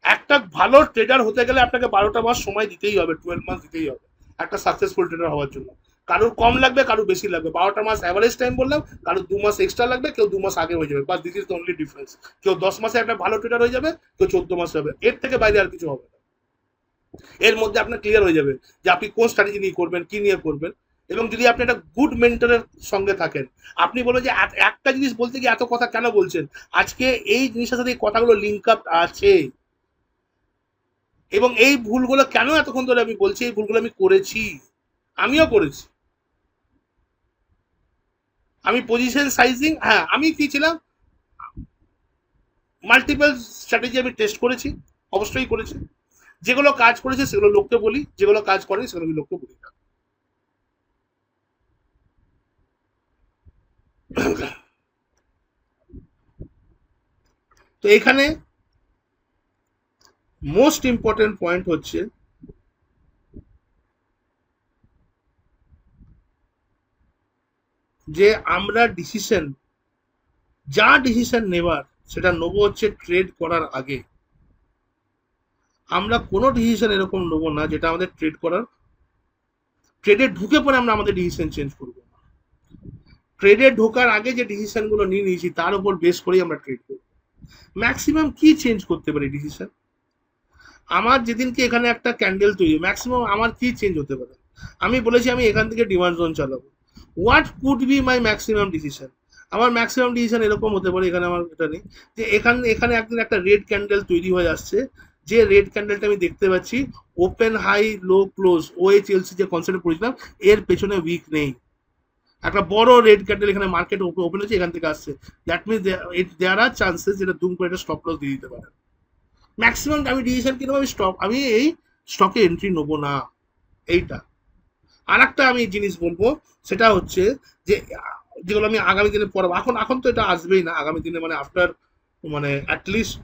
একটা ভালো ট্রেডার হতে গেলে আপনাকে 12টা মাস সময় দিতেই হবে, 12 মাস দিতেই হবে একটা সাকসেসফুল ট্রেডার হওয়ার জন্য। কারোর কম লাগবে, কারোর বেশি লাগবে, 12টা মাস অ্যাভারেজ টাইম বললাম, কারোর 2 মাস এক্সট্রা লাগবে, কেউ 2 মাস আগে হয়ে যাবে, বাস this is the only difference. কেউ 10 মাসে একটা ভালো ট্রেডার হয়ে যাবে, কেউ 14 মাসে হবে, এর থেকে বাইরে আর কিছু হবে না। এর মধ্যে আপনার ক্লিয়ার হয়ে যাবে যে আপনি কোন স্ট্র্যাটেজি নিয়ে করবেন, কি নিয়ে করবেন। এবং যদি আপনি একটা গুড মেন্টরের সঙ্গে থাকেন, আপনি বলবেন যে একটা জিনিস বলতে গিয়ে এত কথা কেন বলছেন, আজকে এই জিনিসটার সাথে এই কথাগুলো লিঙ্ক আপ আছে। এবং এই ভুলগুলো কেন এতক্ষণ ধরে আমি বলছি, এই ভুলগুলো আমি করেছি, আমিও করেছি। আমি পজিশন সাইজিং, হ্যাঁ আমি কি ছিলাম, মাল্টিপল স্ট্র্যাটেজি আমি টেস্ট করেছি, অবশ্যই করেছি। যেগুলো কাজ করেছে সেগুলো লোককে বলি, যেগুলো কাজ করেনি সেগুলো আমি লোককে বলি না। তো এখানে মোস্ট ইম্পর্টেন্ট পয়েন্ট হচ্ছে যে আমরা ডিসিশন, যা ডিসিশন নেবার সেটা নেবো হচ্ছে ট্রেড করার আগে। আমরা কোনো ডিসিশন এরকম নেবো না যেটা আমাদের ট্রেড করার, ট্রেডে ঢুকে পরে আমরা আমাদের ডিসিশন চেঞ্জ করবো। ট্রেডে ঢোকার আগে যে ডিসিশন গুলো নিয়ে নিয়েছি তার উপর বেস করেই আমরা ট্রেড করবো। ম্যাক্সিমাম কি চেঞ্জ করতে পারি ডিসিশন, আমার যেদিনকে এখানে একটা ক্যান্ডেল তৈরি, ম্যাক্সিমাম আমার কি চেঞ্জ হতে পারে, আমি বলেছি আমি এখান থেকে ডিমান্ড জোন চালাবো, what could be my maximum decision. আমার ম্যাক্সিমাম ডিসিশন এরকম হতে পারে, এখানে আমার এটা নেই, যে এখানে এখানে একদিন একটা রেড ক্যান্ডেল তৈরি হয়ে আসছে, যে রেড ক্যান্ডেলটা আমি দেখতে পাচ্ছি open high low close OHLC যে কনসেপ্টে পড়েছিলাম এর পেছনে উইক নেই, একটা বড় রেড ক্যান্ডেল এখানে মার্কেট ওপেন হচ্ছে, এখান থেকে আসছে, that means there are chances যেটা দুম করে একটা স্টপ লস দিয়ে দিতে পারে। ম্যাক্সিমাম আমি ডিসিশন কিনবো, আমি এই স্টকে এন্ট্রি নেবো না, এইটা। আর একটা আমি জিনিস বলবো, সেটা হচ্ছে যে যেগুলো আমি আগামী দিনে পড়াবো, এখন এখন তো এটা আসবেই না, আগামী দিনে মানে আফটার, মানে অ্যাটলিস্ট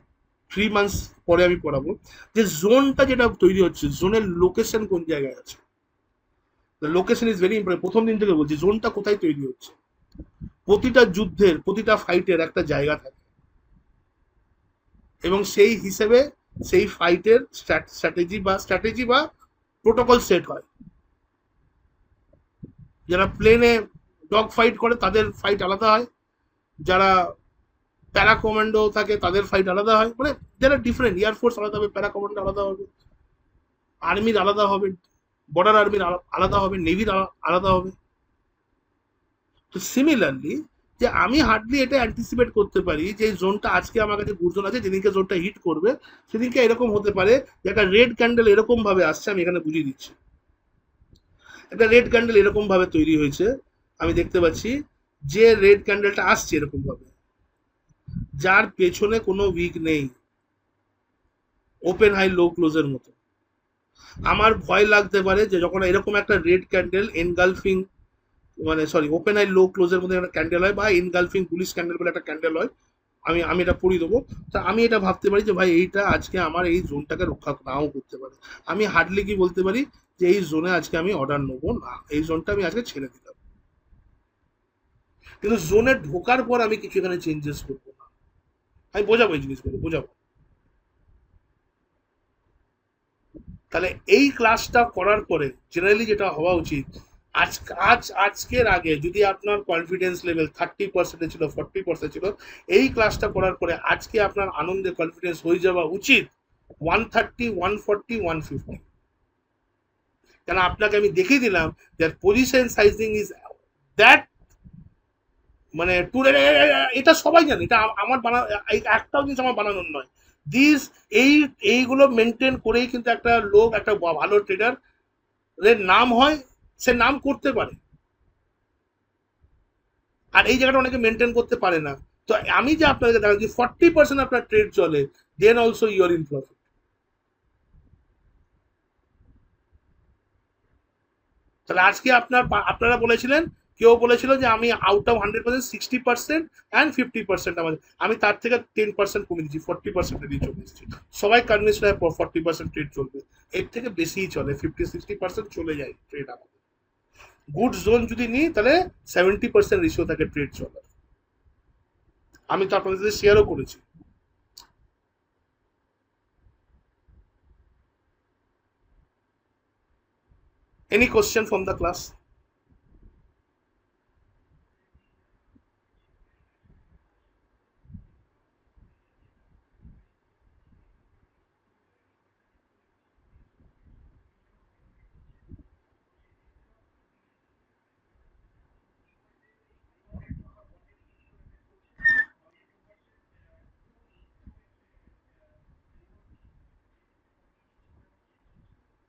3 মান্থস পরে আমি পড়াবো, যে জোনটা যেটা তৈরি হচ্ছে, জোনের লোকেশন কোন জায়গায় আছে। লোকেশন ইজ ভেরি ইম্পর্টেন্ট, প্রথম দিন থেকে বলছি জোনটা কোথায় তৈরি হচ্ছে। প্রতিটা যুদ্ধের, প্রতিটা ফাইটের একটা জায়গা থাকে, এবং সেই হিসেবে সেই ফাইটের স্ট্র্যাটেজি বা প্রোটোকল সেট হয়। যারা প্লেনে ডগ ফাইট করে তাদের ফাইট আলাদা হয়, যারা প্যারা কমান্ডো থাকে তাদের ফাইট আলাদা হয়, মানে যারা ডিফারেন্ট, এয়ারফোর্স আলাদা হবে, প্যারা কমান্ডো আলাদা হবে, আর্মির আলাদা হবে, বর্ডার আর্মির আলাদা হবে, নেভির আলাদা হবে। তো সিমিলারলি, যে আমি হার্ডলি এটা অ্যান্টিসিপেট করতে পারি যে এই জোনটা আজকে আমার কাছে গুরজন আছে, যেদিনকে জোনটা হিট করবে সেদিনকে এরকম হতে পারে যে একটা রেড ক্যান্ডেল এরকম ভাবে আসছে, আমি এখানে বুঝিয়ে দিচ্ছি, একটা রেড ক্যান্ডেল এরকম ভাবে তৈরি হয়েছে, আমি দেখতে পাচ্ছি যে রেড ক্যান্ডেলটা আসছে এরকম ভাবে, যার পেছনে কোনো উইক নেই, ওপেন হাই লো ক্লোজের মতো। আমার ভয় লাগতে পারে যে যখন এরকম একটা রেড ক্যান্ডেল এনগালফিং, মানে সরি ওপেন হাই লো ক্লোজের মধ্যে একটা ক্যান্ডেল হয়, বা এনগালফিং বুলিশ ক্যান্ডেল বলে একটা ক্যান্ডেল হয়, আমি আমি এটা পড়িয়ে দেবো। তা আমি এটা ভাবতে পারি যে ভাই এইটা আজকে আমার এই জোনটাকে রক্ষা নাও করতে পারে, আমি হার্ডলি কি বলতে পারি যে এই জোনে আজকে আমি অর্ডার নেবো না, এই জোনটা আমি আজকে ছেড়ে দিলাম। কিন্তু জোনে ঢোকার পর আমি কিছু এখানে চেঞ্জেস করবো না, আমি বোঝাবো এই জিনিসগুলো বোঝাবো। তাহলে এই ক্লাসটা করার পরে জেনারেলি যেটা হওয়া উচিত, আজ আজকের আগে যদি আপনার কনফিডেন্স লেভেল 30% ছিল, 40% ছিল, এই ক্লাসটা করার পরে আজকে আপনার আনন্দে কনফিডেন্স হয়ে যাওয়া উচিত 130, 140, 150। কেন আপনাকে আমি দেখিয়ে দিলাম যে পজিশন সাইজিং ইজ দ্যাট, মানে এটা সবাই জানে, এটা আমার বানানো, একটাও জিনিস আমার বানানোর নয়। দিস এই এইগুলো মেনটেন করেই কিন্তু একটা লোক একটা ভালো ট্রেডার এর নাম হয়, সে নাম করতে পারে। আর এই জায়গাটা অনেকে মেনটেন করতে পারে না। তো আমি যে আপনাকে দেখাচ্ছি, যদি 40% আপনার ট্রেড চলে, then also you're in profit. তাহলে আজকে আপনারা বলেছিলেন, কেউ বলেছিল যে আমি আউট অফ 100% 60% অ্যান্ড 50% আমাদের, আমি তার থেকে 10% কমে দিচ্ছি, 40% দিয়ে চলে এসেছি। সবাই কনভিন্স হয় 40% ট্রেড চলবে, এর থেকে বেশিই চলে, 50-60% চলে যায় ট্রেড আমাদের। গুড জোন যদি নিই তাহলে 70% রেশিও থাকে ট্রেড চলার। আমি তো আপনাদের সাথে শেয়ারও করেছি। Any question from the class?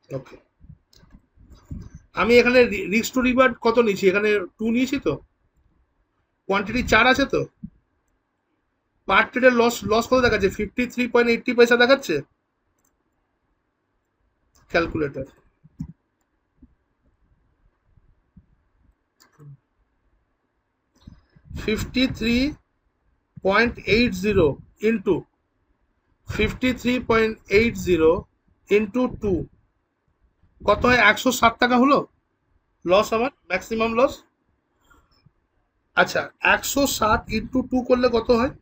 Okay, আমি এখানে রিস্ক টু রিভার্ট কত নিয়েছি, এখানে 2 নিয়েছি তো, কোয়ান্টিটি 4 আছে তো, পার ট্রেডের লস লস কত দেখাচ্ছে, 53.80 দেখাচ্ছে ক্যালকুলেটর। 53.80 ইন্টু 53.80 ইন্টু 2 কত হয়, 107 হলো লস আমার, ম্যাক্সিমাম লস। আচ্ছা, 107 ইন্টু 2 করলে কত হয়,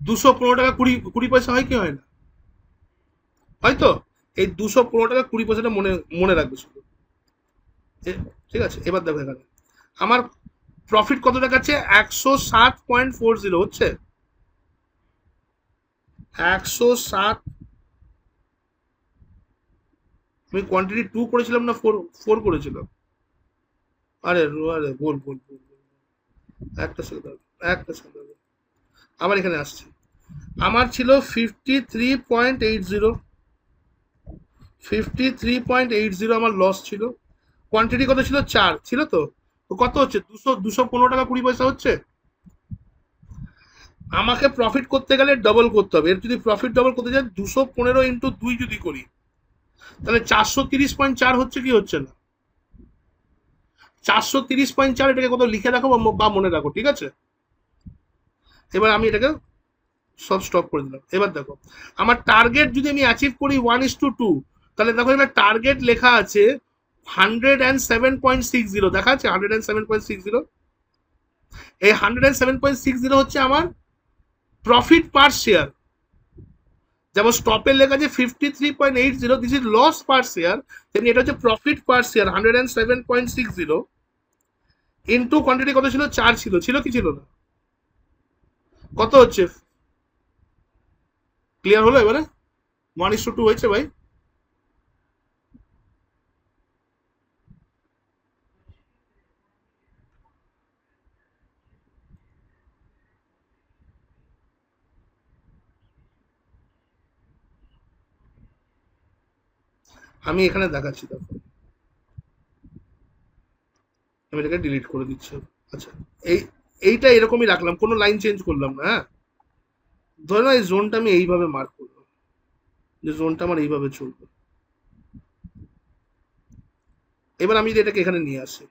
215 টাকা 20 পয়সা হয় কি হয় না, হয়তো। এই 215 টাকা 20 পয়সাটা মনে মনে রাখবে শুধু। ঠিক আছে, এবার দেখো এখানে আমার প্রফিট কত দেখাচ্ছে, 107.40 হচ্ছে, 107। আমি কোয়ান্টিটি 2 করেছিলাম না 4 করেছিলাম? আরে আরে বল, একটা সেকেন্ড, একটা সেকেন্ড, আমার এখানে আসছে। আমার ছিল 53.80, 53.80 আমার লস ছিল। কোয়ান্টিটি কত ছিল, 4 ছিল তো। তো কত হচ্ছে, 215 টাকা 20 পয়সা হচ্ছে। আমাকে প্রফিট করতে গেলে ডবল করতে হবে, এর যদি প্রফিট ডবল করতে যাই 215 ইন্টু 2 যদি করি, তাহলে 430.4 হচ্ছে কি হচ্ছে না, 430.4, এটাকে কত লিখে রাখো বা মনে রাখো, ঠিক আছে। এবার আমি এটাকে সব স্টপ করে দিলাম। এবার দেখো, আমার টার্গেট যদি আমি অ্যাচিভ করি 1:2, তাহলে দেখো এখানে টার্গেট লেখা আছে 107.60, দেখা আছে 107.60। এই 107.60 হচ্ছে আমার প্রফিট পার শেয়ার। যেমন স্টপের লেখা আছে 53.80, this is loss per share, তেমনি এটা হচ্ছে profit per share 107.60 into quantity কত ছিল, 4 ছিল, ছিল কি ছিল না, কত হচ্ছে, ক্লিয়ার হলো এবারে? 1:2 হয়েছে ভাই। আমি এখানে দেখাচ্ছি, দেখো আমি এটাকে ডিলিট করে দিচ্ছি। আচ্ছা, এই এইটা এরকমই রাখলাম, কোনো লাইন চেঞ্জ করলাম না, হ্যাঁ। ধরো এই জোনটা আমি এইভাবে মার্ক করলাম, যে জোনটা আমার এইভাবে চলবে। এবার আমি যদি এটাকে এখানে নিয়ে আসি,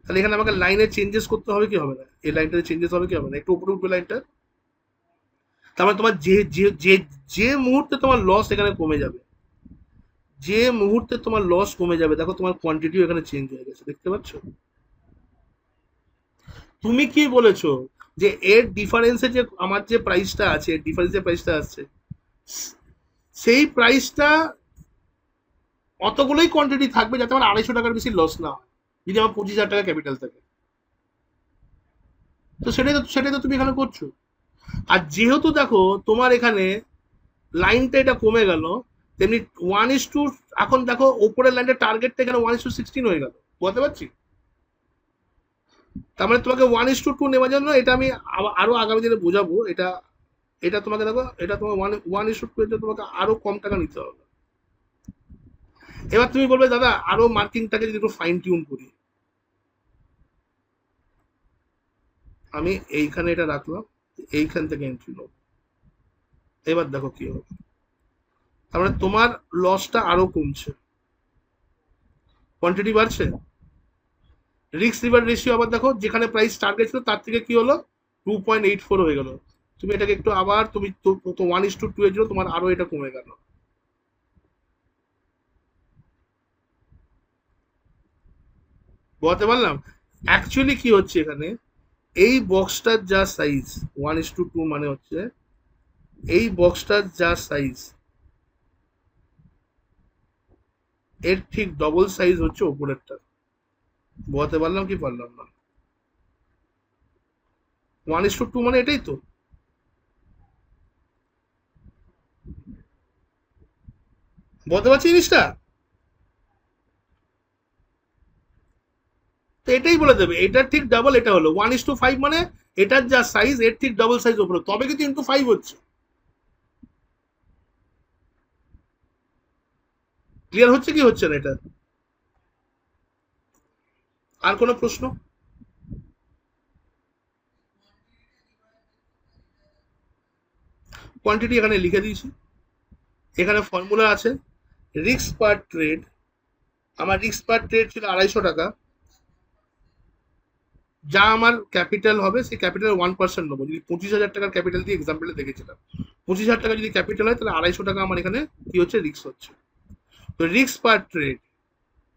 তাহলে এখানে আমাকে লাইনে চেঞ্জেস করতে হবে কি হবে না, এই লাইনটাতে চেঞ্জেস হবে কি হবে না, একটু উপরে উঠবে লাইনটা। তার মানে তোমার যে যে যে যে মুহূর্তে তোমার লস এখানে কমে যাবে, যে মুহূর্তে তোমার লস কমে যাবে, দেখো তোমার কোয়ান্টিটিও এখানে চেঞ্জ হয়ে গেছে, দেখতে পাচ্ছ। তুমি কি বলেছো যে এর ডিফারেন্সে যে আমার যে প্রাইসটা আছে, ডিফারেন্সের প্রাইসটা আসছে, সেই প্রাইসটা অতগুলোই কোয়ান্টিটি থাকবে যাতে আমার 250 টাকার বেশি লস না হয়, যদি আমার 25,000 টাকা ক্যাপিটাল থাকে। তো সেটাই তো তুমি এখানে করছো। আর যেহেতু দেখো তোমার এখানে লাইনটা এটা কমে গেল, তেমনি 1:, এখন দেখো ওপরের লাইনটা টার্গেটটা এখানে 1:16 হয়ে গেল, বুঝতে পারছি। তার মানে তোমাকে 1:2 নেওয়ার জন্য এটা আমি আরো আগামী দিনে বোঝাবো। এটা এটা তোমাকে দেখো, এটা তোমার 1:2 এর জন্য তোমাকে আরো কম টাকা নিতে হবে। এবার তুমি বলবে দাদা আরো মার্কিংটাকে যদি একটু ফাইন টিউন করি, আমি এইখানে এটা রাখলাম, এইখান থেকে এন্ট্রি নেবো। এবার দেখো কি হবে, তার মানে তোমার লসটা আরো কমছে, কোয়ান্টিটি বাড়ছে। রিস্ক রিভার্ড রেশিও আবার দেখো, যেখানে প্রাইস টার্গেট ছিল তার থেকে কি হলো, 2.84 হয়ে গেল। তুমি এটাকে একটু আবার তুমি তো 1:2 এর জন্য তোমার আরো এটা কমে গেল। বলতে পারলাম অ্যাকচুয়ালি কি হচ্ছে এখানে, এই বক্সটার যা সাইজ 1:2 মানে হচ্ছে এই বক্সটার যা সাইজ, এর ঠিক ডবল সাইজ হচ্ছে ওপরেরটা। বোঝাতে পারলাম কি পারলাম না? 1:2 মানে এটাই তো। বলতে পারছি জিনিসটা। তো এটাই বলে দেবে, এটার ঠিক ডাবল এটা হলো 1:5 মানে এটার যা সাইজ এর ঠিক ডাবল সাইজ ওপরে, তবে কিন্তু ইন্টু 5 হচ্ছে। ক্লিয়ার হচ্ছে কি হচ্ছে না এটা? আর কোনো প্রশ্ন? কোয়ান্টিটি এখানে লিখে দিয়েছি, এখানে ফর্মুলা আছে। রিস্ক পার ট্রেড, আমার রিস্ক পার ট্রেড ছিল 250 টাকা। যা আমার ক্যাপিটাল হবে সেই ক্যাপিটাল 1% নেবো। যদি 25,000 টাকার ক্যাপিটাল দিয়ে এক্সাম্পলে দেখেছিলাম, 25,000 টাকা যদি ক্যাপিটাল হয় তাহলে 250 টাকা আমার এখানে কি হচ্ছে, রিস্ক হচ্ছে। তো risk per trade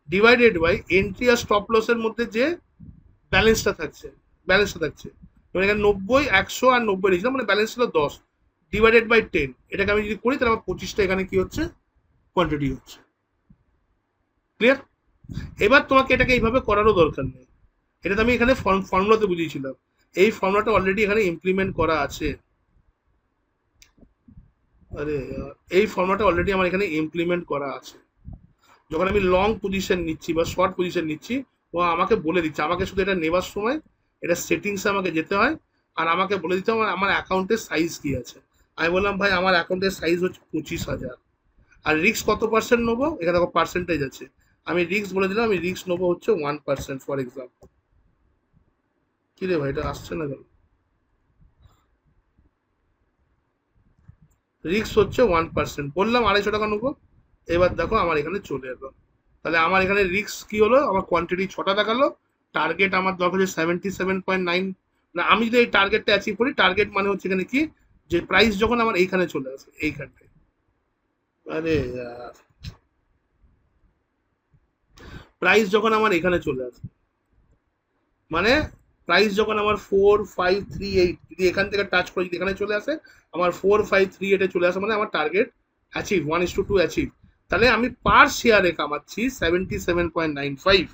divided by entry আর স্টপ লসের মধ্যে যে ব্যালেন্সটা থাকছে মানে এখানে 90, 100 আর 90 লিখলাম, মানে ব্যালেন্স ছিল 10, ডিভাইডেড বাই 10। এটাকে আমি যদি করি তাহলে আমার 25টা এখানে কি হচ্ছে, কোয়ান্টিটি হচ্ছে। ক্লিয়ার? এবার তোমাকে এটাকে এইভাবে করারও দরকার নেই, এটা তো আমি এখানে ফর্মুলাতে বুঝিয়েছিলাম। এই ফর্মুলাটা অলরেডি এখানে ইমপ্লিমেন্ট করা আছে। আরে এই ফর্মুলাটা অলরেডি আমার এখানে ইমপ্লিমেন্ট করা আছে। যখন আমি লং পজিশন নিচ্ছি বা শর্ট পজিশন নিচ্ছি, ও আমাকে বলে দিচ্ছে, আমাকে শুধু এটা নেবার সময় এটা সেটিংসে আমাকে যেতে হয়, আর আমাকে বলে দিতে হবে আমার অ্যাকাউন্টের সাইজ কি আছে। আমি বললাম ভাই আমার অ্যাকাউন্টের সাইজ হচ্ছে 25,000, আর রিস্ক কত পার্সেন্ট নেবো, এখানে দেখো পার্সেন্টেজ আছে। আমি রিস্ক বলে দিলাম, আমি রিস্ক নেবো হচ্ছে 1% ফর এক্সাম্পল। কি রে ভাই এটা আসছে না কেন? রিস্ক হচ্ছে 1%, বললাম 250 টাকা নেবো। এবার দেখো আমার এখানে চলে এলো, তাহলে আমার এখানে রিস্ক কি হলো, আমার কোয়ান্টিটি 6টা দেখালো, টার্গেট আমার দরকার হচ্ছে 77.9। না আমি যদি এই টার্গেটটা অ্যাচিভ করি, টার্গেট মানে হচ্ছে এখানে কি, যে প্রাইস যখন আমার এইখানে চলে আসে এইখানটায়। আরে প্রাইস যখন আমার এখানে চলে আসে, মানে প্রাইস যখন আমার 4538 যদি এখান থেকে টাচ করে যদি এখানে চলে আসে, আমার 4538-এ চলে আসে, মানে আমার টার্গেট অ্যাচিভ, 1:2 অ্যাচিভ। তাহলে আমি পার শেয়ারে কামাচ্ছি 77.95।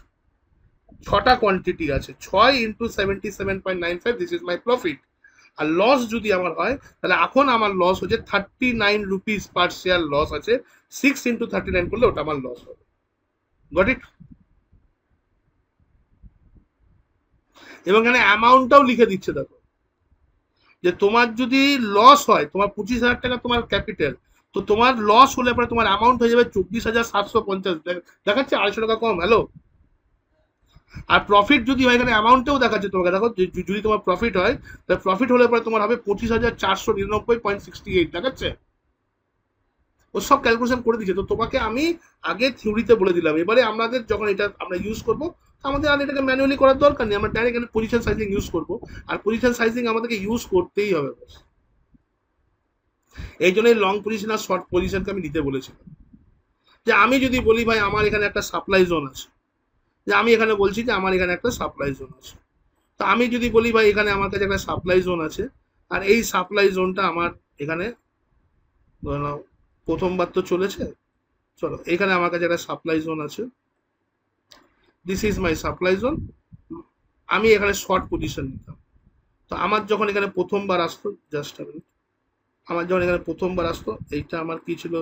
6টা কোয়ান্টিটি আছে, 6 × 77.95, দিস ইজ মাই প্রফিট। আর লস যদি আমার হয়, তাহলে এখন আমার লস হচ্ছে 39 রুপিস পার শেয়ার লস আছে। 6 × 39 করলে ওটা আমার লস হবে। Got it? এবং এখানে অ্যামাউন্টটাও লিখে দিচ্ছে দেখো, যে তোমার যদি লস হয়, তোমার 25,000 টাকা তোমার ক্যাপিটাল, তো তোমার লস হলে পরে তোমার অ্যামাউন্ট হয়ে যাবে 24,750। দেখাচ্ছে 250 টাকা কম। হ্যালো? আর প্রফিট যদি হয়, এখানে অ্যামাউন্টেও দেখাচ্ছে তোমাকে, দেখো যদি তোমার প্রফিট হয়, তাহলে প্রফিট হলে পরে তোমার হবে 25,499.68 দেখাচ্ছে। ও সব ক্যালকুলেশন করে দিচ্ছে। তো তোমাকে আমি আগে থিওরিতে বলে দিলাম, এবারে আমাদের যখন এটা আমরা ইউজ করবো, আমাদের আর এটাকে ম্যানুয়ালি করার দরকার নেই, আমরা ডাইরেক্ট এখানে পজিশন সাইজিং ইউজ করবো। আর পজিশন সাইজিং আমাদেরকে ইউজ করতেই হবে। এই জন্যই লং পজিশন আর শর্ট পজিশনকে আমি নিতে বলেছিলাম। যে আমি যদি বলি ভাই আমার এখানে একটা সাপ্লাই জোন আছে, যে আমি এখানে বলছি যে আমার এখানে একটা সাপ্লাই জোন আছে, তো আমি যদি বলি ভাই এখানে আমার কাছে একটা সাপ্লাই জোন আছে, আর এই সাপ্লাই জোনটা আমার এখানে ধরে নাও প্রথমবার তো চলেছে, চলো এখানে আমার কাছে একটা সাপ্লাই জোন আছে, this is my supply zone. আমি এখানে শর্ট পজিশন নিতাম। তো আমার যখন এখানে প্রথমবার আসতো, জাস্ট আমার যখন এখানে প্রথমবার আসতো, এইটা আমার কি ছিল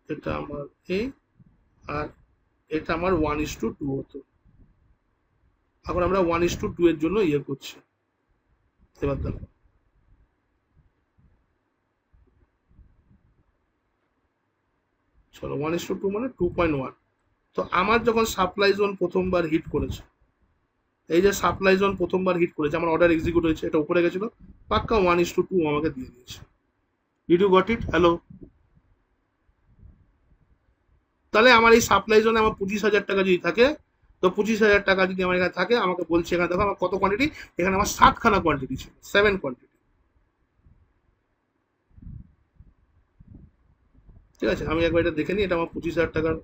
এটা আমার এই, আর এটা আমার 1:2 হতো। এখন আমরা 1:2 এর জন্য করছি। এবার দেখো, চলো 1:2 মানে 2.1। তো আমার যখন সাপ্লাই জোন প্রথমবার হিট করেছে, এই যে সাপ্লাই জোন প্রথমবার হিট করেছে, আমার অর্ডার এক্সিকিউট হয়েছে, এটা উপরে গেছিল, পাক্কা 1:2 আমাকে দিয়ে দিয়েছে। Did you got it? Hello? তাহলে আমার এই সাপ্লাই জোনে আমার 25,000 টাকা যদি থাকে, তো 25,000 টাকা যদি আমার এখানে থাকে, আমাকে বলছে এখানে দেখো আমার কত কোয়ান্টিটি, এখানে আমার 7খানা কোয়ান্টিটি ছিল, 7 কোয়ান্টিটি। ঠিক আছে, আমি একবার এটা দেখে নিই, এটা আমার 25,000 টাকার।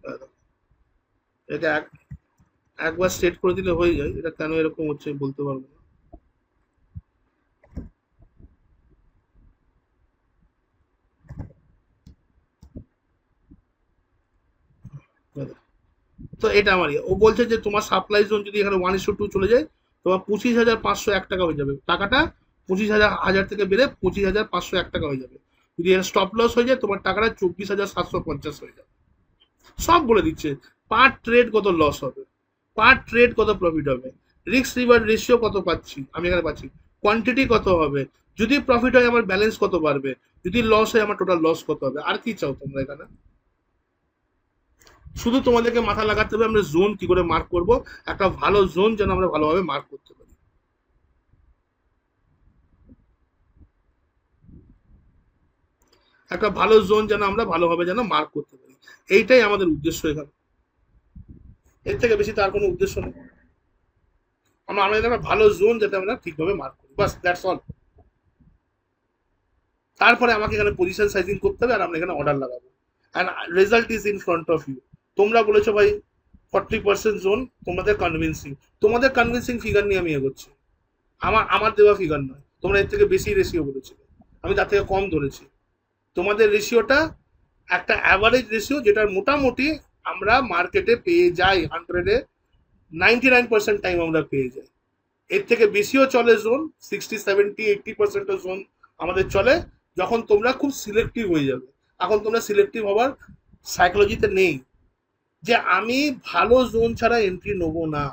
এটা একবার সেট করে দিলে হয়ে যায়, এটা কেন এরকম হচ্ছে আমি বলতে পারবো না। তো এটা আমার ও বলছে যে তোমার সাপ্লাই জোন যদি এখানে 1:2 চলে যায়, তোমার 25,501 টাকা হয়ে যাবে, টাকাটা 25,000 থেকে বেড়ে 25,501 টাকা হয়ে যাবে। যদি এর স্টপ লস হয়ে যায়, তোমার টাকাটা 24,750 হয়ে যাবে। সব বলে দিচ্ছে, পার ট্রেড কত লস হবে, পার ট্রেড কত প্রফিট হবে, রিস্ক রিওয়ার্ড রেশিও কত পাচ্ছি আমি এখানে পাচ্ছি, কোয়ান্টিটি কত হবে, যদি প্রফিট হয় আমার ব্যালেন্স কত বাড়বে, যদি লস হয় আমার টোটাল লস কত হবে। আর কি চাও তোমরা এখানে? শুধু তোমাদেরকে মাথা লাগাতে হবে আমরা জোন কি করে মার্ক করব, একটা ভালো জোন যেন আমরা ভালোভাবে মার্ক করতে পারি। একটা ভালো জোন যেন আমরা ভালোভাবে যেন মার্ক করতে পারি, এইটাই আমাদের উদ্দেশ্য এখানে। এর থেকে বেশি তার কোনো উদ্দেশ্য নেই। আমরা একটা ভালো জোন যাতে আমরা ঠিকভাবে মার্ক করি, বাস দ্যাটস অল। তারপরে আমাকে এখানে পজিশন সাইজিং করতে হবে, আর আমরা এখানে অর্ডার লাগাবো, and result is in front of you. তোমরা বলেছো ভাই 40% জোন, তোমাদের কনভিন্সিং, তোমাদের কনভিন্সিং ফিগার নিয়ে আমি এগোচ্ছি। আমার দেওয়া ফিগার নয়, তোমরা এর থেকে বেশি রেশিও বলেছিলে, আমি তার থেকে কম ধরেছি। তোমাদের রেশিওটা একটা অ্যাভারেজ রেশিও, যেটা মোটামুটি আমরা মার্কেটে পেয়ে যাই, 99% টাইম আমরা পেয়ে যাই। এর থেকে বেশিও চলে জোন, 60, 70, 80% জোন আমাদের চলে, যখন তোমরা খুব সিলেক্টিভ হয়ে যাবে। এখন তোমরা সিলেক্টিভ হওয়ার সাইকোলজিতে নেই, যে আমি ভালো জোন ছাড়া এন্ট্রি নেবো না,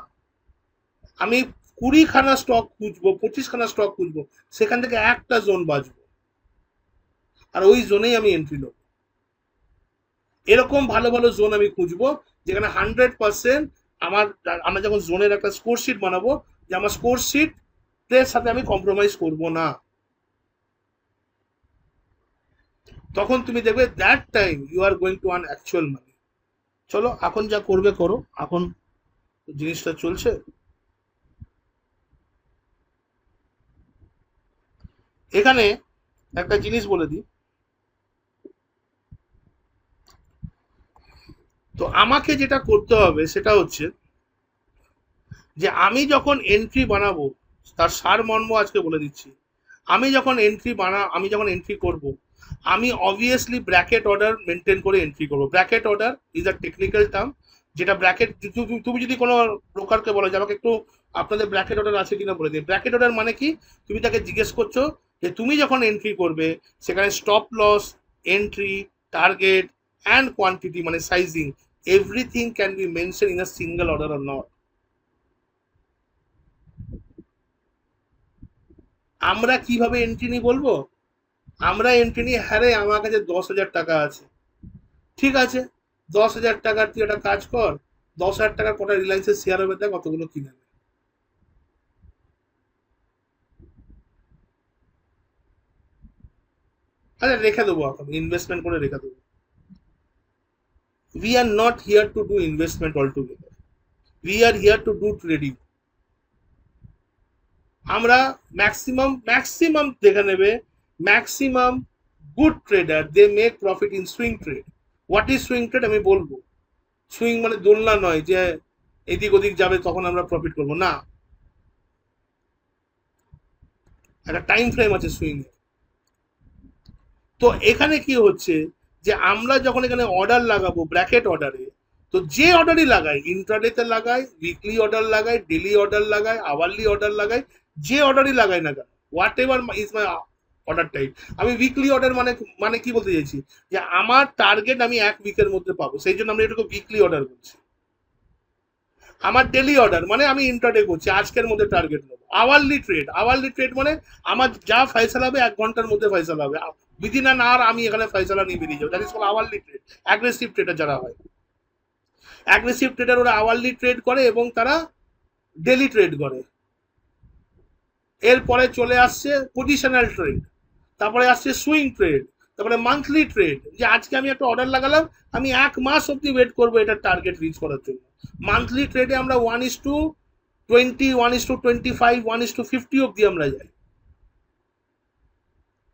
আমি 20খানা স্টক খুঁজবো, 25খানা স্টক খুঁজবো, সেখান থেকে একটা জোন বাঁচবো, আর ওই জোনেই আমি এন্ট্রি নেবো। এরকম ভালো ভালো জোন আমি খুঁজবো, যেখানে 100% আমার, আমরা যখন জোনের একটা স্কোর শিট বানাবো, যে আমার স্কোর শিট এর সাথে আমি কম্প্রোমাইজ করব না, তখন তুমি দেখবে that time you are going to earn actual money. চলো এখন যা করবে করো, এখন জিনিসটা চলছে। এখানে একটা জিনিস বলে দিই, তো আমাকে যেটা করতে হবে সেটা হচ্ছে যে আমি যখন এন্ট্রি বানাবো, তার সারমর্ম আজকে বলে দিচ্ছি। আমি যখন এন্ট্রি করব, আমি অবভিয়াসলি ব্র্যাকেট অর্ডার মেনটেন করে এন্ট্রি করব। Bracket order is a technical term, যেটা ব্র্যাকেট, তুমি যদি কোনো ব্রোকারকে বলো যে আমাকে একটু আপনাদের ব্র্যাকেট অর্ডার আছে কিনা বলে দিন। ব্র্যাকেট অর্ডার মানে কি, তুমি তাকে জিজ্ঞেস করছো যে তুমি যখন এন্ট্রি করবে, সেখানে stop loss, entry, target and quantity মানে sizing, everything can be mention in a single order or not. আমরা কিভাবে এন্ট্রি নিই বলবো? আমরা এন্ট্রি নিই, হ্যাঁ রে আমার কাছে 10,000 টাকা আছে, ঠিক আছে, 10,000 টাকার তুই একটা কাজ কর, 10,000 টাকার কটা রিলায়েন্সের শেয়ার হবে দেখ, কতগুলো কিনে নে। আরে রেখে দেবো, এখন ইনভেস্টমেন্ট করে রেখে দেবো। We are not here to do investment all together, we are here to do trading. আমরা ম্যাক্সিমাম ম্যাক্সিমাম দেখে নেবে, maximum good trader they make profit in swing trade. What is swing trade আমি বলবো। সুইং মানে দোলনা নয় যে এদিক ওদিক যাবে তখন আমরা প্রফিট করবো না, একটা টাইম ফ্রেম আছে সুইং এ। তো এখানে কি হচ্ছে, যে আমরা যখন এখানে অর্ডার লাগাবো ব্র্যাকেট অর্ডারে, তো যে অর্ডারই লাগাই, ইন্ট্রাডেতে লাগাই, উইকলি অর্ডার লাগাই, ডেলি অর্ডার লাগাই, আওয়ারলি অর্ডার লাগাই, যে অর্ডারই লাগাই না কেন, what ever is my order type, আমি উইকলি অর্ডার মানে মানে কি বলতে চাইছি, যে আমার টার্গেট আমি এক উইকের মধ্যে পাবো, সেই জন্য আমরা এটাকে উইকলি অর্ডার করছি। আমার ডেলি অর্ডার মানে আমি ইন্টারডে করছি, আজকের মধ্যে টার্গেট নেবো। আওয়ারলি ট্রেড মানে আমার যা ফয়সালা হবে 1 ঘন্টার মধ্যে ফয়সালা হবে, উইদিন অ্যান আওয়ার আমি এখানে ফয়সালা নিয়ে বেরিয়ে যাবো, that is call hourly trade. Aggressive trader যারা হয়, অ্যাগ্রেসিভ ট্রেডার ওরা আওয়ারলি ট্রেড করে এবং তারা ডেলি ট্রেড করে। এরপরে চলে আসছে পজিশনাল ট্রেড, তারপরে আসছে সুইং ট্রেড, তারপরে মান্থলি ট্রেড, যে আজকে আমি একটা অর্ডার লাগালাম, আমি 1 মাস অব্দি ওয়েট করবো এটা টার্গেট রিচ করার জন্য। মান্থলি ট্রেডে আমরা 1:20, 1:25, 1:50 অব্দি আমরা যাই।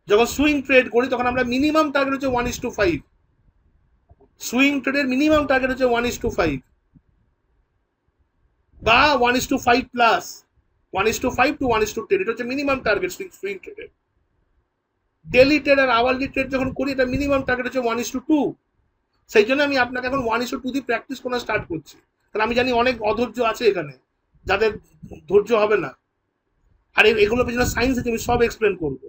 যখন সুইং ট্রেড করি তখন আমরা মিনিমাম টার্গেট হচ্ছে 1:5, সুইং ট্রেডের মিনিমাম টার্গেট হচ্ছে 1:5 বা 1:5 প্লাস, 1:5 to 1:10, এটা হচ্ছে মিনিমাম টার্গেট সুইং ট্রেডের। ডেলি ট্রেড আর আওয়ারলি ট্রেড যখন করি এটা মিনিমাম টার্গেট হচ্ছে 1:2। সেই জন্য আমি আপনাকে এখন 1:2 দিয়ে প্র্যাকটিস করা স্টার্ট করছি, কারণ আমি জানি অনেক অধৈর্য আছে এখানে, যাদের ধৈর্য হবে না। আর এগুলো পেছনে সায়েন্স আছে, আমি সব এক্সপ্লেন করবো।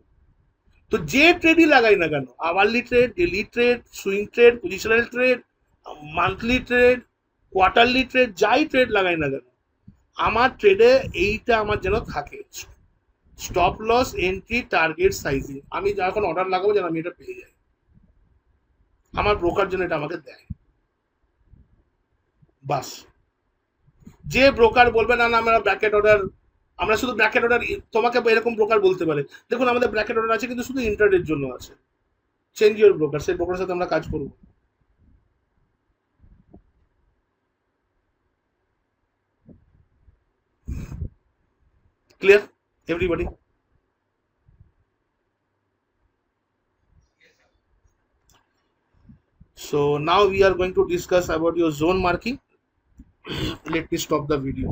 তো যে ট্রেডই লাগাই না কেন, hourly trade, daily trade, swing trade, positional trade, monthly trade, quarterly trade, যাই ট্রেড লাগাই না কেন, আমার ট্রেডে এইটা আমার যেন থাকে, stop loss, entry, target, sizing. আমি যখন অর্ডার লাগাবো যেন আমি এটা পেয়ে যাই, আমার ব্রোকার যেন এটা আমাকে দেয়, বাস। যে ব্রোকার বলবে না না আমরা ব্র্যাকেট অর্ডার, আমরা শুধু ব্র্যাকেট অর্ডার, তোমাকে এরকম ব্রোকার বলতে পারে, দেখুন আমাদের ব্র্যাকেট অর্ডার আছে কিন্তু শুধু ইন্টারডের জন্য আছে, চেঞ্জ ইউর ব্রোকার, সেই ব্রোকারের সাথে আমরা কাজ করবো। Clear, everybody? So now we are going to discuss about your zone marking. Let me stop the video.